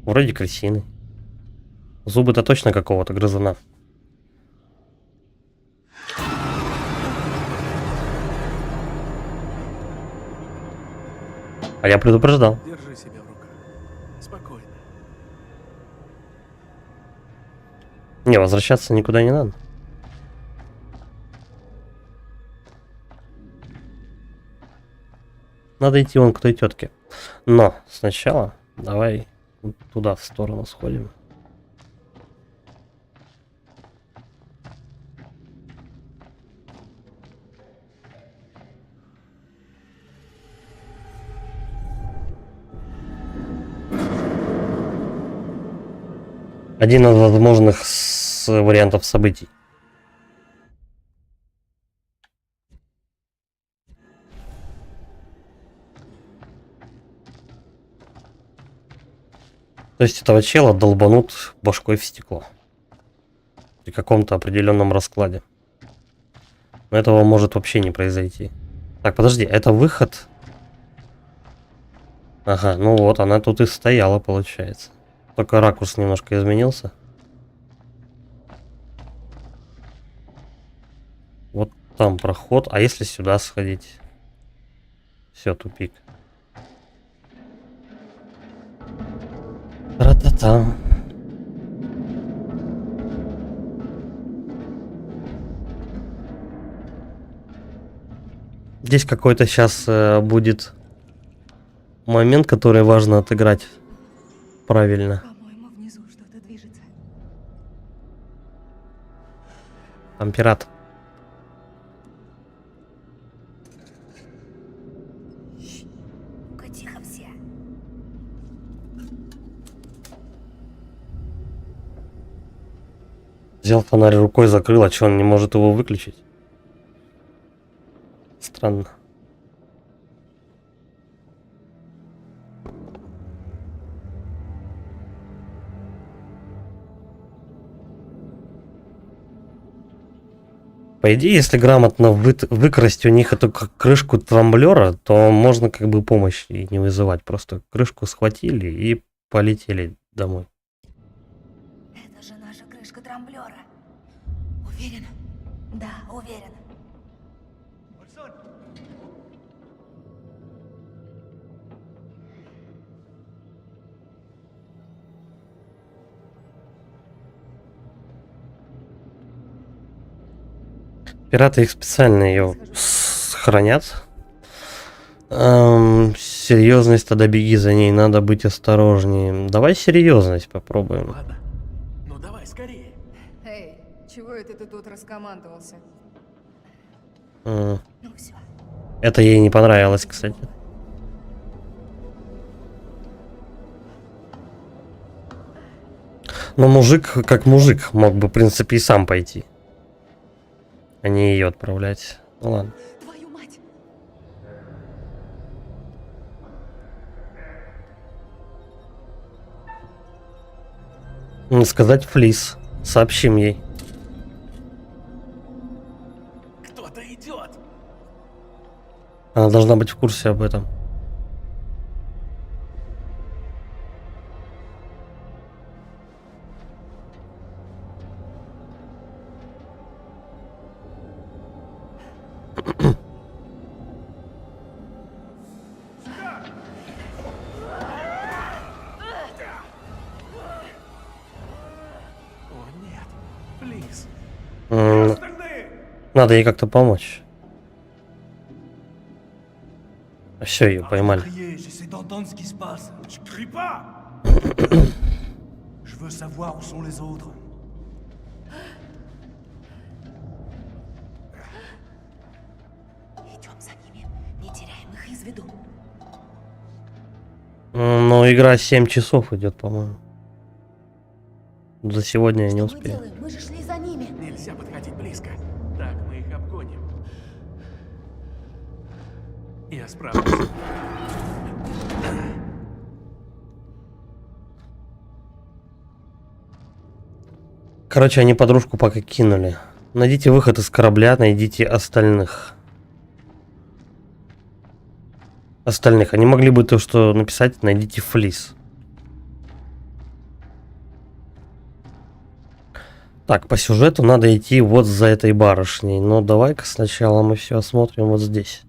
[SPEAKER 1] Вроде крысиный. Зубы-то точно какого-то грызуна. А я предупреждал.
[SPEAKER 4] Держи себя в руках. Спокойно.
[SPEAKER 1] Не, возвращаться никуда не надо. Надо идти вон к той тетке. Но сначала давай вот туда, в сторону сходим. Один из возможных вариантов событий. То есть этого чела долбанут башкой в стекло. При каком-то определенном раскладе. Но этого может вообще не произойти. Так, подожди, это выход? Ага, ну вот, она тут и стояла, получается. Только ракурс немножко изменился. Вот там проход. А если сюда сходить? Все, тупик. Тра-та-та. Здесь какой-то сейчас будет момент, который важно отыграть правильно.
[SPEAKER 9] По-моему, внизу что-то движется.
[SPEAKER 1] Там пират.
[SPEAKER 9] Тихо все.
[SPEAKER 1] Взял фонарь рукой, закрыл, а что он не может его выключить? Странно. По идее, если грамотно выкрасть у них эту крышку трамблера, то можно как бы помощь и не вызывать. Просто крышку схватили и полетели домой.
[SPEAKER 9] Это же наша крышка трамблера. Уверена? Да, уверена.
[SPEAKER 1] Пираты их специально ее хранят. Серьезность, тогда беги за ней, надо быть осторожнее. Давай серьезность попробуем.
[SPEAKER 4] Ладно. Ну давай, скорее.
[SPEAKER 9] Эй, чего это ты тут раскомандовался?
[SPEAKER 1] М,
[SPEAKER 9] Ну все.
[SPEAKER 1] Это ей не понравилось, кстати. Но мужик, как мужик, мог бы, в принципе, и сам пойти. А не ее отправлять. Ну ладно.
[SPEAKER 9] Твою мать!
[SPEAKER 1] Сказать Флис. Сообщим ей.
[SPEAKER 4] Кто-то идет.
[SPEAKER 1] Она должна быть в курсе об этом.
[SPEAKER 4] О нет, Флис.
[SPEAKER 1] Надо ей как-то помочь. Все, ее поймали.
[SPEAKER 10] J'essaie d'entendre ce qui se passe. Je crie pas. Je veux savoir où sont les autres.
[SPEAKER 9] Идем за ними. Не теряем их из виду.
[SPEAKER 1] Но игра 7 часов идет, по-моему. За сегодня я не
[SPEAKER 5] Мы
[SPEAKER 1] успею.
[SPEAKER 5] делаем? Мы же шли за ними.
[SPEAKER 4] Нельзя подходить близко. Так мы их обгоним. Я справлюсь.
[SPEAKER 1] Короче, они подружку пока кинули. Найдите выход из корабля, найдите остальных. Остальных. Они могли бы то, что написать, найдите Флис. Так, по сюжету надо идти вот за этой барышней. Но давай-ка сначала мы все осмотрим вот здесь.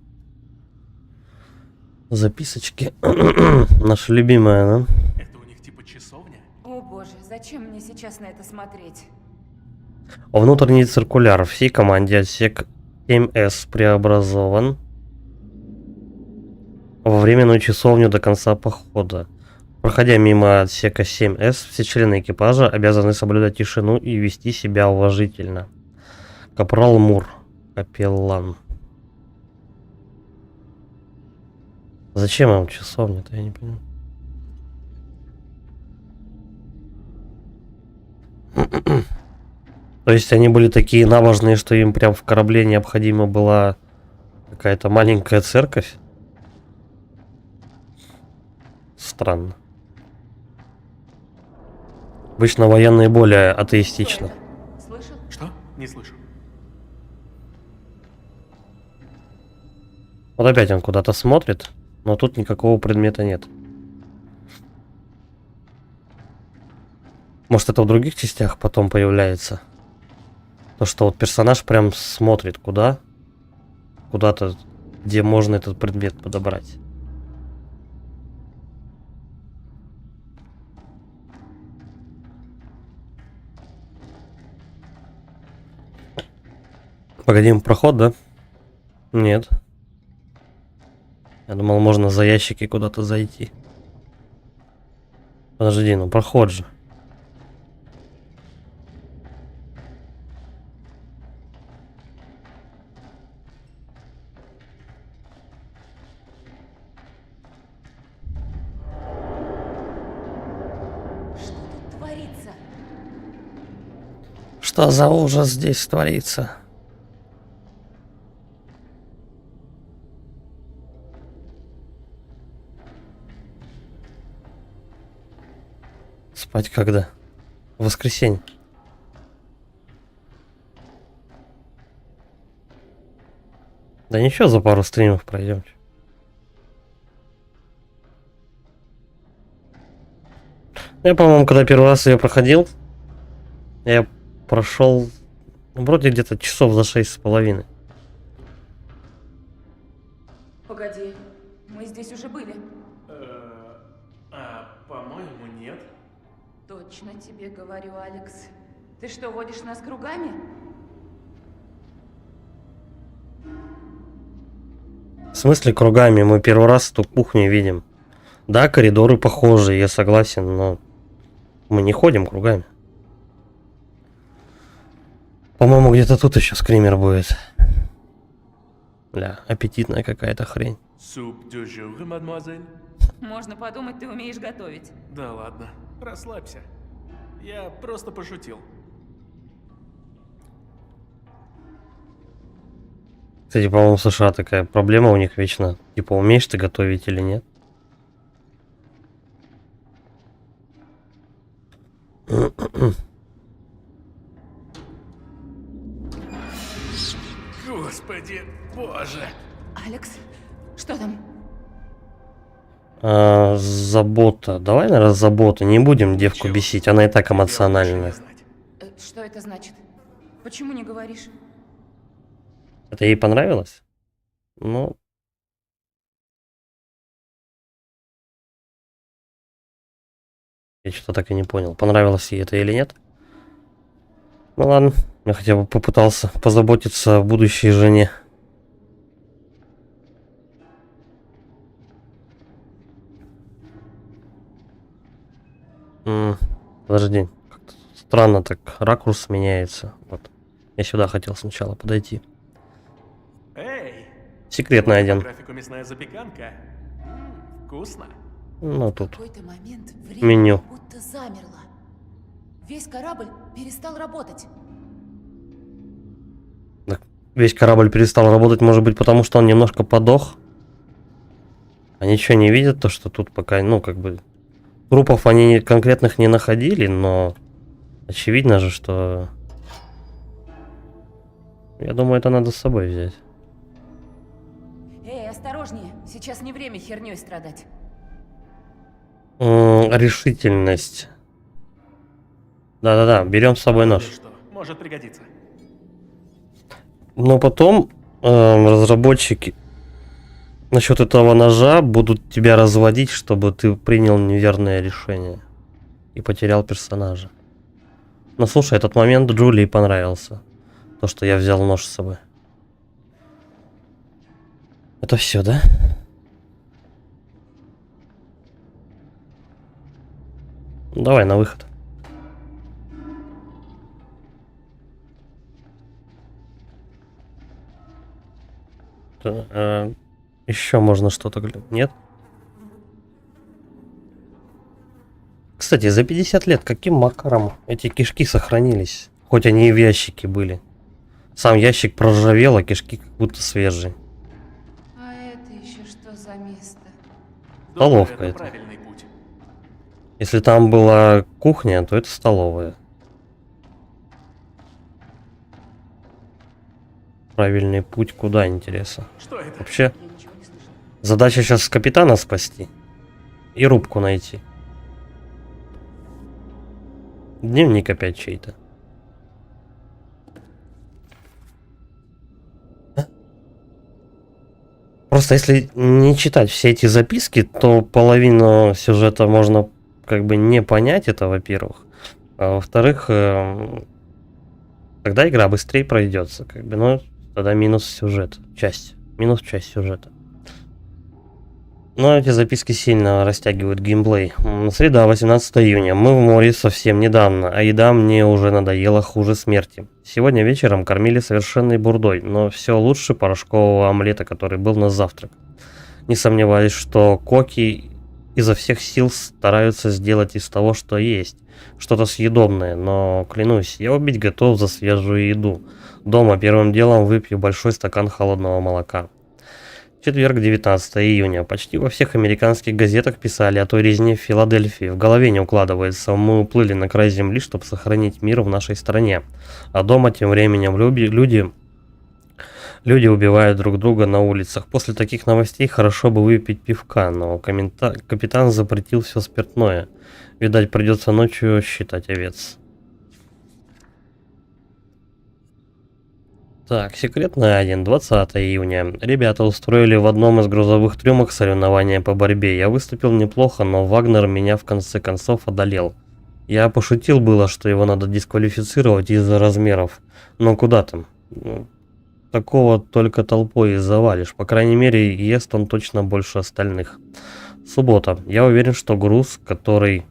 [SPEAKER 1] Записочки. Наша любимая, да?
[SPEAKER 4] Это у них типа часовня?
[SPEAKER 5] О боже, зачем мне сейчас на это смотреть?
[SPEAKER 1] Внутренний циркуляр. Всей команде отсек 7С преобразован. во временную часовню до конца похода. Проходя мимо отсека 7С, все члены экипажа обязаны соблюдать тишину и вести себя уважительно. Капрал Мур, капеллан. Зачем им часовня-то, я не понимаю. То есть они были такие набожные, что им прям в корабле необходима была какая-то маленькая церковь? Странно. Обычно военные более атеистичны.
[SPEAKER 5] Слышал?
[SPEAKER 4] Что? Не слышу.
[SPEAKER 1] Вот опять он куда-то смотрит, но тут никакого предмета нет. Может, это в других частях потом появляется? То, что вот персонаж прям смотрит куда-то, где можно этот предмет подобрать. Погоди, проход, да? Нет. Я думал, можно за ящики куда-то зайти. Подожди, ну проход же.
[SPEAKER 5] Что тут творится?
[SPEAKER 1] Что за ужас здесь творится? Спать когда? В воскресенье. Да ничего, за пару стримов пройдем. Я, по-моему, когда первый раз ее проходил, я прошел вроде где-то часов за 6,5.
[SPEAKER 5] Погоди, мы здесь уже были.
[SPEAKER 4] По-моему, нет.
[SPEAKER 5] Точно тебе говорю, Алекс. Ты что, водишь нас кругами?
[SPEAKER 1] В смысле кругами? Мы первый раз эту кухню видим. Да, коридоры похожи, я согласен, но мы не ходим кругами. По-моему, где-то тут еще скример будет. Бля, аппетитная какая-то хрень.
[SPEAKER 4] Суп дю жур, мадемуазель.
[SPEAKER 5] Можно подумать, ты умеешь готовить.
[SPEAKER 4] Да ладно, расслабься. Я просто пошутил.
[SPEAKER 1] Кстати, по-моему, в США такая проблема у них вечно. Типа, умеешь ты готовить или нет?
[SPEAKER 4] Господи, боже.
[SPEAKER 5] Алекс, что там?
[SPEAKER 1] Забота. Давай, наверное, забота. Не будем девку бесить, она и так эмоциональная.
[SPEAKER 5] Что это значит? Почему не говоришь?
[SPEAKER 1] Это ей понравилось? Ну... Я что-то так и не понял, понравилось ей это или нет. Ну ладно, я хотя бы попытался позаботиться о будущей жене. Подожди, как-то странно так ракурс меняется. Вот. Я сюда хотел сначала подойти.
[SPEAKER 4] Эй!
[SPEAKER 1] Секретный один.
[SPEAKER 4] Графику мясная запеканка. Вкусно.
[SPEAKER 1] Ну
[SPEAKER 5] В
[SPEAKER 1] тут
[SPEAKER 5] какой-то момент время
[SPEAKER 1] меню.
[SPEAKER 5] будто замерло. Весь корабль перестал работать.
[SPEAKER 1] Весь корабль перестал работать, может быть, потому что он немножко подох. Они что, не видят то, что тут пока, ну, как бы... Трупов они конкретных не находили, но... Очевидно же, что... Я думаю, это надо с собой взять.
[SPEAKER 5] Эй, осторожнее, сейчас не время херней страдать.
[SPEAKER 1] Решительность. Да-да-да, берем с собой нож.
[SPEAKER 4] Что? Может пригодиться.
[SPEAKER 1] Но потом разработчики насчет этого ножа будут тебя разводить, чтобы ты принял неверное решение и потерял персонажа. Но слушай, этот момент Джулии понравился. То, что я взял нож с собой. Это все, да? Давай на выход. Еще можно что-то глянуть. Нет? Кстати, за 50 лет каким макаром эти кишки сохранились? Хоть они и в ящике были. Сам ящик проржавел, а кишки как будто свежие.
[SPEAKER 9] А это еще что за место?
[SPEAKER 1] Столовка
[SPEAKER 4] Думаю,
[SPEAKER 1] это.
[SPEAKER 4] правильный путь.
[SPEAKER 1] Если там была кухня, то это столовая. Правильный путь куда, интересно?
[SPEAKER 4] Что это?
[SPEAKER 1] Вообще, задача сейчас капитана спасти и рубку найти. Дневник опять чей-то. Просто если не читать все эти записки, то половину сюжета можно как бы не понять, это во-первых. А во-вторых, тогда игра быстрее пройдется, как бы, но тогда минус сюжет, минус часть сюжета. Но эти записки сильно растягивают геймплей. Среда, 18 июня. Мы в море совсем недавно, а еда мне уже надоела хуже смерти. Сегодня вечером кормили совершенной бурдой, но все лучше порошкового омлета, который был на завтрак. Не сомневаюсь, что коки изо всех сил стараются сделать из того, что есть, что-то съедобное, но, клянусь, я убить готов за свежую еду. Дома первым делом выпью большой стакан холодного молока. Четверг, 19 июня. Почти во всех американских газетах писали о той резне в Филадельфии. В голове не укладывается. Мы уплыли на край земли, чтобы сохранить мир в нашей стране. А дома тем временем люди убивают друг друга на улицах. После таких новостей хорошо бы выпить пивка, но капитан запретил все спиртное. Видать, придется ночью считать овец. Так, секретный 1, 20 июня. Ребята устроили в одном из грузовых трюмов соревнования по борьбе. Я выступил неплохо, но Вагнер меня в конце концов одолел. Я пошутил было, что его надо дисквалифицировать из-за размеров. Но куда там? Такого только толпой и завалишь. По крайней мере, ест он точно больше остальных. Суббота. Я уверен, что груз, который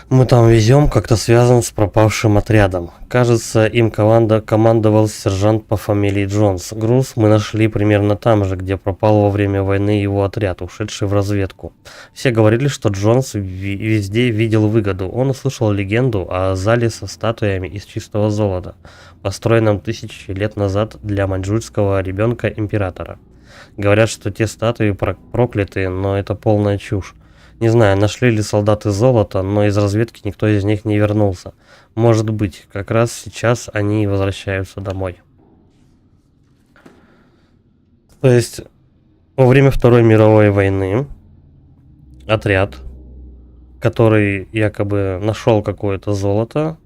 [SPEAKER 1] мы там везем, как-то связан с пропавшим отрядом. Кажется, им командовал сержант по фамилии Джонс. Груз мы нашли примерно там же, где пропал во время войны его отряд, ушедший в разведку. Все говорили, что Джонс везде видел выгоду. Он услышал легенду о зале со статуями из чистого золота, построенном тысячи лет назад для маньчжурского ребенка императора. Говорят, что те статуи проклятые, но это полная чушь. Не знаю, нашли ли солдаты золото, но из разведки никто из них не вернулся. Может быть, как раз сейчас они возвращаются домой. То есть, во время Второй мировой войны отряд, который якобы нашел какое-то золото,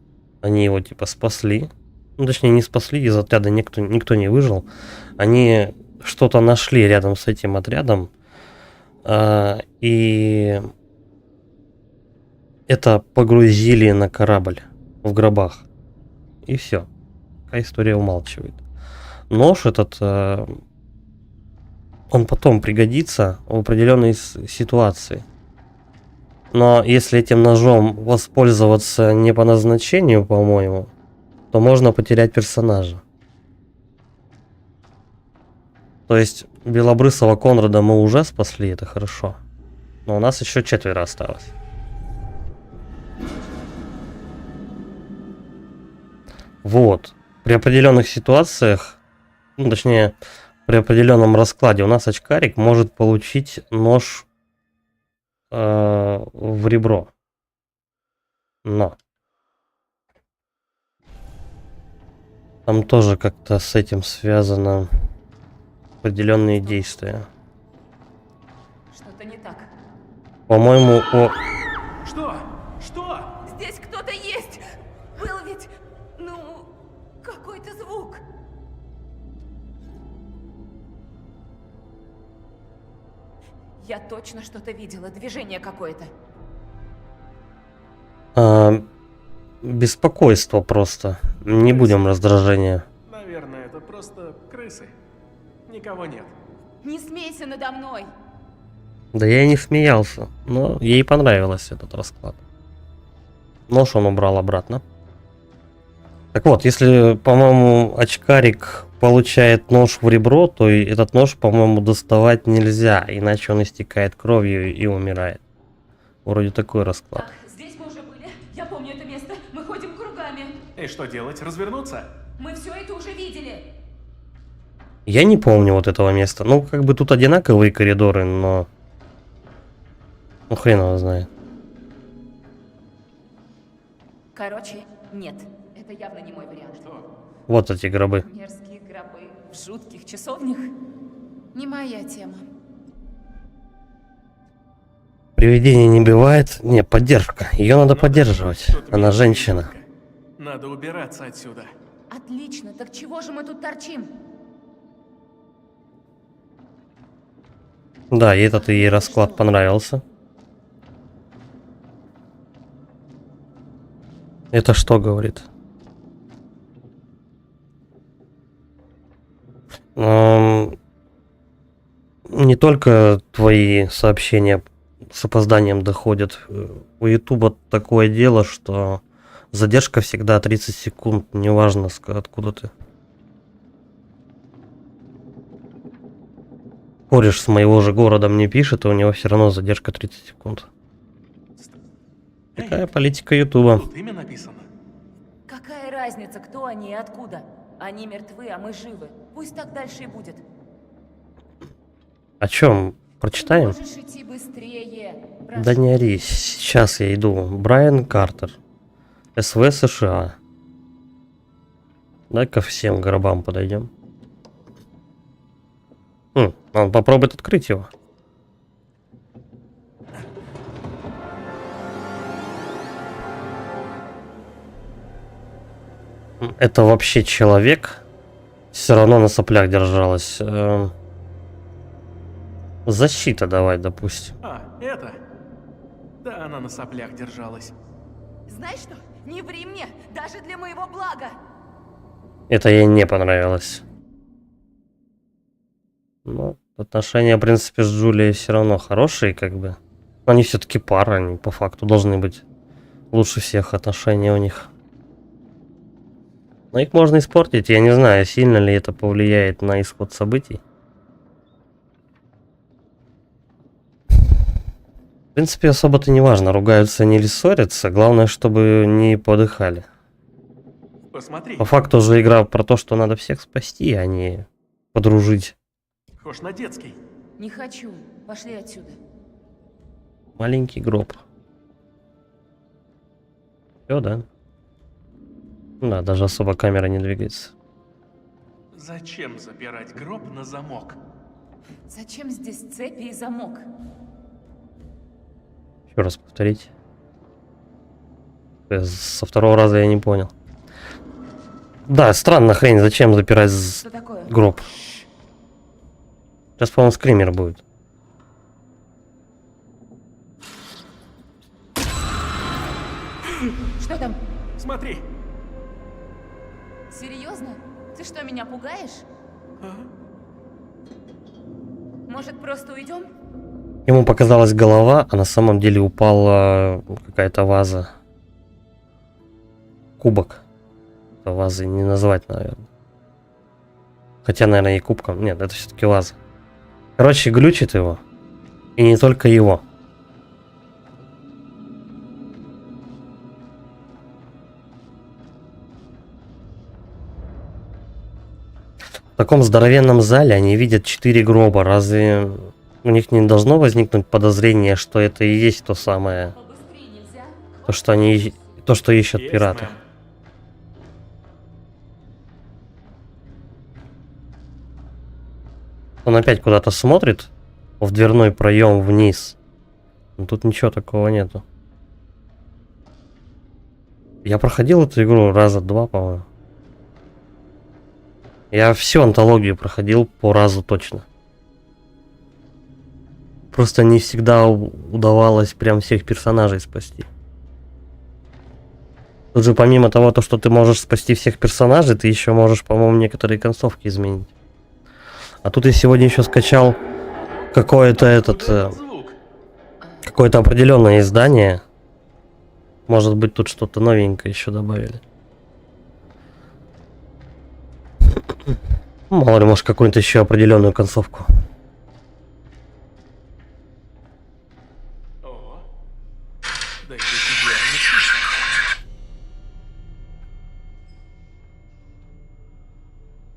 [SPEAKER 1] они его типа спасли. Ну, точнее, не спасли, из отряда никто не выжил. Они что-то нашли рядом с этим отрядом. И это погрузили на корабль в гробах. И все. Такая история умалчивает. Нож этот, он потом пригодится в определенной ситуации. Но если этим ножом воспользоваться не по назначению, по-моему, то можно потерять персонажа. То есть белобрысого Конрада мы уже спасли, это хорошо. Но у нас еще 4 осталось. Вот. При определенных ситуациях, ну, точнее, при определенном раскладе у нас очкарик может получить нож в ребро. Но там тоже как-то с этим связано определенные действия.
[SPEAKER 5] Что-то не так.
[SPEAKER 1] По-моему,
[SPEAKER 4] Что? Что?
[SPEAKER 5] Здесь кто-то есть! Был ведь, ну, какой-то звук. Я точно что-то видела, движение какое-то.
[SPEAKER 1] Беспокойство просто. Не будем раздражения.
[SPEAKER 4] Наверное, это просто крысы. Никого нет.
[SPEAKER 5] Не смейся надо мной!
[SPEAKER 1] Да я и не смеялся, но ей понравился этот расклад. Нож он убрал обратно. Так вот, если, по-моему, очкарик получает нож в ребро, то и этот нож, по-моему, доставать нельзя, иначе он истекает кровью и умирает. Вроде такой расклад.
[SPEAKER 5] Так, здесь мы уже были. Я помню это место. Мы ходим кругами.
[SPEAKER 4] И что делать? Развернуться?
[SPEAKER 5] Мы все это уже видели.
[SPEAKER 1] Я не помню вот этого места. Ну, как бы тут одинаковые коридоры, но... Ну, хрен его знает.
[SPEAKER 5] Короче, нет. Это явно не мой вариант.
[SPEAKER 1] Вот эти гробы.
[SPEAKER 5] Мерзкие гробы в жутких часовнях. Не моя тема.
[SPEAKER 1] Привидений не бывает. Не, поддержка. Ее надо
[SPEAKER 4] Ну да,
[SPEAKER 1] поддерживать.
[SPEAKER 4] что-то
[SPEAKER 1] Она
[SPEAKER 4] мне
[SPEAKER 1] женщина.
[SPEAKER 4] жутко. Надо убираться отсюда.
[SPEAKER 5] Отлично. Так чего же мы тут торчим?
[SPEAKER 1] Да, и этот ей расклад понравился. Это что говорит? Не только твои сообщения с опозданием доходят. У Ютуба такое дело, что задержка всегда 30 секунд, неважно откуда ты. Кореш с моего же города мне пишет, и у него все равно задержка 30 секунд. Такая политика Ютуба.
[SPEAKER 4] Тут имя написано.
[SPEAKER 5] Какая разница, кто они и откуда? Они мертвы, а мы живы. Пусть так дальше и будет.
[SPEAKER 1] О чем? Прочитаем?
[SPEAKER 5] Ты можешь идти быстрее.
[SPEAKER 1] Да не ори, сейчас я иду. Брайан Картер. СВ США. Дай ко всем гробам подойдем. Он попробует открыть его. Это вообще человек? Все равно на соплях держалась. Защита давай, допустим.
[SPEAKER 4] А, это? Да, она на соплях держалась.
[SPEAKER 5] Знаешь что? Не ври мне, даже для моего блага.
[SPEAKER 1] Это ей не понравилось. Ну, отношения, в принципе, с Джулией все равно хорошие, как бы. Они все-таки пара, они по факту должны быть лучше всех отношения у них. Но их можно испортить, я не знаю, сильно ли это повлияет на исход событий. В принципе, особо-то не важно, ругаются они или ссорятся, главное, чтобы не подыхали.
[SPEAKER 4] Посмотри.
[SPEAKER 1] По факту же игра про то, что надо всех спасти, а не подружить.
[SPEAKER 4] Похож на детский.
[SPEAKER 5] Не хочу. Пошли отсюда.
[SPEAKER 1] Маленький гроб. Все, да? Да, даже особо камера не двигается.
[SPEAKER 4] Зачем запирать гроб на замок?
[SPEAKER 5] Зачем здесь цепи и замок?
[SPEAKER 1] Еще раз повторить. Со второго раза я не понял. Да, странно хрень, зачем запирать
[SPEAKER 5] Что такое?
[SPEAKER 1] гроб? Сейчас, по-моему, скример будет.
[SPEAKER 5] Что там?
[SPEAKER 4] Смотри.
[SPEAKER 5] Серьезно? Ты что, меня пугаешь? Может, просто уйдем?
[SPEAKER 1] Ему показалась голова, а на самом деле упала какая-то ваза. Кубок. Это вазой не назвать, наверное. Хотя, наверное, и кубком. Нет, это все-таки ваза. Короче, глючит его. И не только его. В таком здоровенном зале они видят 4 гроба. Разве у них не должно возникнуть подозрение, что это и есть то самое,
[SPEAKER 5] Побыстрее нельзя?
[SPEAKER 1] то, что ищут
[SPEAKER 4] Есть,
[SPEAKER 1] пираты?
[SPEAKER 4] мэм.
[SPEAKER 1] Он опять куда-то смотрит в дверной проем вниз. Но тут ничего такого нету. Я проходил эту игру раза 2, по-моему. Я всю антологию проходил по разу точно. Просто не всегда удавалось прям всех персонажей спасти. Тут же помимо того, что ты можешь спасти всех персонажей, ты еще можешь, по-моему, некоторые концовки изменить. А тут я сегодня еще скачал какое-то
[SPEAKER 4] Откуда этот звук?
[SPEAKER 1] какое-то определенное издание. Может быть, тут что-то новенькое еще добавили. Мало ли, может, какую-то еще определенную концовку.
[SPEAKER 4] О, да здесь идеально чисто.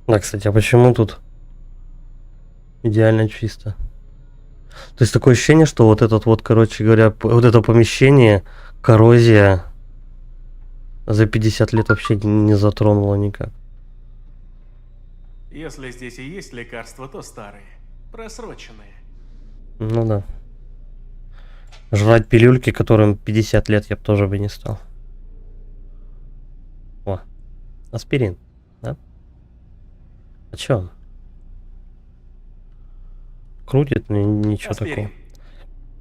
[SPEAKER 1] Да, кстати, а почему тут идеально чисто? То есть такое ощущение, что вот этот вот, короче говоря, вот это помещение, коррозия за 50 лет вообще не затронула никак.
[SPEAKER 4] Если здесь и есть лекарства, то старые, просроченные.
[SPEAKER 1] Ну да. Жрать пилюльки, которым 50 лет, я бы тоже бы не стал. О, аспирин, да? А чё он? Крутит, ничего
[SPEAKER 4] Аспирин.
[SPEAKER 1] такого.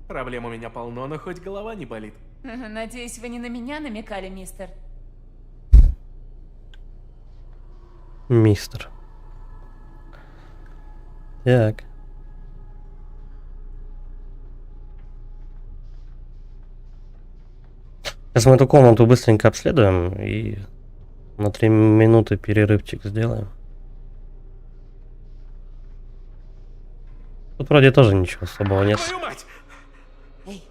[SPEAKER 4] Проблем у меня полно, но хоть голова не болит.
[SPEAKER 5] Надеюсь, вы не на меня намекали, мистер?
[SPEAKER 1] Мистер. Так. Сейчас мы эту комнату быстренько обследуем и на 3 минуты перерывчик сделаем. Тут вроде тоже ничего особого нет.
[SPEAKER 4] Твою мать!
[SPEAKER 5] Эй,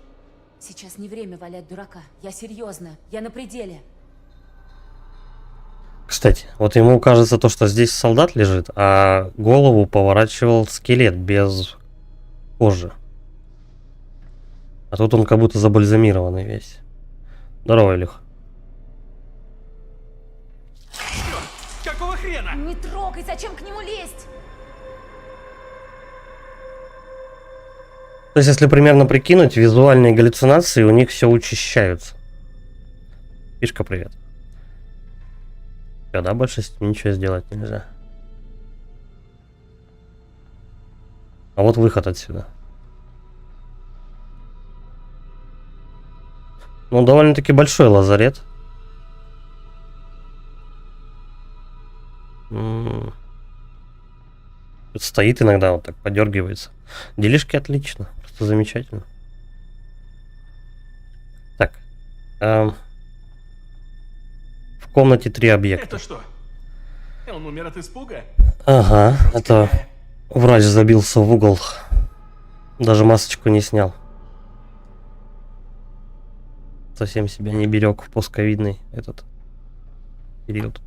[SPEAKER 5] сейчас не время валять дурака. Я серьезно, я на пределе.
[SPEAKER 1] Кстати, вот ему кажется то, что здесь солдат лежит, а голову поворачивал скелет без кожи. А тут он как будто забальзамированный весь. Здорово, Илюх.
[SPEAKER 4] Какого хрена?
[SPEAKER 5] Не трогай, зачем к нему лезть?
[SPEAKER 1] То есть, если примерно прикинуть, визуальные галлюцинации у них все учащаются. Фишка, привет. Да, больше с ним ничего сделать нельзя. А вот выход отсюда. Ну, довольно-таки большой лазарет. Тут стоит иногда, вот так подергивается. Делишки отлично, просто замечательно. Так. В комнате 3 объекта.
[SPEAKER 4] Это что? Он умер от испуга?
[SPEAKER 1] Ага, это врач забился в угол. Даже масочку не снял. Совсем себя не берег в постковидный этот период.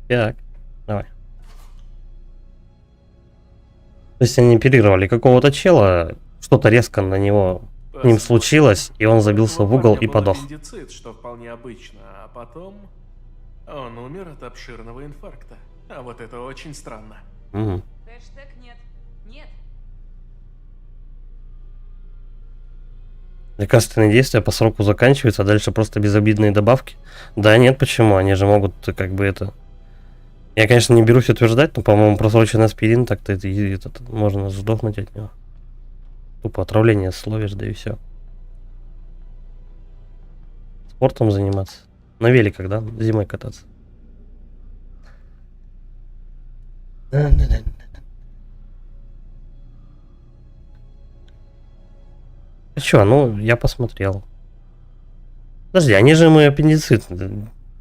[SPEAKER 1] Так, давай. То есть они оперировали какого-то чела, что-то резко на него с ним случилось, и он забился в угол и подох.
[SPEAKER 4] Аппендицит, что вполне обычно, а потом он умер от обширного инфаркта. А вот это очень странно.
[SPEAKER 1] Угу.
[SPEAKER 5] Хэштег нет. Нет.
[SPEAKER 1] Лекарственные действия по сроку заканчиваются, а дальше просто безобидные добавки. Да нет, почему? Они же могут как бы это... Я, конечно, не берусь утверждать, но, по-моему, просроченный аспирин, так-то этот, можно сдохнуть от него. Тупо отравление словишь, да и все. Спортом заниматься. На великах, да? Зимой кататься. А чё, ну, я посмотрел. Подожди, они же ему аппендицит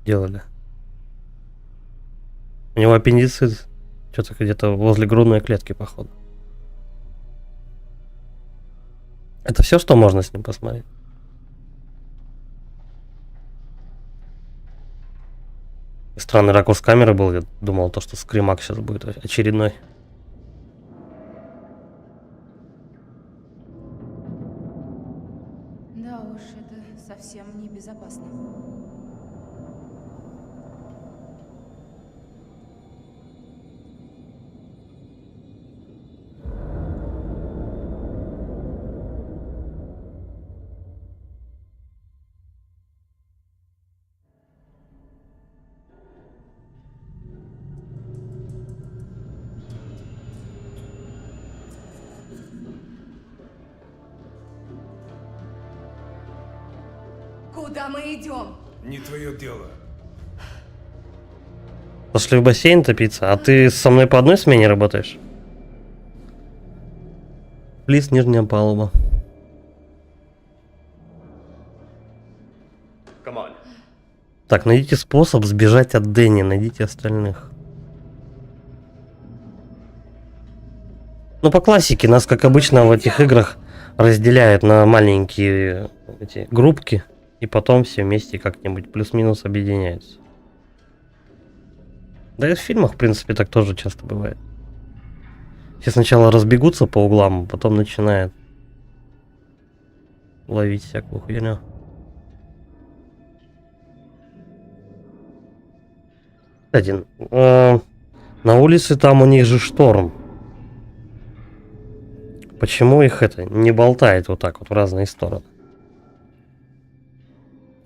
[SPEAKER 1] делали. У него аппендицит что-то где-то возле грудной клетки, походу. Это все, что можно с ним посмотреть? Странный ракурс камеры был, я думал, то, что скримак сейчас будет очередной.
[SPEAKER 5] Да уж, это совсем небезопасно.
[SPEAKER 9] Куда мы идем?
[SPEAKER 11] Не твое дело.
[SPEAKER 1] Пошли в бассейн топиться, а ты со мной по одной смене работаешь? Плиз, нижняя палуба. Так, найдите способ сбежать от Дэнни, найдите остальных. Ну, по классике, нас, как обычно, в этих играх разделяют на маленькие эти группки, и потом все вместе как-нибудь плюс-минус объединяются. Да и в фильмах, в принципе, так тоже часто бывает. Все сначала разбегутся по углам, а потом начинают ловить всякую хуйню. Кстати, на улице там у них же шторм. Почему их это не болтает вот так вот в разные стороны?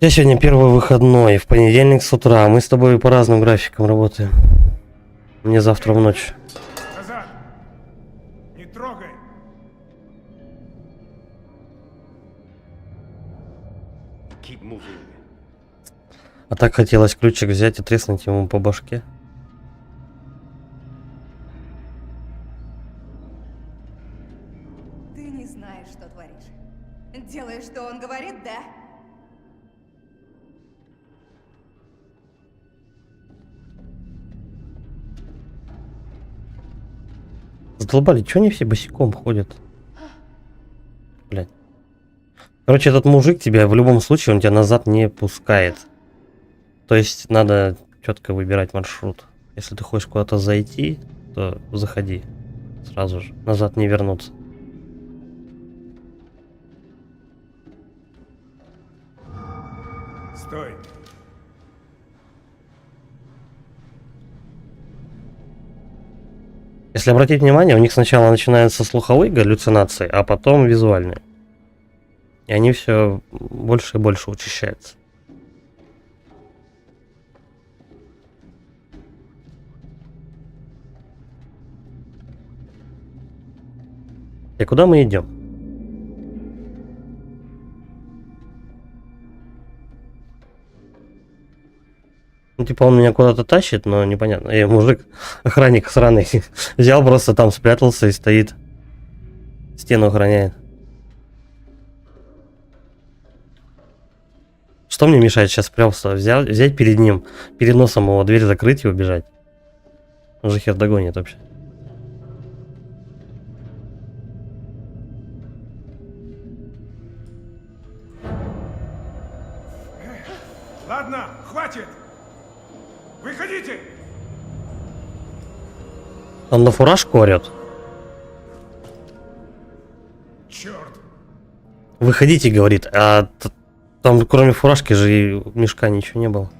[SPEAKER 1] Я сегодня первый выходной, в понедельник с утра. Мы с тобой по разным графикам работаем. Мне завтра в ночь.
[SPEAKER 11] Назад! Не трогай!
[SPEAKER 1] А так хотелось ключик взять и треснуть ему по башке.
[SPEAKER 9] Ты не знаешь, что творишь. Делаешь, что он говорит, да?
[SPEAKER 1] Задолбали, чё они все босиком ходят? Блядь. Короче, этот мужик тебя в любом случае, он тебя назад не пускает. То есть надо четко выбирать маршрут. Если ты хочешь куда-то зайти, то заходи сразу же. Назад не вернуться.
[SPEAKER 11] Стой!
[SPEAKER 1] Если обратить внимание, у них сначала начинаются слуховые галлюцинации, а потом визуальные. И они все больше и больше учащаются. И куда мы идем? Ну, типа он меня куда-то тащит, но непонятно. Мужик, охранник сраный, взял просто там, спрятался и стоит. Стену охраняет. Что мне мешает сейчас просто взять перед ним, перед носом его дверь закрыть и убежать? Он же хер догонит вообще.
[SPEAKER 11] Ладно, хватит! Выходите!
[SPEAKER 1] Он на фуражку орет.
[SPEAKER 11] Черт!
[SPEAKER 1] Выходите, говорит, а там кроме фуражки же и мешка ничего не было.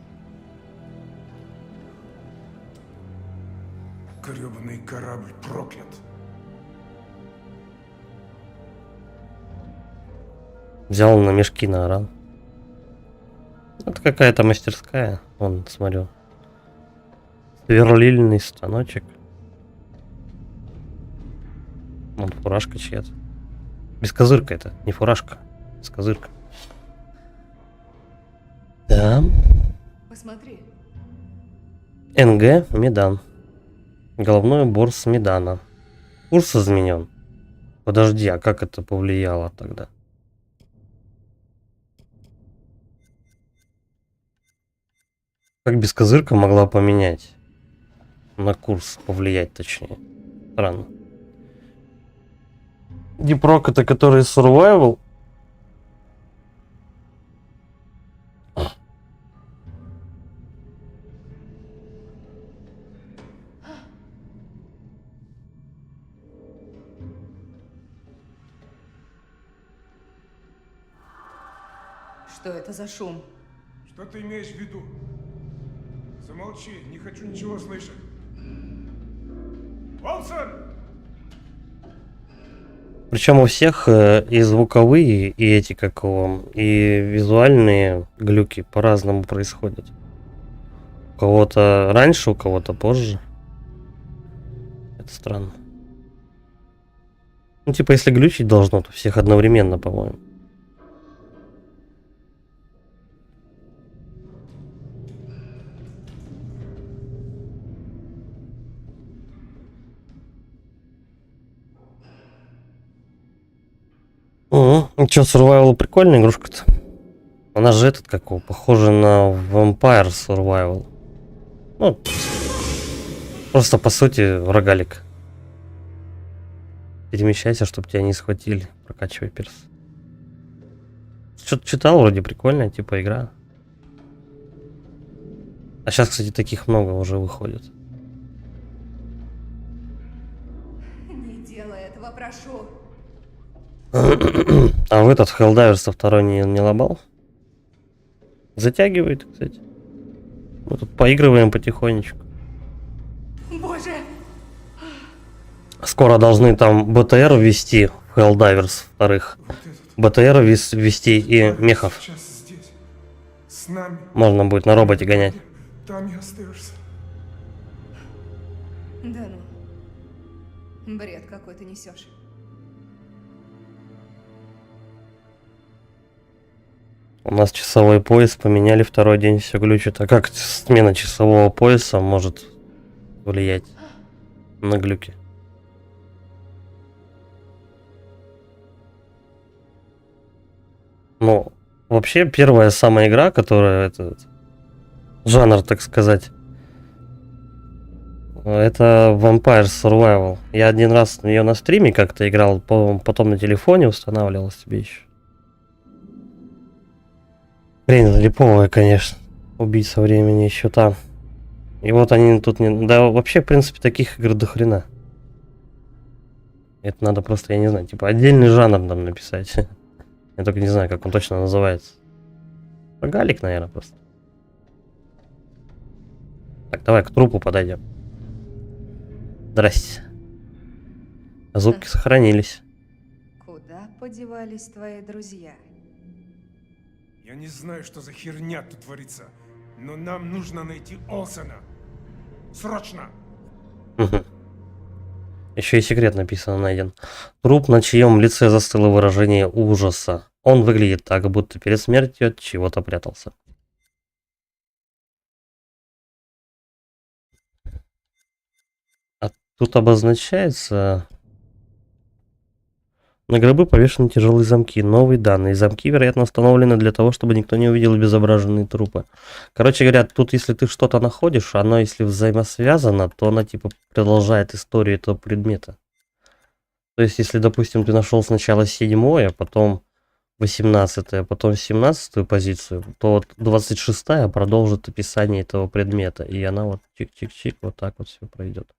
[SPEAKER 11] Гребаный корабль проклят.
[SPEAKER 1] Взял на мешки, наорал. Это какая-то мастерская. Вон, смотрю. Сверлильный станочек. Вон фуражка чья-то. Бескозырка это, не фуражка. Бескозырка. Да.
[SPEAKER 9] Посмотри.
[SPEAKER 1] НГ Медан. Головной убор с Медана. Курс изменен. Подожди, а как это повлияло тогда? Как бескозырка могла поменять? На курс повлиять, точнее. Странно. Дипрок это который survival?
[SPEAKER 9] Что это за шум?
[SPEAKER 11] Что ты имеешь в виду? Замолчи, не хочу ничего слышать. Уолсон!
[SPEAKER 1] Причем у всех и звуковые, и эти, как его, и визуальные глюки по-разному происходят. У кого-то раньше, у кого-то позже. Это странно. Ну, типа, если глючить должно, то всех одновременно, по-моему. Угу. Че, survival прикольная игрушка-то? Она же этот, как его, похожа на Vampire Survival. Ну, просто по сути рогалик. Перемещайся, чтобы тебя не схватили. Прокачивай перс. Что-то читал, вроде прикольная, типа игра. А сейчас, кстати, таких много уже выходит.
[SPEAKER 9] Не делай этого, прошу.
[SPEAKER 1] А в этот Helldivers второй не лобал? Затягивает, кстати. Мы тут поигрываем потихонечку.
[SPEAKER 9] Боже!
[SPEAKER 1] Скоро должны там БТР ввести в Helldivers вторых. БТР ввести и мехов.
[SPEAKER 11] Сейчас здесь. С нами.
[SPEAKER 1] Можно будет на роботе гонять.
[SPEAKER 11] Там и остаешься.
[SPEAKER 9] Да ну. Бред какой ты несешь.
[SPEAKER 1] У нас часовой пояс поменяли, второй день все глючит. А как смена часового пояса может влиять на глюки? Ну, вообще первая самая игра, которая этот жанр, так сказать, это Vampire Survival. Я один раз ее на стриме как-то играл, потом на телефоне устанавливал себе еще. Блин, липовая, конечно. Убийца времени еще там. И вот они тут не... Да вообще, в принципе, таких игр до хрена. Это надо просто, я не знаю, типа отдельный жанр там написать. Я только не знаю, как он точно называется. Рогалик, наверное, просто. Так, давай к трупу подойдем. Здрасте. Зубки сохранились.
[SPEAKER 9] Куда подевались твои друзья?
[SPEAKER 11] Я не знаю, что за херня тут творится, но нам нужно найти Олсена. Срочно!
[SPEAKER 1] Еще и секрет написано найден. Труп, на чьем лице застыло выражение ужаса. Он выглядит так, будто перед смертью от чего-то прятался. А тут обозначается... На гробы повешены тяжелые замки. Новые данные. Замки, вероятно, установлены для того, чтобы никто не увидел обезображенные трупы. Короче говоря, тут если ты что-то находишь, оно если взаимосвязано, то оно типа продолжает историю этого предмета. То есть, если, допустим, ты нашел сначала 7-е, потом 18-е, потом 17-ю позицию, то вот 26-я продолжит описание этого предмета. И она вот чик-чик-чик, вот так вот все пройдет.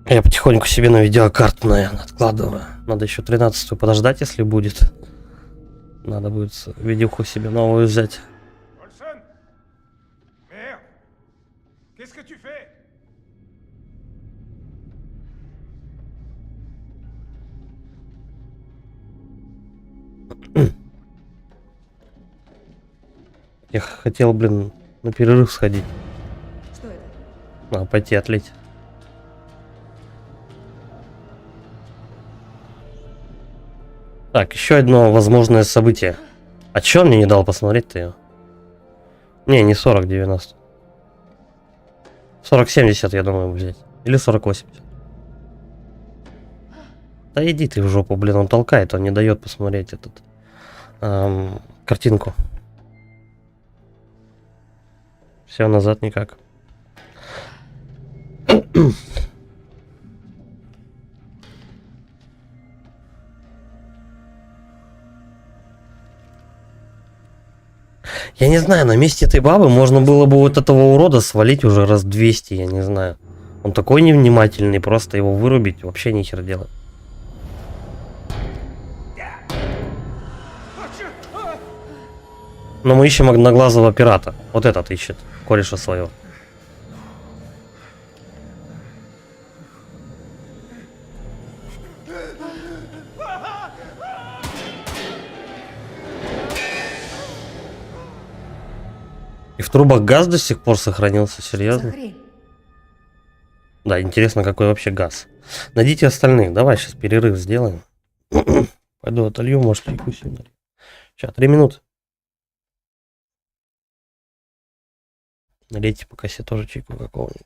[SPEAKER 1] Я потихоньку себе на видеокарту, наверное, откладываю. Надо еще 13-ю подождать, если будет. Надо будет видюху себе новую взять.
[SPEAKER 11] Олсен! Merde! Qu'est-ce que tu fais?
[SPEAKER 1] Я хотел, блин, на перерыв сходить.
[SPEAKER 9] Что это?
[SPEAKER 1] Надо пойти отлить. Так, еще одно возможное событие. А чё он мне не дал посмотреть-то ее? Не, не 40-90. 40-70, я думаю, взять. Или 40-80. Да иди ты в жопу, блин, он толкает, он не дает посмотреть этот картинку. Все, назад никак. Я не знаю, на месте этой бабы можно было бы вот этого урода свалить уже раз 200, я не знаю. Он такой невнимательный, просто его вырубить вообще нихер делать. Но мы ищем одноглазого пирата. Вот этот ищет, кореша своего. И в трубах газ до сих пор сохранился, серьезно? Да, интересно, какой вообще газ. Найдите остальных. Давай сейчас перерыв сделаем. Пойду отолью, может, чайку себе. Сейчас, 3 минуты. Налейте по кассе тоже чайку какого-нибудь.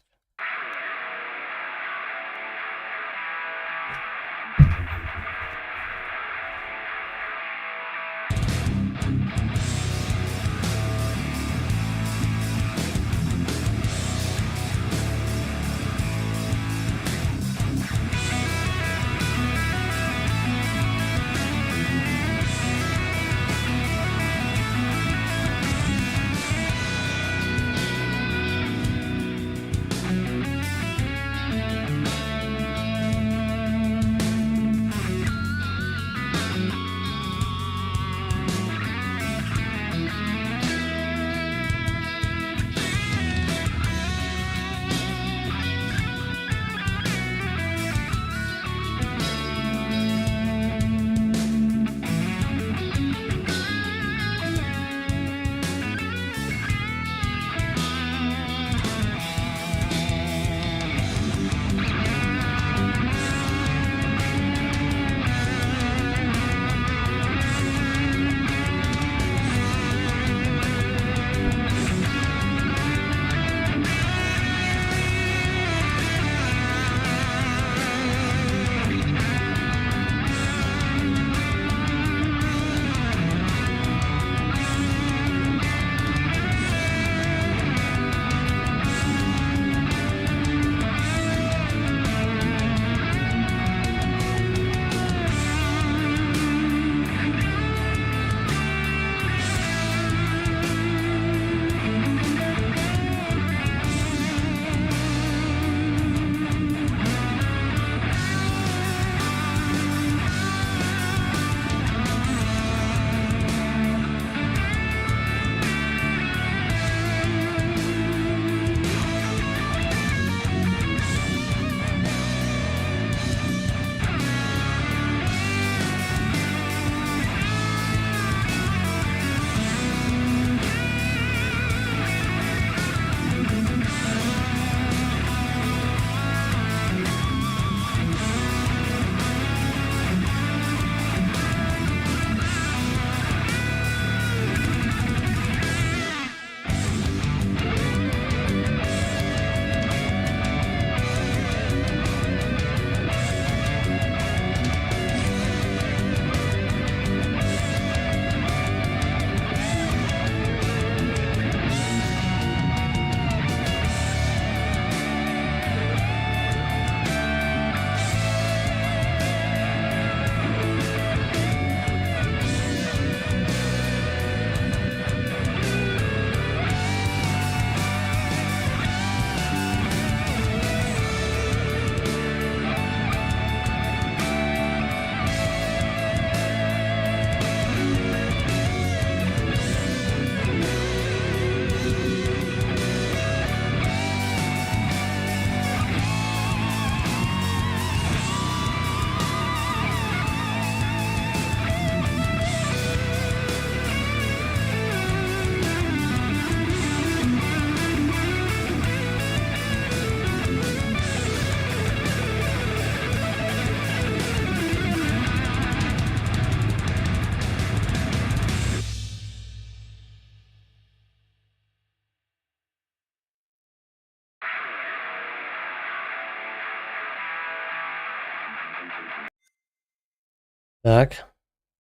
[SPEAKER 1] Так,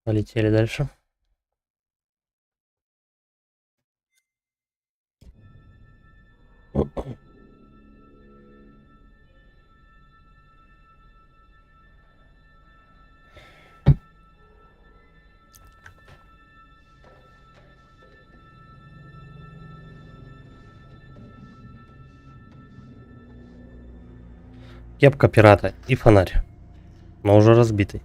[SPEAKER 1] полетели дальше. Кепка пирата и фонарь, но уже разбитый.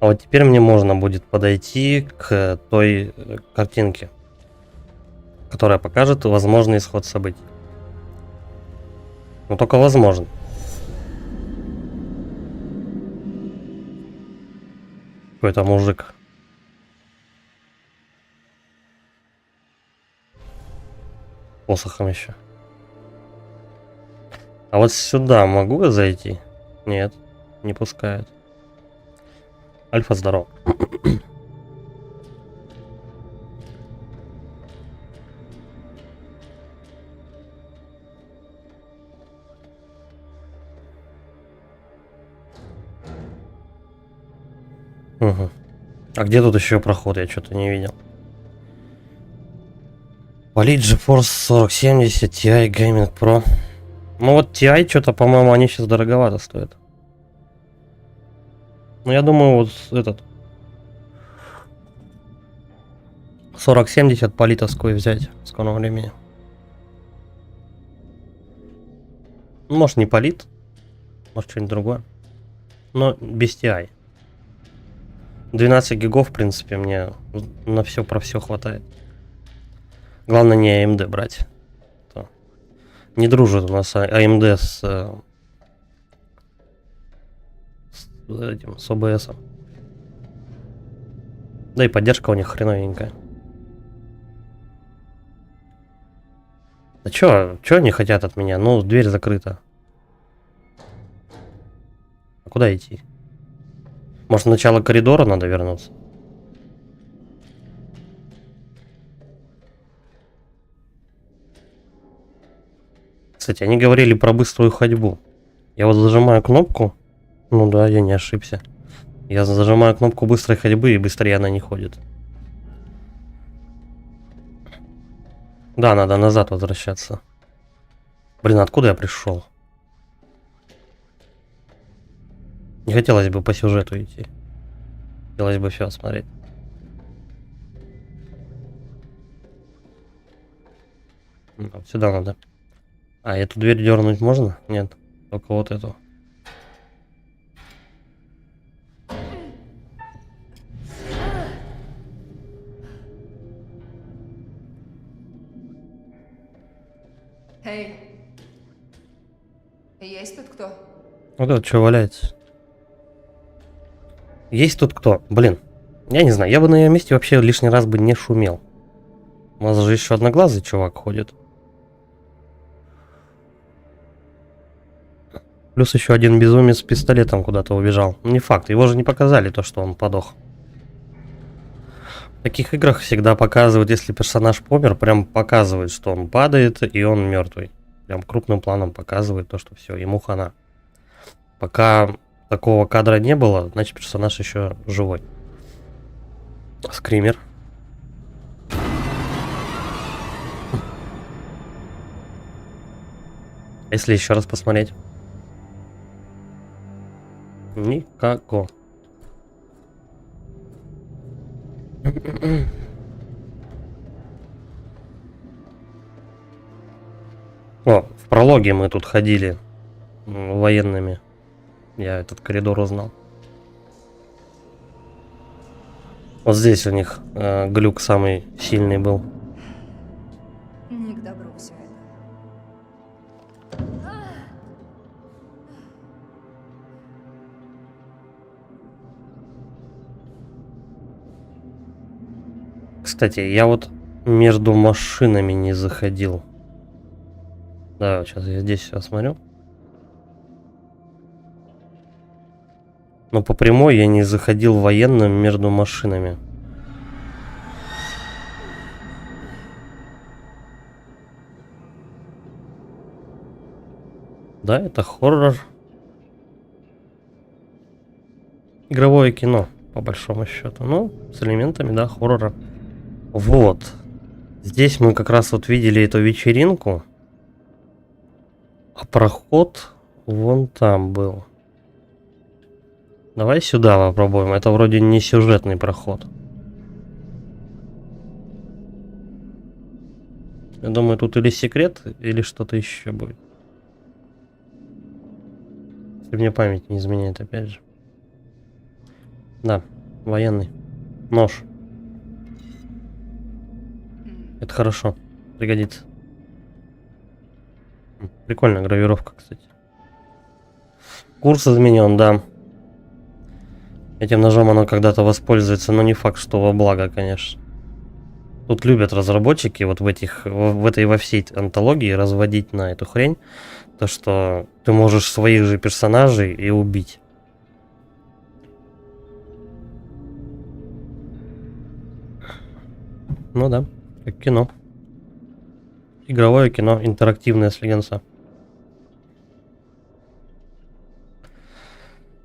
[SPEAKER 1] А вот теперь мне можно будет подойти к той картинке, которая покажет возможный исход событий. Но только возможно. Какой-то мужик. Посохом еще. А вот сюда могу я зайти? Нет, не пускает. Альфа, здорово. Угу. А где тут еще проход? Я что-то не видел. Полит GeForce 4070 Ti Gaming Pro. Ну вот Ti что-то, по-моему, они сейчас дороговато стоят. Ну я думаю, вот этот 4070 политовскую взять в скором времени. Может не полит, может что-нибудь другое. Но без TI. 12 гигов, в принципе, мне на все про все хватает. Главное не AMD брать. То не дружит у нас AMD с этим, с OBS. Да и поддержка у них хреновенькая. Да чё они хотят от меня? Ну, дверь закрыта. А куда идти? Может, в начало коридора надо вернуться? Кстати, они говорили про быструю ходьбу. Я вот зажимаю кнопку. Ну да, я не ошибся. Я зажимаю кнопку быстрой ходьбы, и быстрее она не ходит. Да, надо назад возвращаться. Блин, откуда я пришел? Не хотелось бы по сюжету идти. Хотелось бы все смотреть. Вот сюда надо. А, эту дверь дернуть можно? Нет, только вот эту.
[SPEAKER 9] Эй, есть тут кто?
[SPEAKER 1] Вот это что валяется? Есть тут кто? Блин, я не знаю, я бы на ее месте вообще лишний раз бы не шумел. У нас же еще одноглазый чувак ходит. Плюс еще один безумец с пистолетом куда-то убежал. Не факт, его же не показали, то, что он подох. В таких играх всегда показывают, если персонаж помер, прям показывают, что он падает и он мертвый. Прям крупным планом показывает то, что все, ему хана. Пока такого кадра не было, значит персонаж еще живой. Скример. Если еще раз посмотреть. Никакого. О, в прологе мы тут ходили военными. Я этот коридор узнал. Вот здесь у них глюк самый сильный был.
[SPEAKER 9] Не к добру все это.
[SPEAKER 1] Кстати, я вот между машинами не заходил. Да, сейчас я здесь все осмотрю. Но по прямой я не заходил военным между машинами. Да, это хоррор. Игровое кино, по большому счету. Ну, с элементами, да, хоррора. Вот. Здесь мы как раз вот видели эту вечеринку. А проход вон там был. Давай сюда попробуем. Это вроде не сюжетный проход. Я думаю, тут или секрет, или что-то еще будет. Если мне память не изменяет, опять же. Да, военный. Нож. Это хорошо. Пригодится. Прикольная гравировка, кстати. Курс изменен, да. Этим ножом оно когда-то воспользуется, но не факт, что во благо, конечно. Тут любят разработчики вот во всей антологии разводить на эту хрень. То, что ты можешь своих же персонажей и убить. Ну да, как кино. Игровое кино, интерактивное слегонца.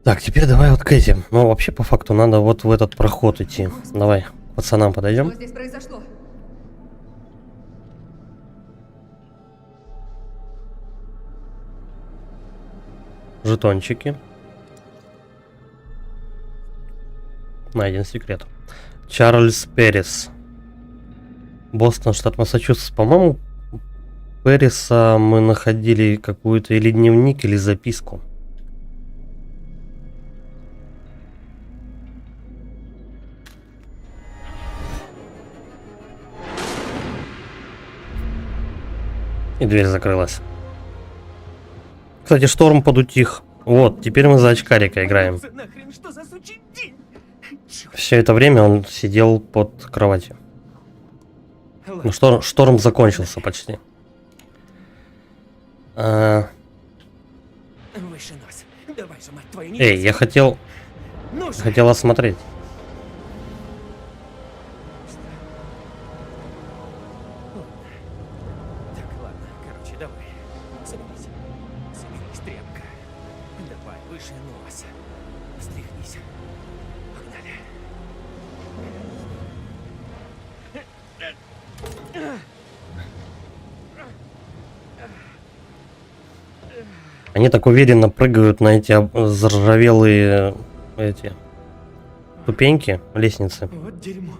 [SPEAKER 1] Так, теперь давай вот к этим. Ну, вообще, по факту, надо вот в этот проход идти. Давай, к пацанам подойдем.
[SPEAKER 9] Что здесь произошло?
[SPEAKER 1] Жетончики. Найден секрет. Чарльз Перрис. Бостон, штат Массачусетс. По-моему, Перриса мы находили какую-то или дневник, или записку. И дверь закрылась. Кстати, шторм подутих. Вот, теперь мы за очкарика играем.
[SPEAKER 3] Нахрен, что за сучий день?
[SPEAKER 1] Все это время он сидел под кроватью. Ну, шторм закончился почти.
[SPEAKER 3] Выше нос. Давай же, мать твою, не
[SPEAKER 1] Эй, я хотел
[SPEAKER 3] Ну же.
[SPEAKER 1] осмотреть.
[SPEAKER 3] Так, ладно, короче, давай. Соберись. Соберись, тряпка. Давай, выше нос. Встряхнись. Погнали.
[SPEAKER 1] Они так уверенно прыгают на эти заржавелые эти ступеньки лестницы.
[SPEAKER 3] Вот дерьмо.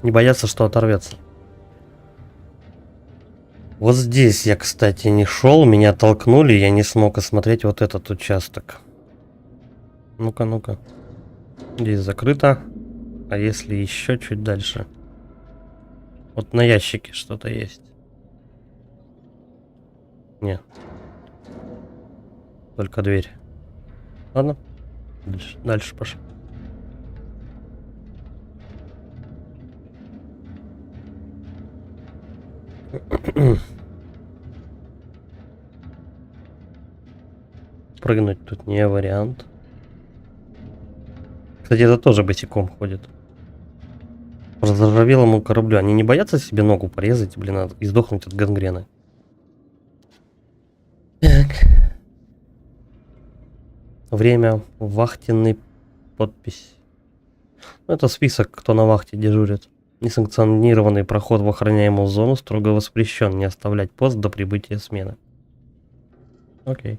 [SPEAKER 1] Не боятся, что оторвется. Вот здесь я, кстати, не шел, меня толкнули, я не смог осмотреть вот этот участок. Ну-ка, ну-ка. Здесь закрыто. А если еще чуть дальше? Вот на ящике что-то есть. Нет. Только дверь. Ладно. Дальше пошел. Прыгнуть тут не вариант. Кстати, это тоже босиком ходит. По заржавелому кораблю. Они не боятся себе ногу порезать, блин, и сдохнуть от гангрены. Так. Время, вахтенный, подпись. Это список, кто на вахте дежурит. Несанкционированный проход в охраняемую зону строго воспрещен. Не оставлять пост до прибытия смены. Окей.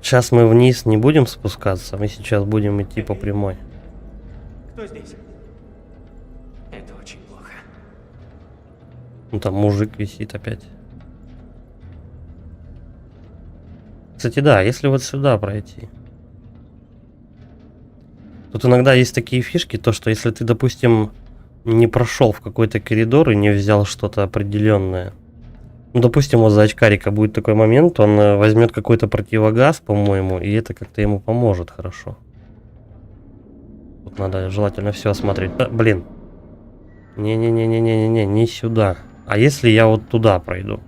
[SPEAKER 1] Сейчас мы вниз не будем спускаться, мы сейчас будем идти по прямой.
[SPEAKER 3] Кто здесь? Это очень плохо.
[SPEAKER 1] Ну там мужик висит опять. Кстати, да, если вот сюда пройти. Тут иногда есть такие фишки, то что если ты, допустим, не прошел в какой-то коридор и не взял что-то определенное. Ну, допустим, вот за очкарика будет такой момент, он возьмет какой-то противогаз, по-моему, и это как-то ему поможет хорошо. Тут надо желательно все осмотреть. Блин. Не-не-не-не-не-не, не сюда. А если я вот туда пройду?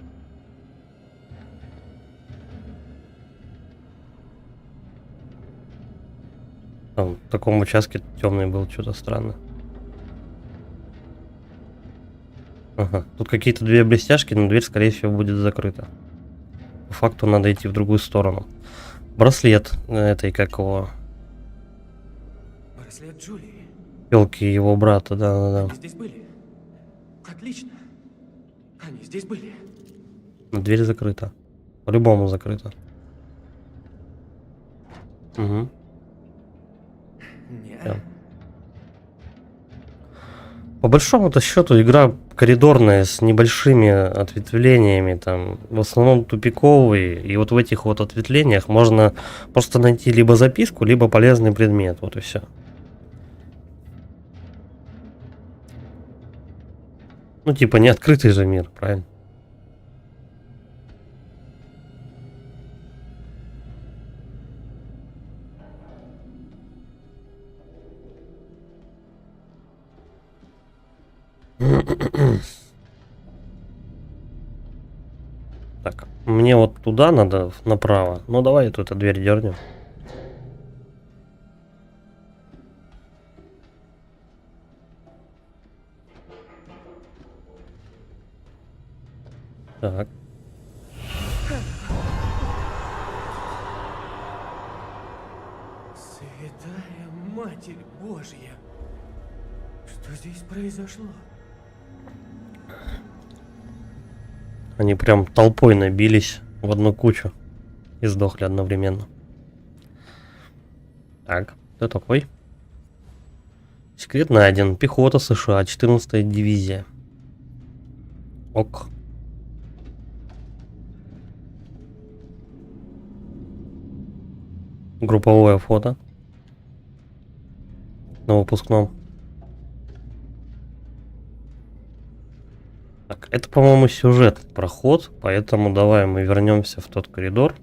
[SPEAKER 1] Там, в таком участке темный был, что-то странно. Ага, тут какие-то две блестяшки, но дверь, скорее всего, будет закрыта. По факту надо идти в другую сторону. Браслет этой, как его...
[SPEAKER 3] Браслет Джулии.
[SPEAKER 1] Пелки его брата, да-да-да.
[SPEAKER 3] Они здесь были. Отлично. Они здесь были.
[SPEAKER 1] Но дверь закрыта. По-любому закрыта. Угу.
[SPEAKER 3] Нет.
[SPEAKER 1] Да. По большому-то счету игра коридорная с небольшими ответвлениями, там в основном тупиковые, и вот в этих вот ответвлениях можно просто найти либо записку, либо полезный предмет, вот и все. Ну типа не открытый же мир, правильно? Так, мне вот туда надо, направо. Ну давай эту дверь дернем. Так.
[SPEAKER 3] Святая Матерь Божья. Что здесь произошло?
[SPEAKER 1] Они прям толпой набились в одну кучу и сдохли одновременно. Так, кто такой? Секрет найден. Пехота США, 14-я дивизия. Ок. Групповое фото. На выпускном. Так, это, по-моему, сюжет, проход, поэтому давай мы вернемся в тот коридор.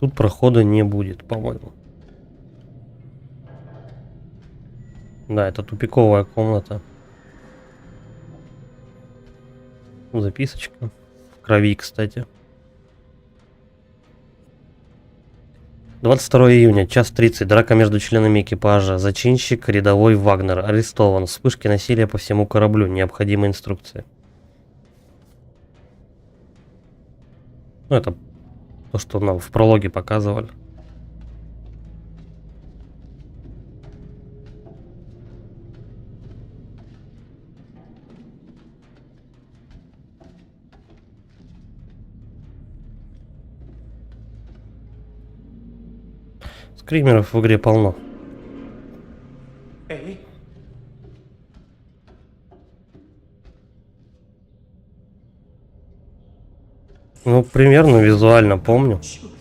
[SPEAKER 1] Тут прохода не будет, по-моему. Да, это тупиковая комната. Записочка. В крови, кстати. 22 июня, час 30. Драка между членами экипажа. Зачинщик, рядовой Вагнер, арестован. Вспышки насилия по всему кораблю. Необходимы инструкции. Ну, это то, что нам в прологе показывали. Скримеров в игре полно.
[SPEAKER 3] Эй,
[SPEAKER 1] Ну, примерно визуально помню.
[SPEAKER 3] черт.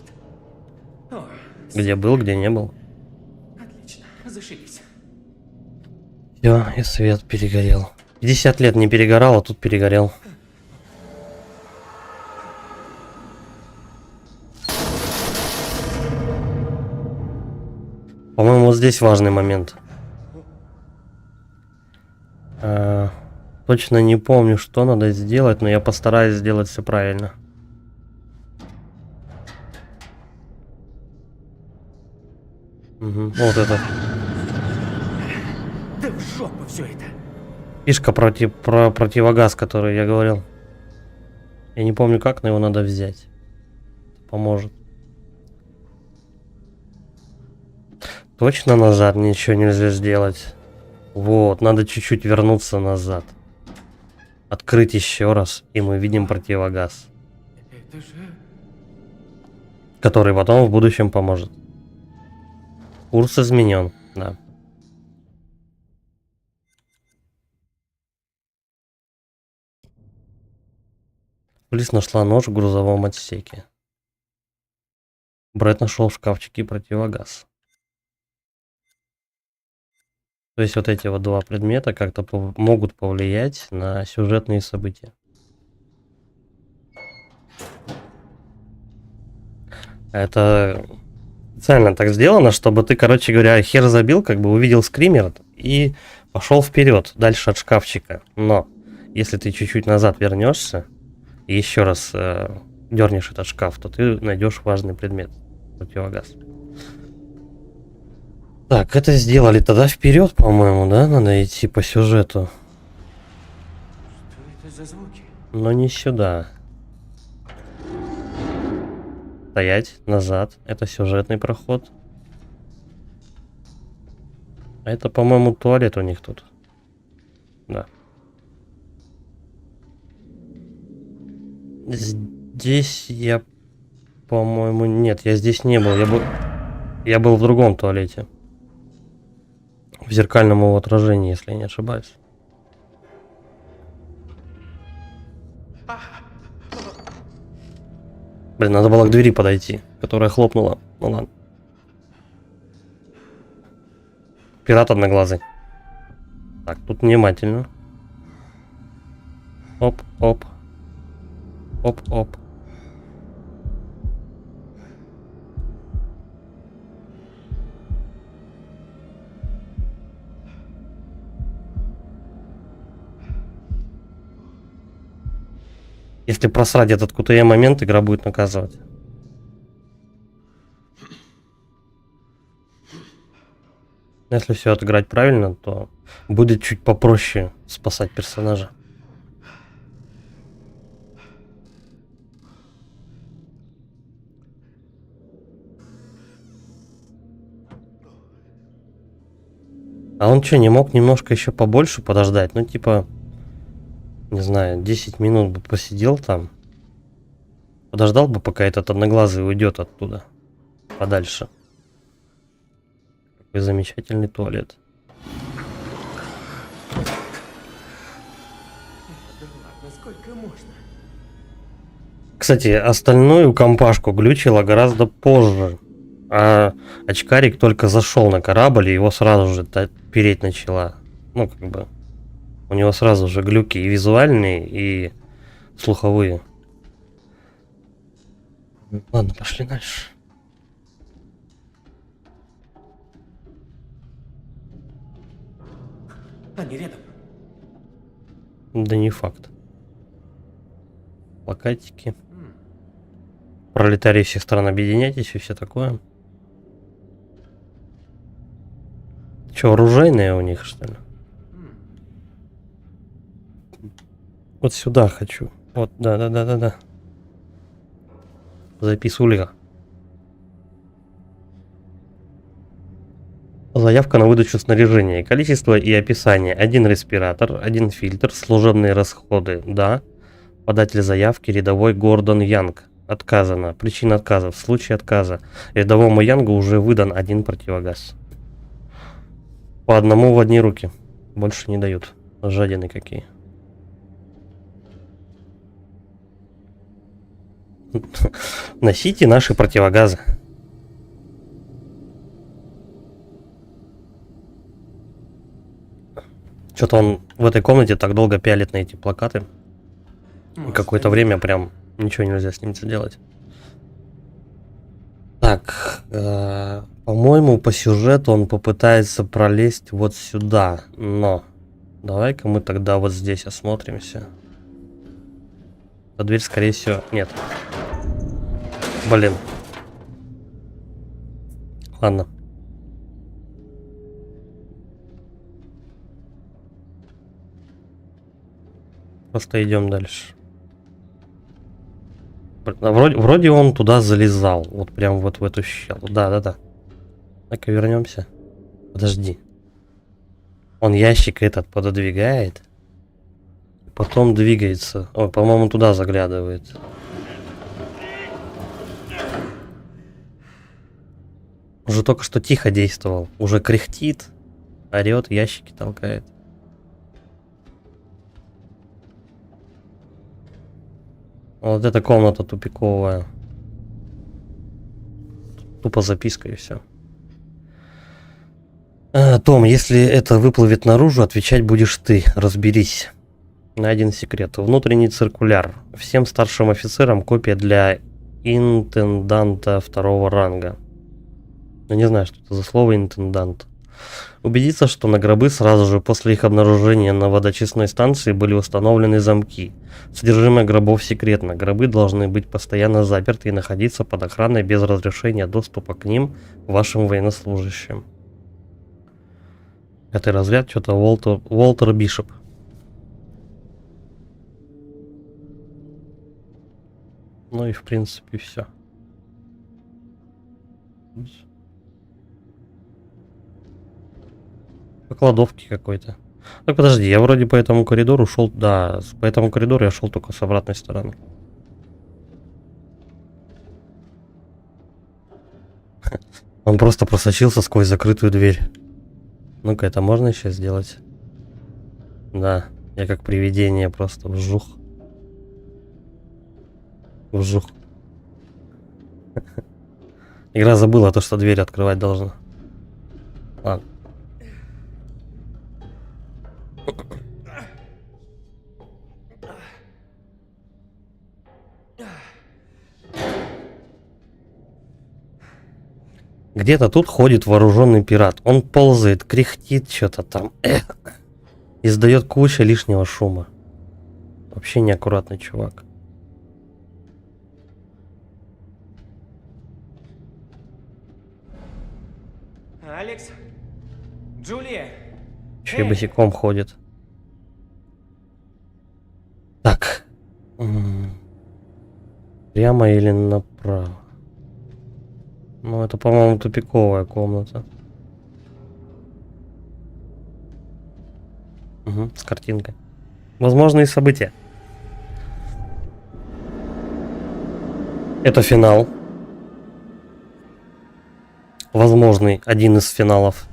[SPEAKER 3] О,
[SPEAKER 1] Где был, где не был.
[SPEAKER 3] отлично, зашибись.
[SPEAKER 1] Все, и свет перегорел. 50 лет не перегорал, а тут перегорел. По-моему, вот здесь важный момент. Точно не помню, что надо сделать, но я постараюсь сделать все правильно. Угу, вот это.
[SPEAKER 3] Да в жопу все это.
[SPEAKER 1] Фишка про противогаз, который я говорил. Я не помню как, но его надо взять. Поможет. Точно назад ничего нельзя сделать. Вот, надо чуть-чуть вернуться назад. Открыть еще раз, и мы видим противогаз.
[SPEAKER 3] Это же...
[SPEAKER 1] Который потом в будущем поможет. Курс изменен, да. Лиз нашла нож в грузовом отсеке. Брэд нашел в шкафчике противогаз. То есть вот эти вот два предмета как-то могут повлиять на сюжетные события. Это специально так сделано, чтобы ты, короче говоря, хер забил, как бы увидел скример и пошел вперед, дальше от шкафчика. Но если ты чуть-чуть назад вернешься и еще раз дернешь этот шкаф, то ты найдешь важный предмет. Противогаз. Так, это сделали тогда вперед, по-моему, да? Надо идти по сюжету.
[SPEAKER 3] Что это за звуки?
[SPEAKER 1] Но не сюда. Стоять, назад. Это сюжетный проход. А это, по-моему, туалет у них тут. Да. Здесь я, по-моему, нет, я здесь не был. Я был в другом туалете. В зеркальном его отражении, если я не ошибаюсь. Блин, надо было к двери подойти, которая хлопнула. Ну ладно. Пират одноглазый. Так, тут внимательно. Оп, оп. Оп, оп. Если просрать этот QTE момент, игра будет наказывать. Если все отыграть правильно, то будет чуть попроще спасать персонажа. А он что, не мог немножко еще побольше подождать? Ну, типа, не знаю, 10 минут бы посидел там. Подождал бы, пока этот одноглазый уйдет оттуда. Подальше. Какой замечательный туалет.
[SPEAKER 3] Да ладно, сколько можно?
[SPEAKER 1] Кстати, остальную компашку глючило гораздо позже. А очкарик только зашел на корабль, и его сразу же переть начала. Ну, как бы. У него сразу же глюки и визуальные, и слуховые. Ладно, пошли дальше.
[SPEAKER 3] Они рядом.
[SPEAKER 1] Да не факт. Плакатики. Пролетарии всех стран, объединяйтесь и все такое. Че, оружейные у них, что ли? Вот сюда хочу. Вот, да. Записули. Заявка на выдачу снаряжения. Количество и описание. 1 респиратор, 1 фильтр, служебные расходы. Да. Податель заявки рядовой Гордон Янг. Отказано. Причина отказа. В случае отказа рядовому Янгу уже выдан 1 противогаз. По одному в одни руки. Больше не дают. Жадины какие. Носите наши противогазы. Что-то он в этой комнате так долго пялит на эти плакаты. Какое-то время прям ничего нельзя с ним сделать. Так, по-моему, по сюжету он попытается пролезть вот сюда. Но давай-ка мы тогда вот здесь осмотримся. А дверь, скорее всего, нет. Блин. Ладно. Просто идем дальше. Вроде он туда залезал. Вот прям вот в эту щель. Да. Так-ка вернемся. Подожди. Он ящик этот пододвигает. Потом двигается. Ой, по-моему, туда заглядывает. Уже только что тихо действовал. Уже кряхтит. Орет, ящики толкает. Вот эта комната тупиковая. Тупо записка и все. Том, если это выплывет наружу, отвечать будешь ты. Разберись. Найден секрет. Внутренний циркуляр. Всем старшим офицерам копия для интенданта 2-го ранга. Я не знаю, что это за слово интендант. Убедиться, что на гробы сразу же после их обнаружения на водочистной станции были установлены замки. Содержимое гробов секретно. Гробы должны быть постоянно заперты и находиться под охраной без разрешения доступа к ним вашим военнослужащим. 5-й разряд, что-то Уолтер Бишоп. Ну и в принципе все. По кладовке какой-то. Так, подожди, я вроде по этому коридору шел. Да, по этому коридору я шел только с обратной стороны. Он просто просочился сквозь закрытую дверь. Ну-ка, это можно еще сделать? Да, я как привидение просто вжух. Вжух. Игра забыла то, что дверь открывать должна. Ладно. Где-то тут ходит вооруженный пират. Он ползает, кряхтит что-то там. Издает кучу лишнего шума. Вообще неаккуратный чувак.
[SPEAKER 3] Алекс? Джулия?
[SPEAKER 1] Еще и босиком ходит. Так. Прямо или направо? Ну, это, по-моему, тупиковая комната. Угу, с картинкой. Возможные события. Это финал. Возможный один из финалов.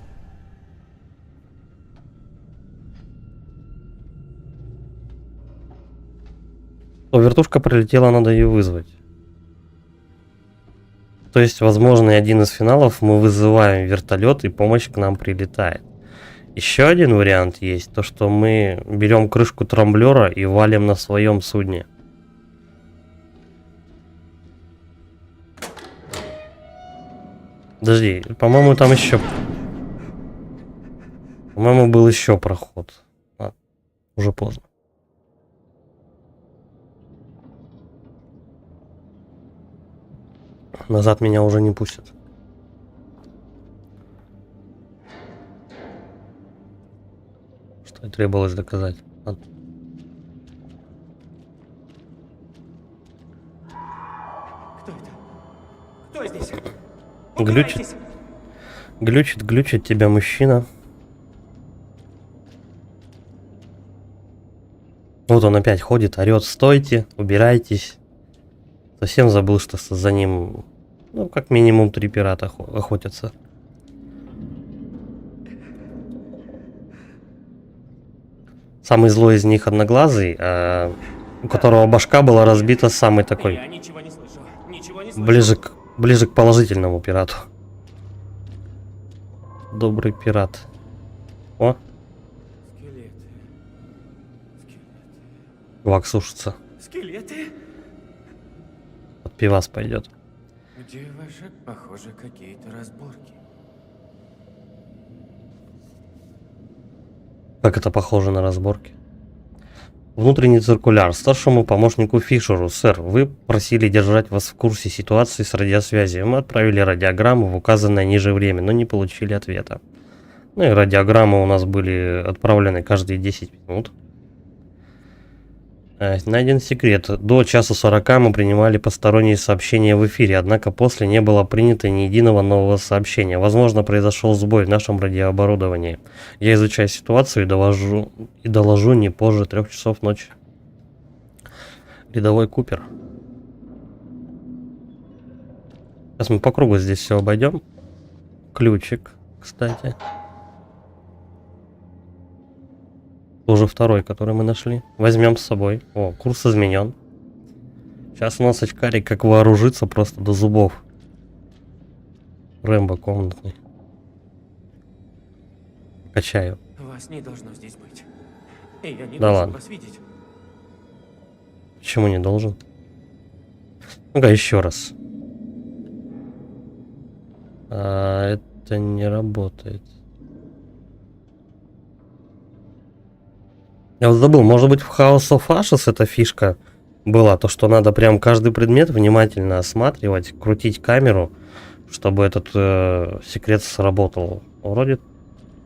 [SPEAKER 1] О, вертушка прилетела, надо ее вызвать. То есть, возможный один из финалов, мы вызываем вертолет и помощь к нам прилетает. Еще один вариант есть, то что мы берем крышку трамблера и валим на своем судне. Подожди, по-моему, там еще... По-моему, был еще проход. Уже поздно. Назад меня уже не пустят. Что и требовалось доказать.
[SPEAKER 3] Кто это? Кто здесь?
[SPEAKER 1] Глючит. Глючит тебя мужчина. Вот он опять ходит, орет: стойте, убирайтесь. Совсем забыл, что за ним, ну, как минимум 3 пирата охотятся. Самый злой из них одноглазый, у которого башка была разбита, самый такой.
[SPEAKER 3] Я ничего не слышу. Ничего не слышу.
[SPEAKER 1] Ближе к положительному пирату. Добрый пират. О,
[SPEAKER 3] Скелеты.
[SPEAKER 1] Вак сушится.
[SPEAKER 3] Скелеты?
[SPEAKER 1] Под пивас пойдет.
[SPEAKER 3] Где ваши, похоже, какие-то разборки.
[SPEAKER 1] Как это похоже на разборки? Внутренний циркуляр. Старшему помощнику Фишеру. Сэр, вы просили держать вас в курсе ситуации с радиосвязью. Мы отправили радиограмму в указанное ниже время, но не получили ответа. Ну и радиограммы у нас были отправлены каждые 10 минут. Найден секрет. До 1:40 мы принимали посторонние сообщения в эфире, однако после не было принято ни единого нового сообщения. Возможно, произошел сбой в нашем радиооборудовании. Я изучаю ситуацию и доложу не позже 3 часов ночи. Рядовой Купер. Сейчас мы по кругу здесь все обойдем. Ключик, кстати. Уже второй, который мы нашли. Возьмем с собой. О, курс изменен. Сейчас у нас очкарик как вооружится просто до зубов. Рэмбо комнатный. Качаю.
[SPEAKER 3] Вас не должно здесь быть. И я не
[SPEAKER 1] Да
[SPEAKER 3] должен
[SPEAKER 1] ладно.
[SPEAKER 3] вас видеть.
[SPEAKER 1] Почему не должен? Ну-ка еще раз. Это не работает. Я вот забыл, может быть в House of Ashes эта фишка была, то что надо прям каждый предмет внимательно осматривать, крутить камеру, чтобы этот секрет сработал. Вроде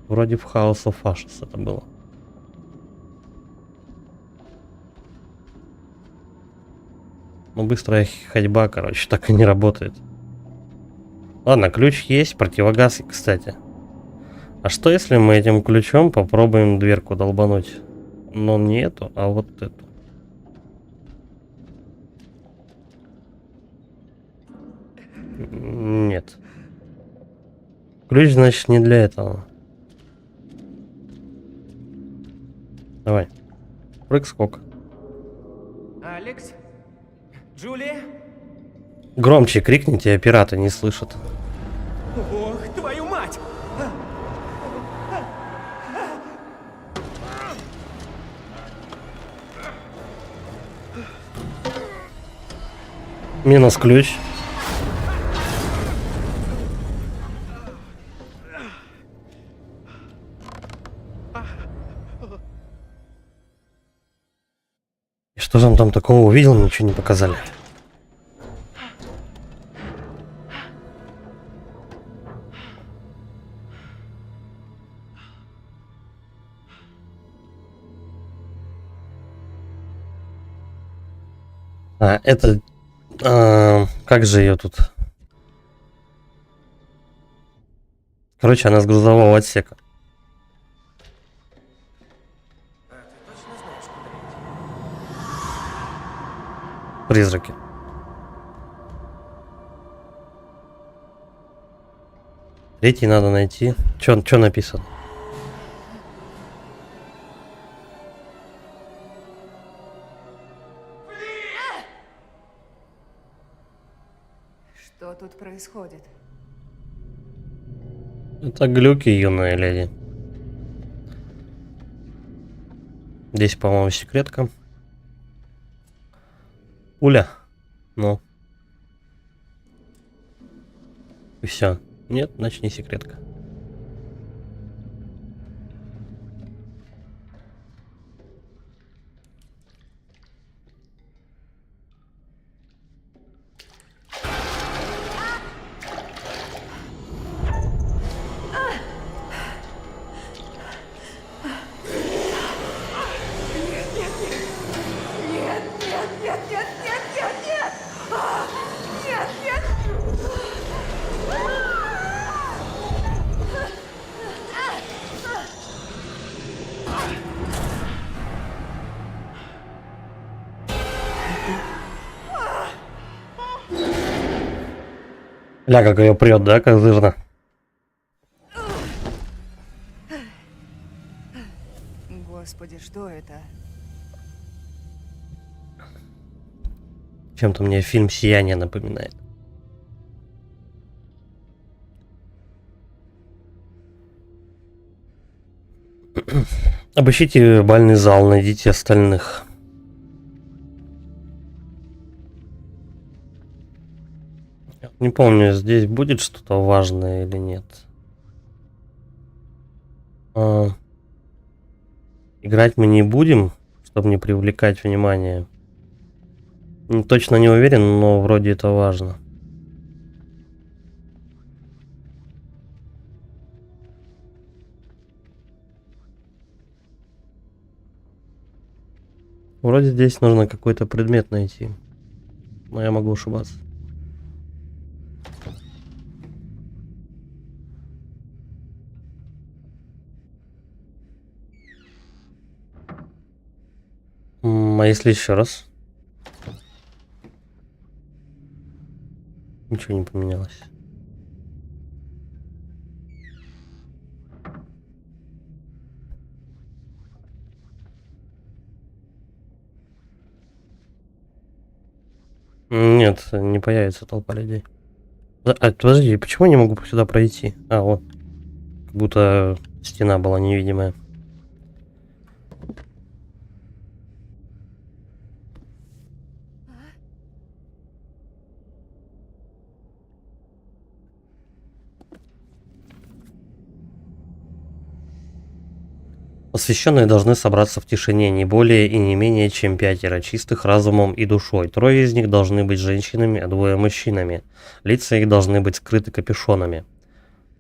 [SPEAKER 1] в House of Ashes это было. Ну быстрая ходьба, короче, так и не работает. Ладно, ключ есть, противогаз, кстати. А что если мы этим ключом попробуем дверку долбануть? Но не эту, а вот эту. Нет. Ключ, значит, не для этого. Давай. Прыг-скок.
[SPEAKER 3] Алекс? Джулия?
[SPEAKER 1] Громче крикните, а пираты не слышат.
[SPEAKER 3] Ох, твою мать!
[SPEAKER 1] Минус ключ. И что же он там такого увидел, ничего не показали. А, это... как же ее тут? Короче, она с грузового отсека. Призраки. Третий надо найти. Чё написано?
[SPEAKER 9] Что тут происходит?
[SPEAKER 1] Это глюки, юная леди. Здесь, по-моему, секретка. Пуля. Ну. И все. Нет, значит не секретка. Ля, как ее прет, да, как жирно.
[SPEAKER 9] Господи, что это?
[SPEAKER 1] Чем-то мне фильм «Сияние» напоминает. Обыщите бальный зал, найдите остальных. Не помню, здесь будет что-то важное или нет. Играть мы не будем, чтобы не привлекать внимание. Точно не уверен, но вроде это важно. Вроде здесь нужно какой-то предмет найти. Но я могу ошибаться. А если еще раз? Ничего не поменялось. Нет, не появится толпа людей. Подожди, почему я не могу сюда пройти? А, вот. Как будто стена была невидимая. Посвященные должны собраться в тишине не более и не менее чем 5 чистых разумом и душой. 3 из них должны быть женщинами, а 2 мужчинами. Лица их должны быть скрыты капюшонами.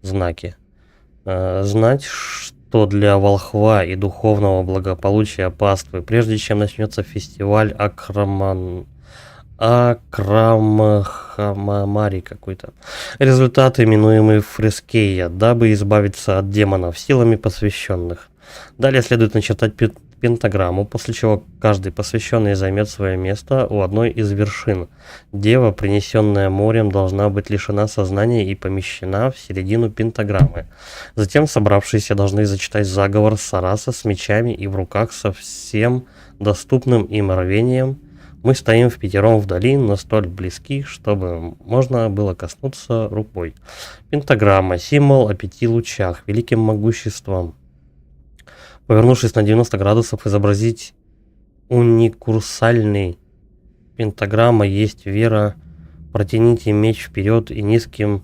[SPEAKER 1] Знаки. Знать, что для волхва и духовного благополучия паствы, прежде чем начнется фестиваль Акрамахамари какой-то. Результат, именуемый Фрескея, дабы избавиться от демонов силами посвященных. Далее следует начертать пентаграмму, после чего каждый посвященный займет свое место у одной из вершин. Дева, принесенная морем, должна быть лишена сознания и помещена в середину пентаграммы. Затем собравшиеся должны зачитать заговор Сараса с мечами и в руках со всем доступным им рвением. Мы стоим впятером вдали, но столь близки, чтобы можно было коснуться рукой. Пентаграмма – символ о 5 лучах, великим могуществом. Повернувшись на 90 градусов, изобразить уникурсальный. Пентаграмма есть вера. Протяните меч вперед и низким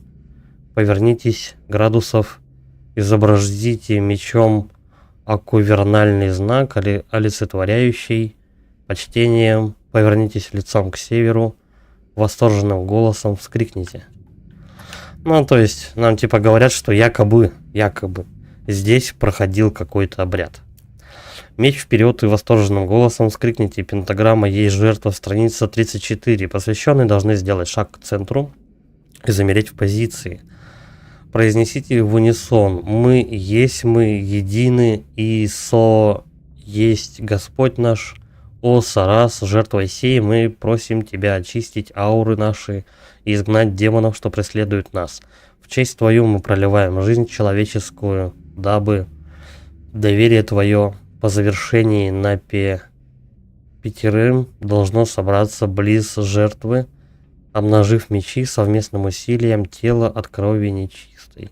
[SPEAKER 1] повернитесь градусов. Изобразите мечом акувернальный знак, олицетворяющий почтением. Повернитесь лицом к северу. Восторженным голосом вскрикните. Ну, то есть, нам типа говорят, что якобы здесь проходил какой-то обряд. Меч вперед и восторженным голосом вскрикните: пентаграмма есть жертва, страница 34. Посвященные должны сделать шаг к центру и замереть в позиции. Произнесите в унисон: мы едины, и есть Господь наш. О, Сарас, жертвой сей мы просим тебя очистить ауры наши и изгнать демонов, что преследуют нас. В честь твою мы проливаем жизнь человеческую, дабы доверие твое по завершении на пятерым должно собраться близ жертвы, обнажив мечи совместным усилием тела от крови нечистой.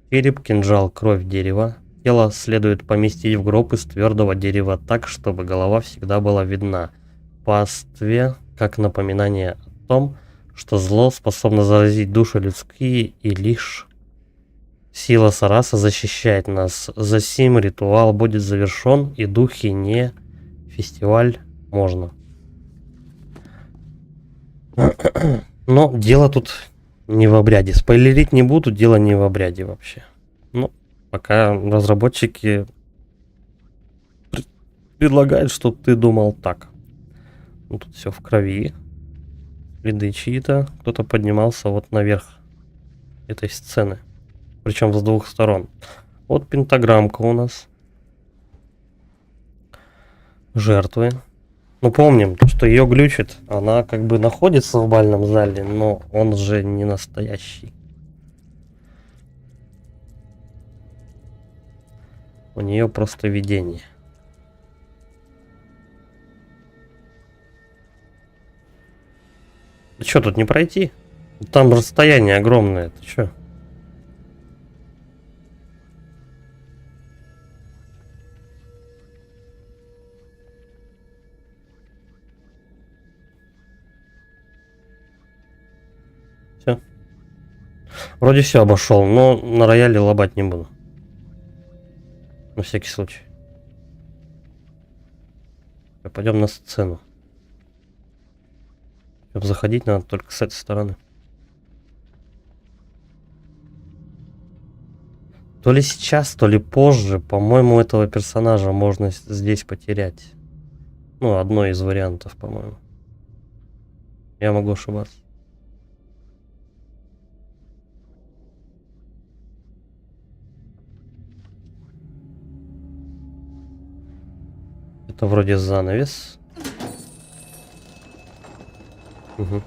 [SPEAKER 1] Череп, кинжал, кровь, дерево. Тело следует поместить в гроб из твердого дерева так, чтобы голова всегда была видна пастве, как напоминание о том, что зло способно заразить души людские, и лишь сила Сараса защищает нас. Засим ритуал будет завершен, и духи не фестиваль можно. Но дело тут не в обряде. Спойлерить не буду, дело не в обряде вообще. Ну, пока разработчики предлагают, чтобы ты думал так. Ну, тут все в крови. Следы чьи-то. Кто-то поднимался вот наверх этой сцены. Причем с двух сторон. Вот пентаграммка у нас. Жертвы. Ну, помним, что ее глючит. Она как бы находится в бальном зале, но он же не настоящий. У нее просто видение. Да что, тут не пройти? Там расстояние огромное. Ты что? Все. Вроде все обошел, но на рояле лобать не буду. На всякий случай. Пойдем на сцену. Заходить надо только с этой стороны. То ли сейчас, то ли позже, по-моему, этого персонажа можно здесь потерять. Ну, одно из вариантов, по-моему. Я могу ошибаться. Это вроде занавес. Угу.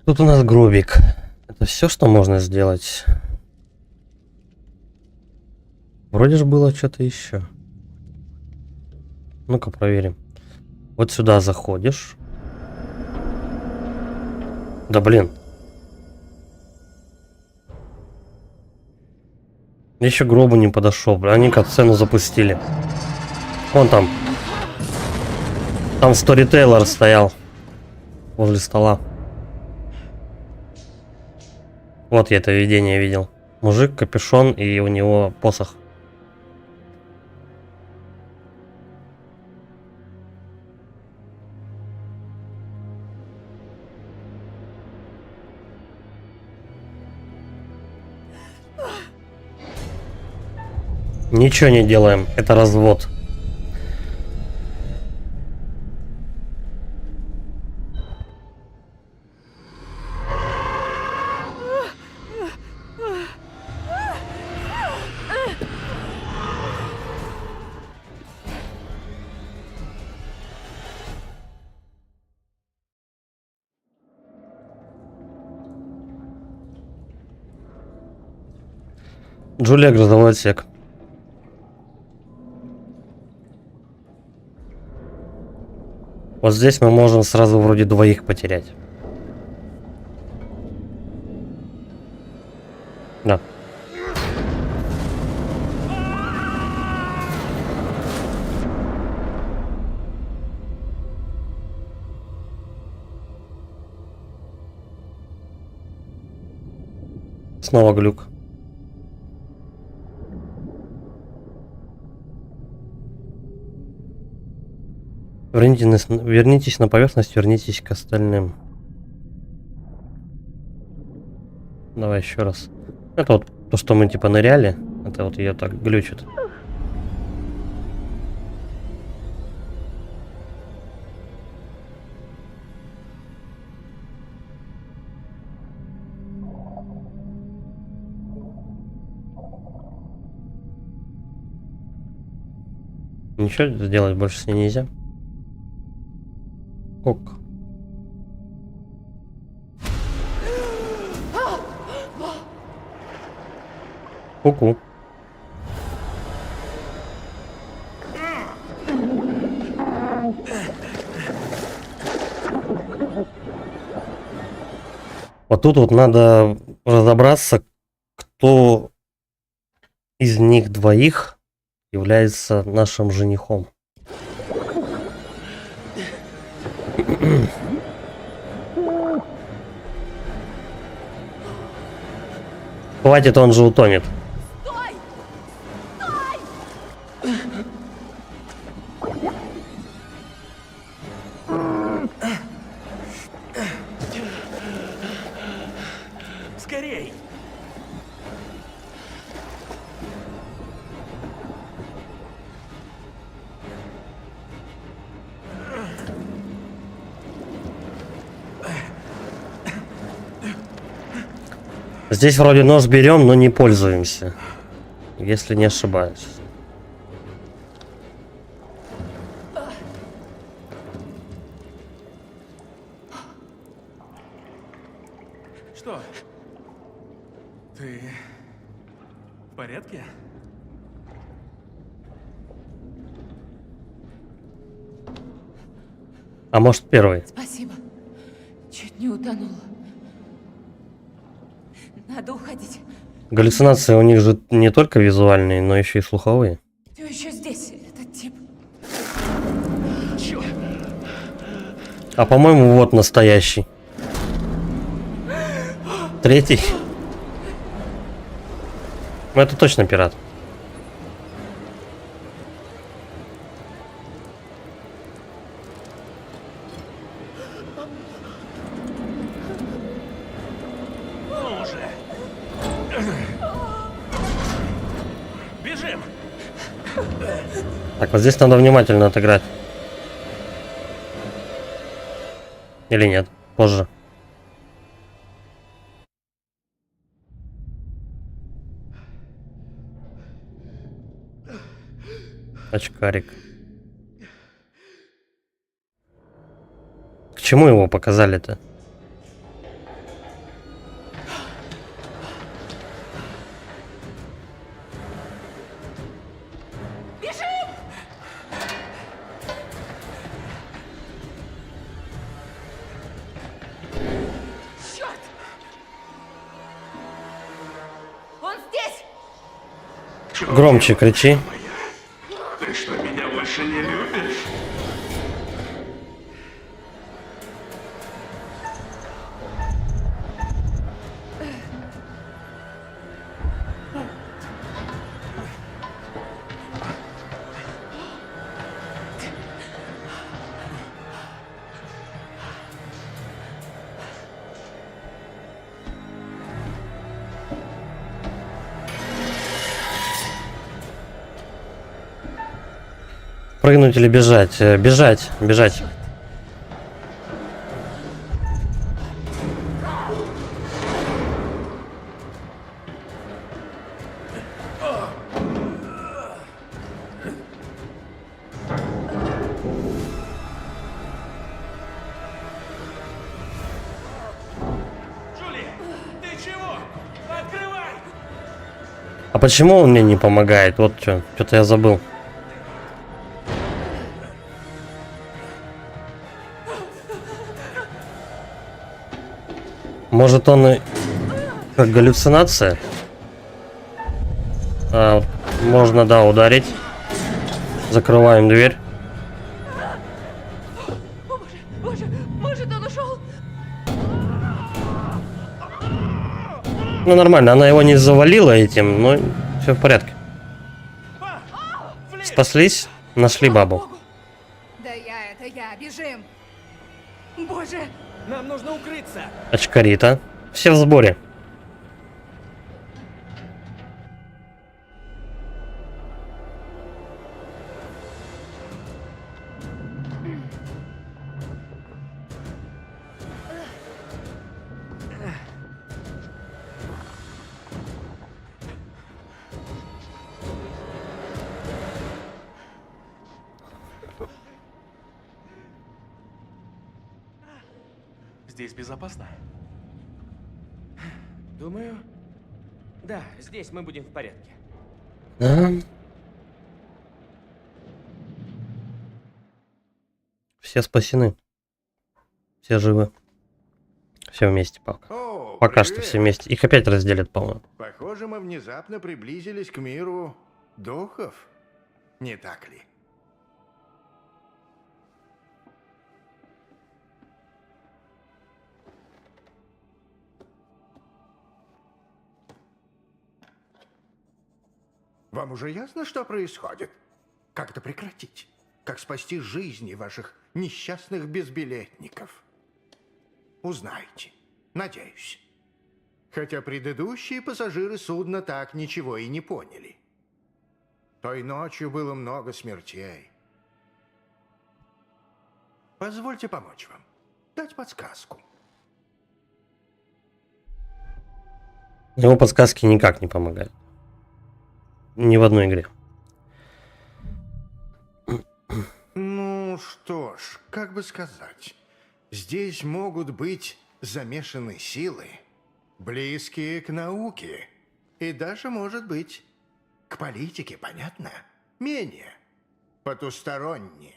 [SPEAKER 1] Тут у нас гробик. Это все, что можно сделать? Вроде же было что-то еще. Ну-ка проверим. Вот сюда заходишь. Да блин. Еще к гробу не подошел. Они катсцену запустили. Вон там. Там сторитейлер стоял. Возле стола. Вот я это видение видел. Мужик, капюшон, и у него посох. Ничего не делаем, это развод. Джулия, грузовой отсек. Вот здесь мы можем сразу вроде двоих потерять. Да. Снова глюк. Вернитесь на поверхность, вернитесь к остальным. Давай еще раз. Это вот то, что мы типа ныряли. Это вот ее так глючит. Ничего сделать больше с ней нельзя. Ок. Ку-ку. Вот тут вот надо разобраться, кто из них двоих является нашим женихом. Хватит, он же утонет.
[SPEAKER 5] Стой!
[SPEAKER 4] Скорей!
[SPEAKER 1] Здесь вроде нож берем, но не пользуемся. Если не ошибаюсь.
[SPEAKER 4] Что? Ты в порядке?
[SPEAKER 1] А может, первый?
[SPEAKER 5] Спасибо. Чуть не утонула. Надо уходить.
[SPEAKER 1] Галлюцинации у них же не только визуальные, но еще и слуховые.
[SPEAKER 5] Все еще здесь, этот тип.
[SPEAKER 4] Черт!
[SPEAKER 1] А по-моему, вот настоящий. Третий. Ну, это точно пират.
[SPEAKER 4] Ну уже! Бежим!
[SPEAKER 1] Так, вот здесь надо внимательно отыграть. Или нет? Позже. Очкарик. К чему его показали-то?
[SPEAKER 5] Черт! Он здесь!
[SPEAKER 1] Громче кричи.
[SPEAKER 10] Ты что, меня больше не любишь?
[SPEAKER 1] Прыгнуть или бежать? Бежать, бежать.
[SPEAKER 4] Джули, ты чего? Открывай!
[SPEAKER 1] А почему он мне не помогает? Вот что, что-то я забыл. Может, он и как галлюцинация? А, можно, да, ударить. Закрываем дверь.
[SPEAKER 5] Боже, может, он ушел?
[SPEAKER 1] Ну, нормально, она его не завалила этим, но все в порядке. Спаслись, нашли бабу.
[SPEAKER 9] Да я это, я. Бежим! Боже!
[SPEAKER 3] Нам нужно укрыться.
[SPEAKER 1] Очкарита. Все в сборе.
[SPEAKER 4] Здесь безопасно?
[SPEAKER 3] Думаю, да, здесь мы будем в порядке.
[SPEAKER 1] Да. Все спасены. Все живы. Все вместе пока.
[SPEAKER 6] О,
[SPEAKER 1] Пока что
[SPEAKER 6] привет.
[SPEAKER 1] все вместе. Их опять разделят, по-моему.
[SPEAKER 6] Похоже, мы внезапно приблизились к миру духов. Не так ли? Вам уже ясно, что происходит? Как это прекратить? Как спасти жизни ваших несчастных безбилетников? Узнаете. Надеюсь. Хотя предыдущие пассажиры судна так ничего и не поняли. Той ночью было много смертей. Позвольте помочь вам. Дать подсказку.
[SPEAKER 1] Его подсказки никак не помогают. Ни в одной игре.
[SPEAKER 6] Ну что ж, как бы сказать. Здесь могут быть замешаны силы, близкие к науке. И даже, может быть, к политике, понятно? Менее потусторонние.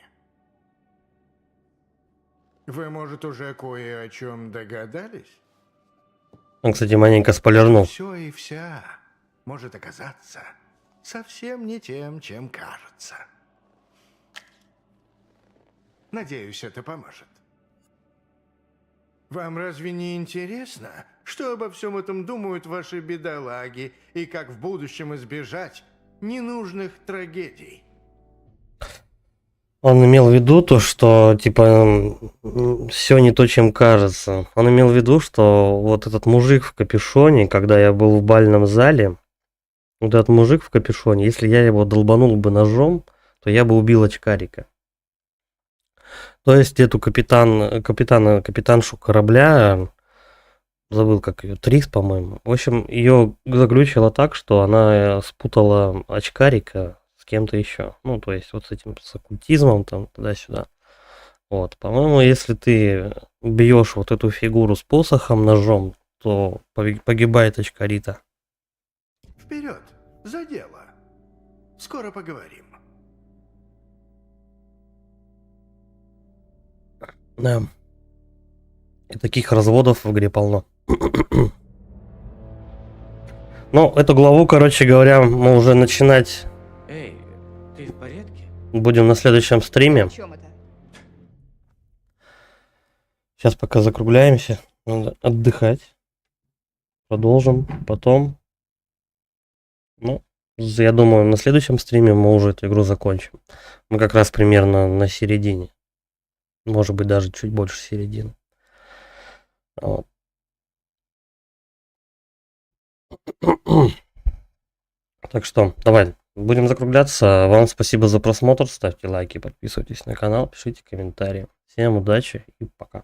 [SPEAKER 6] Вы, может, уже кое о чем догадались?
[SPEAKER 1] Он, кстати, маленько спойлернул.
[SPEAKER 6] Все и вся может оказаться совсем не тем, чем кажется. Надеюсь, это поможет. Вам разве не интересно, что обо всем этом думают ваши бедолаги и как в будущем избежать ненужных трагедий?
[SPEAKER 1] Он имел в виду то, что, типа, все не то, чем кажется. Он имел в виду, что вот этот мужик в капюшоне, когда я был в бальном зале, вот этот мужик в капюшоне, если я его долбанул бы ножом, то я бы убил очкарика. То есть эту капитаншу корабля, забыл как ее, Трис, по-моему. В общем, ее заглючило так, что она спутала очкарика с кем-то еще. Ну, то есть вот с этим, с оккультизмом там, туда-сюда. Вот, по-моему, если ты бьешь вот эту фигуру с посохом, ножом, то погибает очкарита.
[SPEAKER 6] Вперед, за дело. Скоро поговорим.
[SPEAKER 1] Да. И таких разводов в игре полно. Ну, эту главу, короче говоря, мы уже начинать
[SPEAKER 3] Эй, ты в порядке?
[SPEAKER 1] будем на следующем стриме.
[SPEAKER 9] О чем это?
[SPEAKER 1] Сейчас пока закругляемся. Надо отдыхать. Продолжим потом. Ну, я думаю, на следующем стриме мы уже эту игру закончим. Мы как раз примерно на середине. Может быть, даже чуть больше середины. Вот. Так что, давай, будем закругляться. Вам спасибо за просмотр. Ставьте лайки, подписывайтесь на канал, пишите комментарии. Всем удачи и пока.